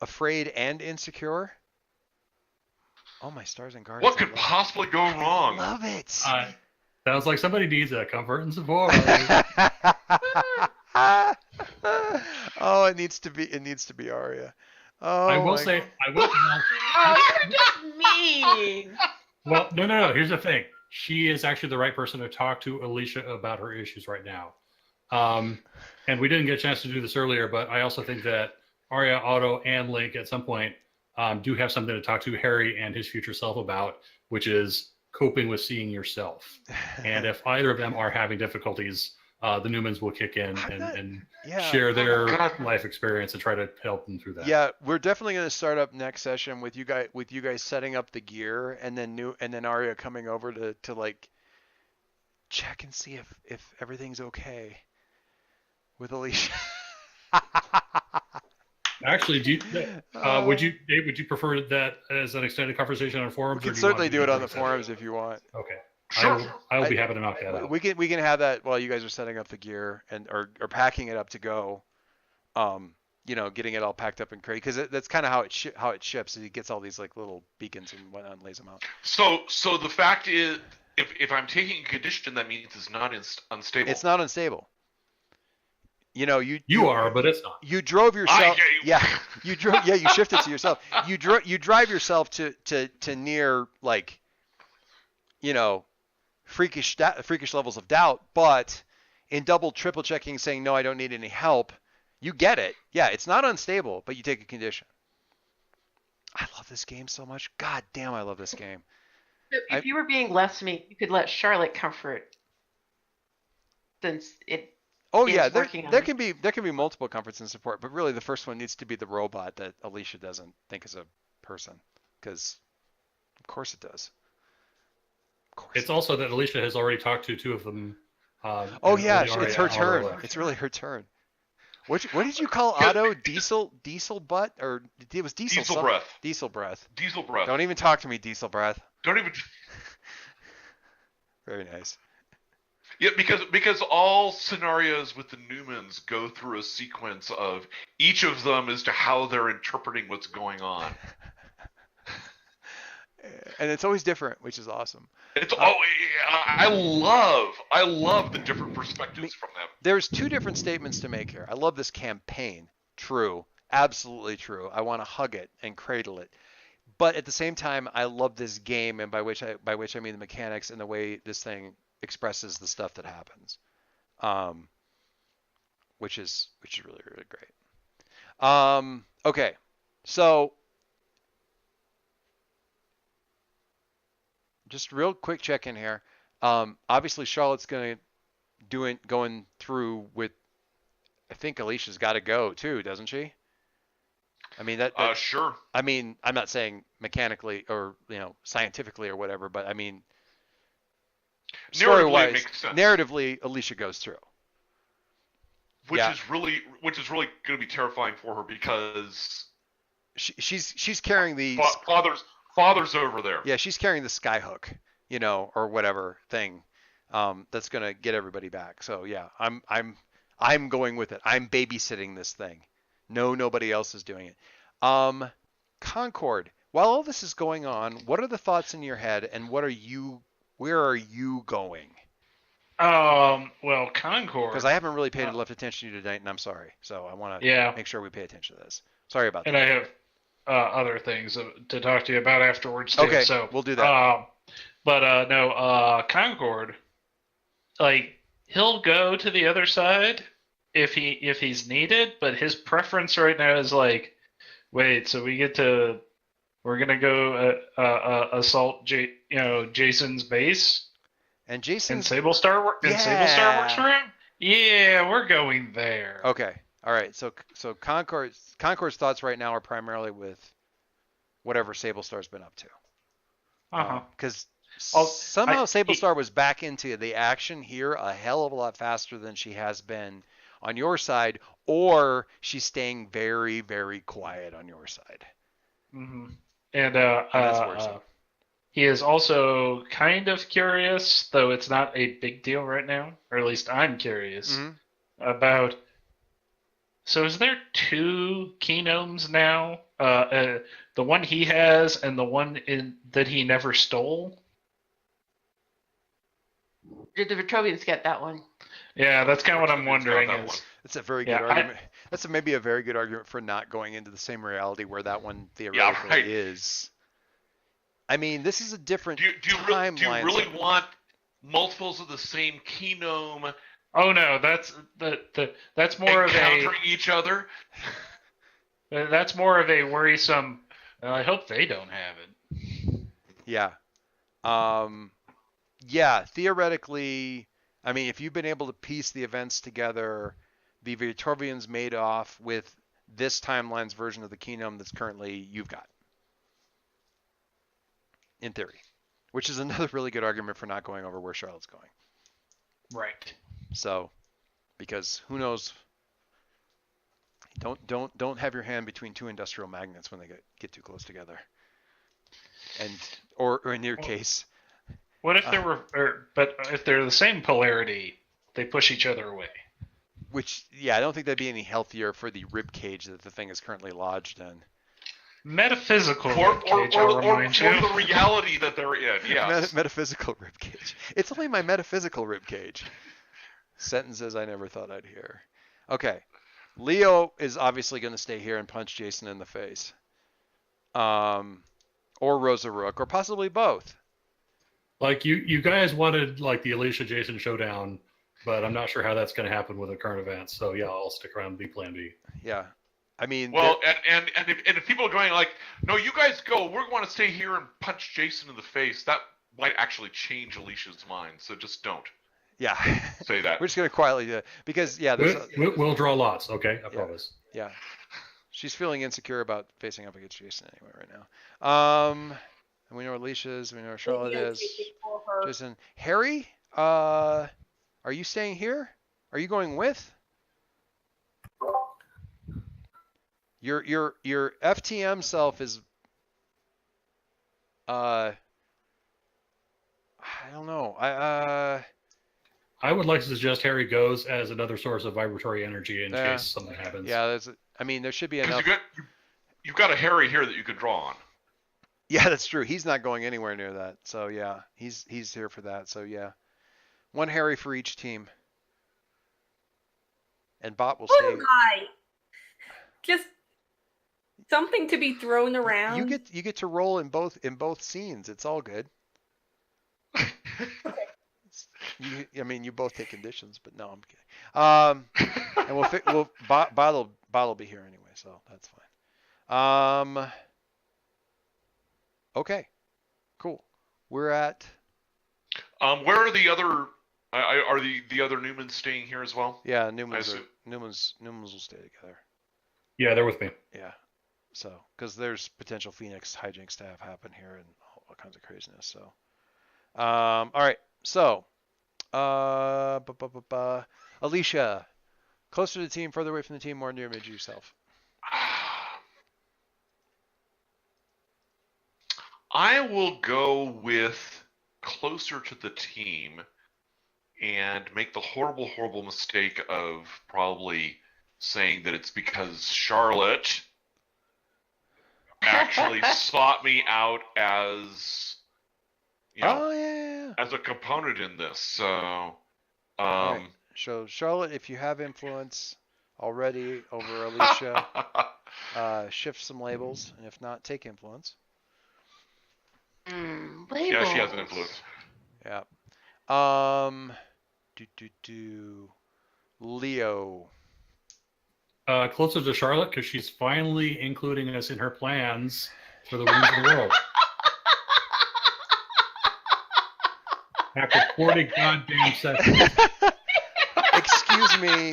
B: afraid, and insecure. Oh, my stars and guardians!
F: What could possibly go wrong?
B: Love it.
A: Sounds like somebody needs a comfort and support.
B: Oh, it needs to be Arya. Oh,
A: I will
B: my
A: say,
B: God.
A: I will.
C: Oh, you're just mean.
A: Well, no. Here's the thing. She is actually the right person to talk to Alicia about her issues right now. And we didn't get a chance to do this earlier, but I also think that Arya, Otto, and Link at some point do have something to talk to Harry and his future self about, which is coping with seeing yourself. And if either of them are having difficulties, the Newmans will kick in and
B: Yeah.
A: share their
F: God.
A: life experience and try to help them through that.
B: Yeah, we're definitely going to start up next session with you guys setting up the gear, and then Arya coming over to like check and see if everything's okay with Alicia.
A: Actually, Dave, would you prefer that as an extended conversation on forums?
B: We
A: or
B: can
A: do you want
B: certainly
A: to
B: do it on the
A: break that?
B: forums if you want.
A: Okay.
F: Sure.
A: I will be happy to knock that out.
B: We can have that while you guys are setting up the gear and or packing it up to go. Getting it all packed up and crate, because that's kind of how it ships. It gets all these like little beacons and whatnot and lays them out.
F: So the fact is, if I'm taking a condition, that means it's not unstable.
B: It's not unstable.
A: You are, but it's not.
B: You drove yourself.
F: Yeah.
B: You drove. Yeah, you shifted to yourself. You drive yourself to near like, freakish levels of doubt. But in double, triple checking, saying no, I don't need any help. You get it. Yeah, it's not unstable, but you take a condition. I love this game so much. God damn, I love this game.
C: If you were being less mean, you could let Charlotte comfort. Since it.
B: Oh
C: is
B: yeah,
C: working on
B: there
C: it.
B: can be multiple comforts and support, but really the first one needs to be the robot that Alicia doesn't think is a person, because of course it does. Of course.
A: It's also that Alicia has already talked to two of them.
B: Oh yeah,
A: really
B: it's her
A: already
B: turn.
A: left.
B: It's really her turn. What did you call Otto? Diesel butt, or it was diesel?
F: Diesel breath.
B: Diesel breath.
F: Diesel breath.
B: Don't even talk to me, diesel breath.
F: Don't even.
B: Very nice.
F: Yeah, because all scenarios with the Newmans go through a sequence of each of them as to how they're interpreting what's going on.
B: And it's always different, which is awesome.
F: I love the different perspectives from them.
B: There's two different statements to make here. I love this campaign. True. Absolutely true. I want to hug it and cradle it. But at the same time, I love this game, and by which I mean the mechanics and the way this thing expresses the stuff that happens, which is really, really great. Okay, so just real quick check in here. Obviously, Charlotte's going through with. I think Alicia's got to go too, doesn't she? I mean that
F: Sure.
B: I mean, I'm not saying mechanically or scientifically or whatever, but I mean, story-wise,
F: makes sense.
B: narratively, Alicia goes through.
F: Which is really going to be terrifying for her, because
B: she's carrying the
F: father's over there.
B: Yeah, she's carrying the skyhook, or whatever thing, that's going to get everybody back. So yeah, I'm going with it. I'm babysitting this thing. No, nobody else is doing it. Concord, while all this is going on, what are the thoughts in your head, and where are you going?
D: Well, Concord.
B: Because I haven't really paid enough attention to you tonight, and I'm sorry. So I want to make sure we pay attention to this. Sorry about that.
D: And I have other things to talk to you about afterwards too.
B: Okay,
D: so
B: we'll do that.
D: Concord, like, he'll go to the other side if he's needed, but his preference right now is like, wait, so we're gonna go assault Jason's base,
B: and Jason's
D: Sable Star works for him. Yeah, we're going there.
B: Okay, all right. So Concord's thoughts right now are primarily with whatever Sable Star's been up to. Because somehow Sable Star was back into the action here a hell of a lot faster than she has been on your side, or she's staying very, very quiet on your side.
D: Mm-hmm. And
B: that's worrisome.
D: he is also kind of curious, though it's not a big deal right now, or at least I'm curious about. So is there two Keynomes now? The one he has and the one that he never stole?
C: Did the Vitrovians get that one?
D: Yeah, that's kind of what I'm wondering.
B: That's a very good argument. That's maybe a very good argument for not going into the same reality where that one theoretically is. I mean, this is a different timeline.
F: Do you really want multiples of the same Keynome?
D: Oh no, that's more of
F: encountering each other.
D: That's more of a worrisome. I hope they don't have it.
B: Yeah. Yeah. Theoretically, I mean, if you've been able to piece the events together, the Vitrovians made off with this timeline's version of the Keynome that's currently you've got. In theory. Which is another really good argument for not going over where Charlotte's going.
D: Right.
B: So, because who knows? Don't have your hand between two industrial magnets when they get too close together. And or in your case,
D: What if there were, but if they're the same polarity, they push each other away.
B: which yeah, I don't think that'd be any healthier for the rib cage that the thing is currently lodged in.
D: Metaphysical
F: Or
D: rib cage, I'll remind you.
F: the reality that they're in. Yes.
B: Metaphysical rib cage. It's only my metaphysical rib cage. Sentences I never thought I'd hear. Okay. Leo is obviously going to stay here and punch Jason in the face. Or Rosa Rook, or possibly both.
A: Like you guys wanted like the Alicia Jason showdown, but I'm not sure how that's going to happen with the current events. So yeah, I'll stick around and be Plan B.
B: Yeah. I mean,
F: Well, and if people are going like, no, you guys go, we want to stay here and punch Jason in the face, that might actually change Alicia's mind. So just don't
B: yeah.
F: say that.
B: We're just going to quietly do it. Because, yeah, there's
A: We'll draw lots, okay? I promise.
B: yeah. She's feeling insecure about facing up against Jason anyway right now. And we know where Alicia is. We know where Charlotte is. Jason. Harry, are you staying here? Are you going with? Your FTM self is I don't know.
A: I would like to suggest Harry goes as another source of vibratory energy in
B: Yeah.
A: case something happens.
B: Yeah, I mean there should be enough.
F: Because you've got a Harry here that you could draw on.
B: Yeah, that's true. He's not going anywhere near that. So yeah, he's here for that. So yeah. One Harry for each team. And Bot will stay.
E: I? Just something to be thrown around.
B: You get to roll in both scenes. It's all good. I mean, you both take conditions, but no, I'm kidding. And Bot will be here anyway, so that's fine. Okay, cool. We're at.
F: Where are the other? Are the other Newmans staying here as well?
B: Yeah,
F: I
B: Newmans
F: assume.
B: will stay together.
A: Yeah, they're with me.
B: Yeah. So, because there's potential Phoenix hijinks to have happen here and all kinds of craziness. So, all right. So, Alicia, closer to the team, further away from the team, more near image yourself.
F: I will go with closer to the team and make the horrible, horrible mistake of probably saying that it's because Charlotte actually sought me out as,
B: Oh yeah.
F: as a component in this. So,
B: All right. So Charlotte, if you have influence already over Alicia, shift some labels, and if not, take influence.
C: Labels.
F: yeah, she has an influence.
B: Yeah. Leo.
A: Closer to Charlotte because she's finally including us in her plans for the Wounds of the World. After 40 goddamn sessions.
B: Excuse me,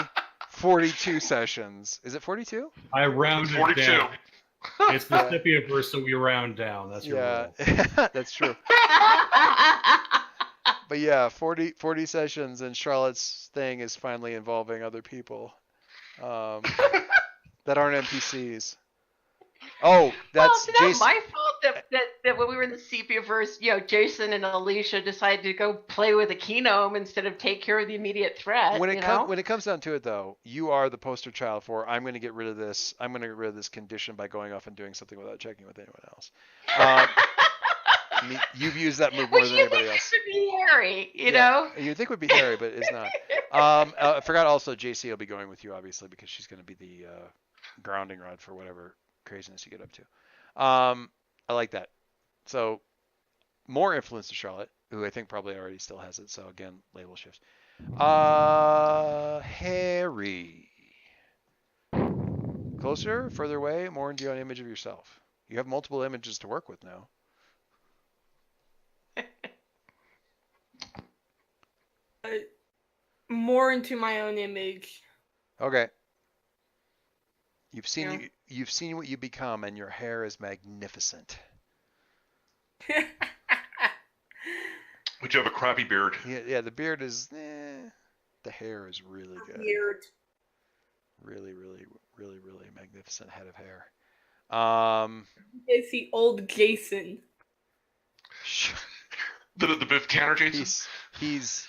B: 42 sessions. Is it 42?
A: I rounded
F: 42.
A: down. It's the Scipiaverse, so we round down. That's your
B: Yeah,
A: rule.
B: that's true. But yeah, 40 sessions, and Charlotte's thing is finally involving other people that aren't NPCs. Oh, that's
C: it's not
B: Jason.
C: my fault that when we were in the Sepia-verse, Jason and Alicia decided to go play with a Kenome instead of take care of the immediate threat.
B: When it comes down to it, though, you are the poster child for I'm going to get rid of this. I'm going to get rid of this condition by going off and doing something without checking with anyone else. You've used that move more than anybody else.
C: Would be Harry, you know.
B: You'd think would be Harry, but it's not. I forgot also JC will be going with you, obviously, because she's going to be the grounding rod for whatever craziness you get up to. I like that. So more influence to Charlotte, who I think probably already still has it. So again, label shifts. Harry. Closer, further away, more into an image of yourself. You have multiple images to work with now.
E: More into my own image.
B: Okay. You've seen what you become, and your hair is magnificent.
F: But you have a crappy beard.
B: Yeah, the beard is. The hair is really good.
E: Weird.
B: Really, really, really, really magnificent head of hair.
E: It's the old Jason.
F: The Biff Tanner Jason.
B: He's.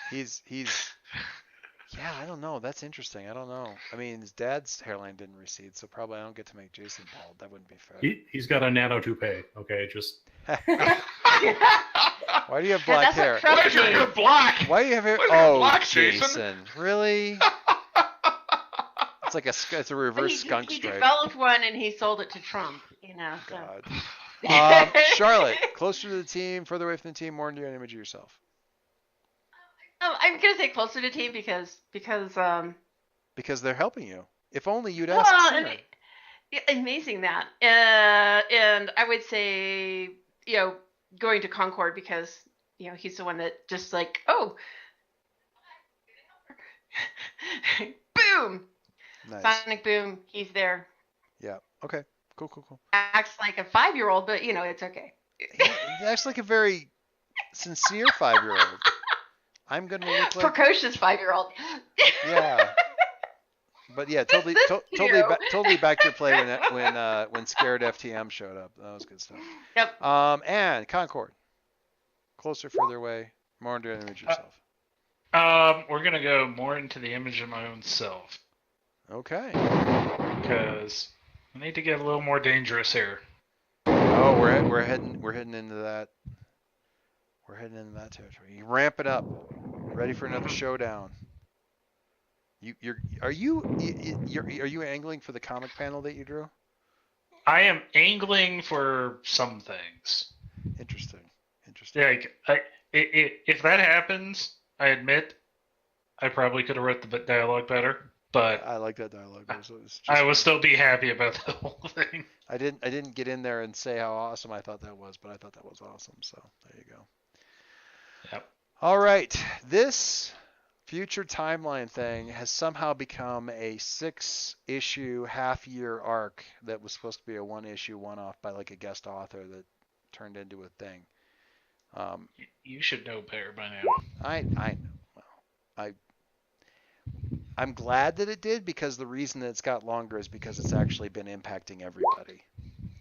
B: Yeah, I don't know. That's interesting. I don't know. I mean, his dad's hairline didn't recede, so probably I don't get to make Jason bald. That wouldn't be fair.
A: He's got a nano toupee. Okay, just
B: Why do you have black
C: that's what
B: hair?
C: Trump
F: Why is your hair black?
B: Why do you have hair?
F: Why is your hair
B: Oh,
F: black,
B: Jason.
F: Jason?
B: Really? It's like it's a reverse skunk
C: he
B: stripe.
C: developed one and he sold it to Trump. You know. So.
B: God. Charlotte, closer to the team, further away from the team, more into your image of yourself.
C: I'm gonna say closer to team because
B: Because they're helping you. If only you'd asked sooner.
C: amazing that. And I would say going to Concord because he's the one that just like boom,
B: Nice.
C: sonic boom, he's there.
B: Yeah. Okay. Cool.
C: Acts like a 5-year-old, but it's okay.
B: He acts like a very sincere 5-year-old. I'm gonna look like
C: Precocious 5-year-old.
B: yeah. But yeah, totally back to your play when Scared FTM showed up. That was good stuff.
C: Yep.
B: And Concord, closer, further away, more into an image of yourself.
D: We're gonna go more into the image of my own self
B: Okay.
D: because I need to get a little more dangerous here.
B: Oh, we're heading into that. We're heading into that territory. You ramp it up. Ready for another showdown. Are you angling for the comic panel that you drew?
D: I am angling for some things.
B: Interesting.
D: Like, if that happens, I admit I probably could have wrote the dialogue better, but
B: I like that dialogue.
D: I would still be happy about the whole thing.
B: I didn't get in there and say how awesome I thought that was, but I thought that was awesome. So there you go.
D: Yep.
B: All right, this future timeline thing has somehow become a 6-issue half-year arc that was supposed to be a 1-issue one-off by like a guest author that turned into a thing.
D: You should know better by now.
B: I know. Well, I'm glad that it did because the reason that it's got longer is because it's actually been impacting everybody.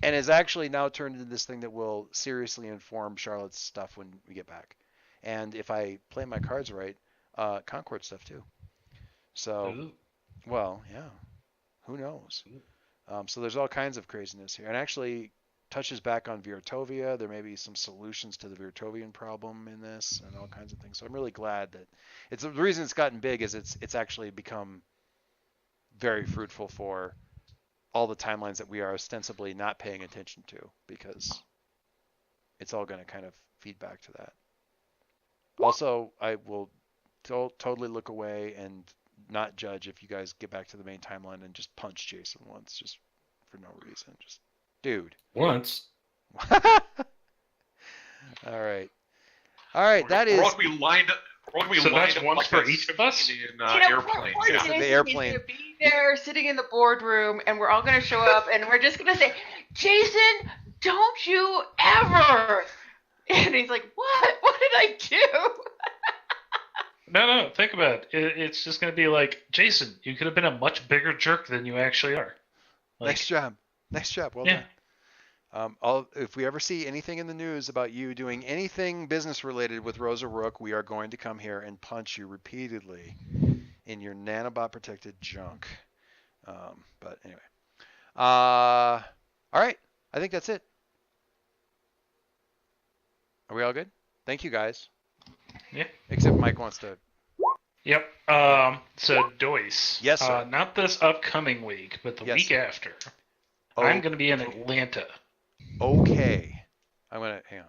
B: And has actually now turned into this thing that will seriously inform Charlotte's stuff when we get back. And if I play my cards right, Concord stuff too. So,
D: Ooh.
B: well, yeah, who knows? So there's all kinds of craziness here. And actually touches back on Virtovia. There may be some solutions to the Virtovian problem in this and all kinds of things. So I'm really glad that the reason it's gotten big is it's actually become very fruitful for all the timelines that we are ostensibly not paying attention to because it's all going to kind of feed back to that. Also, I will totally look away and not judge if you guys get back to the main timeline and just punch Jason once just for no reason. Just, dude.
A: once.
B: All right. That is.
F: We're all gonna be lined up.
D: So that's once for each of us?
F: In
B: Yeah.
F: airplane.
C: Jason
B: The airplane.
C: is gonna be there sitting in the boardroom, and we're all gonna show up, and we're just gonna say, "Jason, don't you ever!" And he's like, "What? What did I do?"
D: No, think about it. It's just going to be like, Jason, you could have been a much bigger jerk than you actually are. Like,
B: Nice job. Well
D: yeah.
B: done. If we ever see anything in the news about you doing anything business related with Rosa Rook, we are going to come here and punch you repeatedly in your nanobot protected junk. But anyway. All right. I think that's it. Are we all good? Thank you, guys.
D: Yeah.
B: Except Mike wants to.
D: Yep. So Doyce.
B: Yes, sir.
D: Not this upcoming week, but the
B: Yes,
D: week
B: sir.
D: after.
B: Oh,
D: I'm going to be in Atlanta.
B: Okay. I'm going to hang on.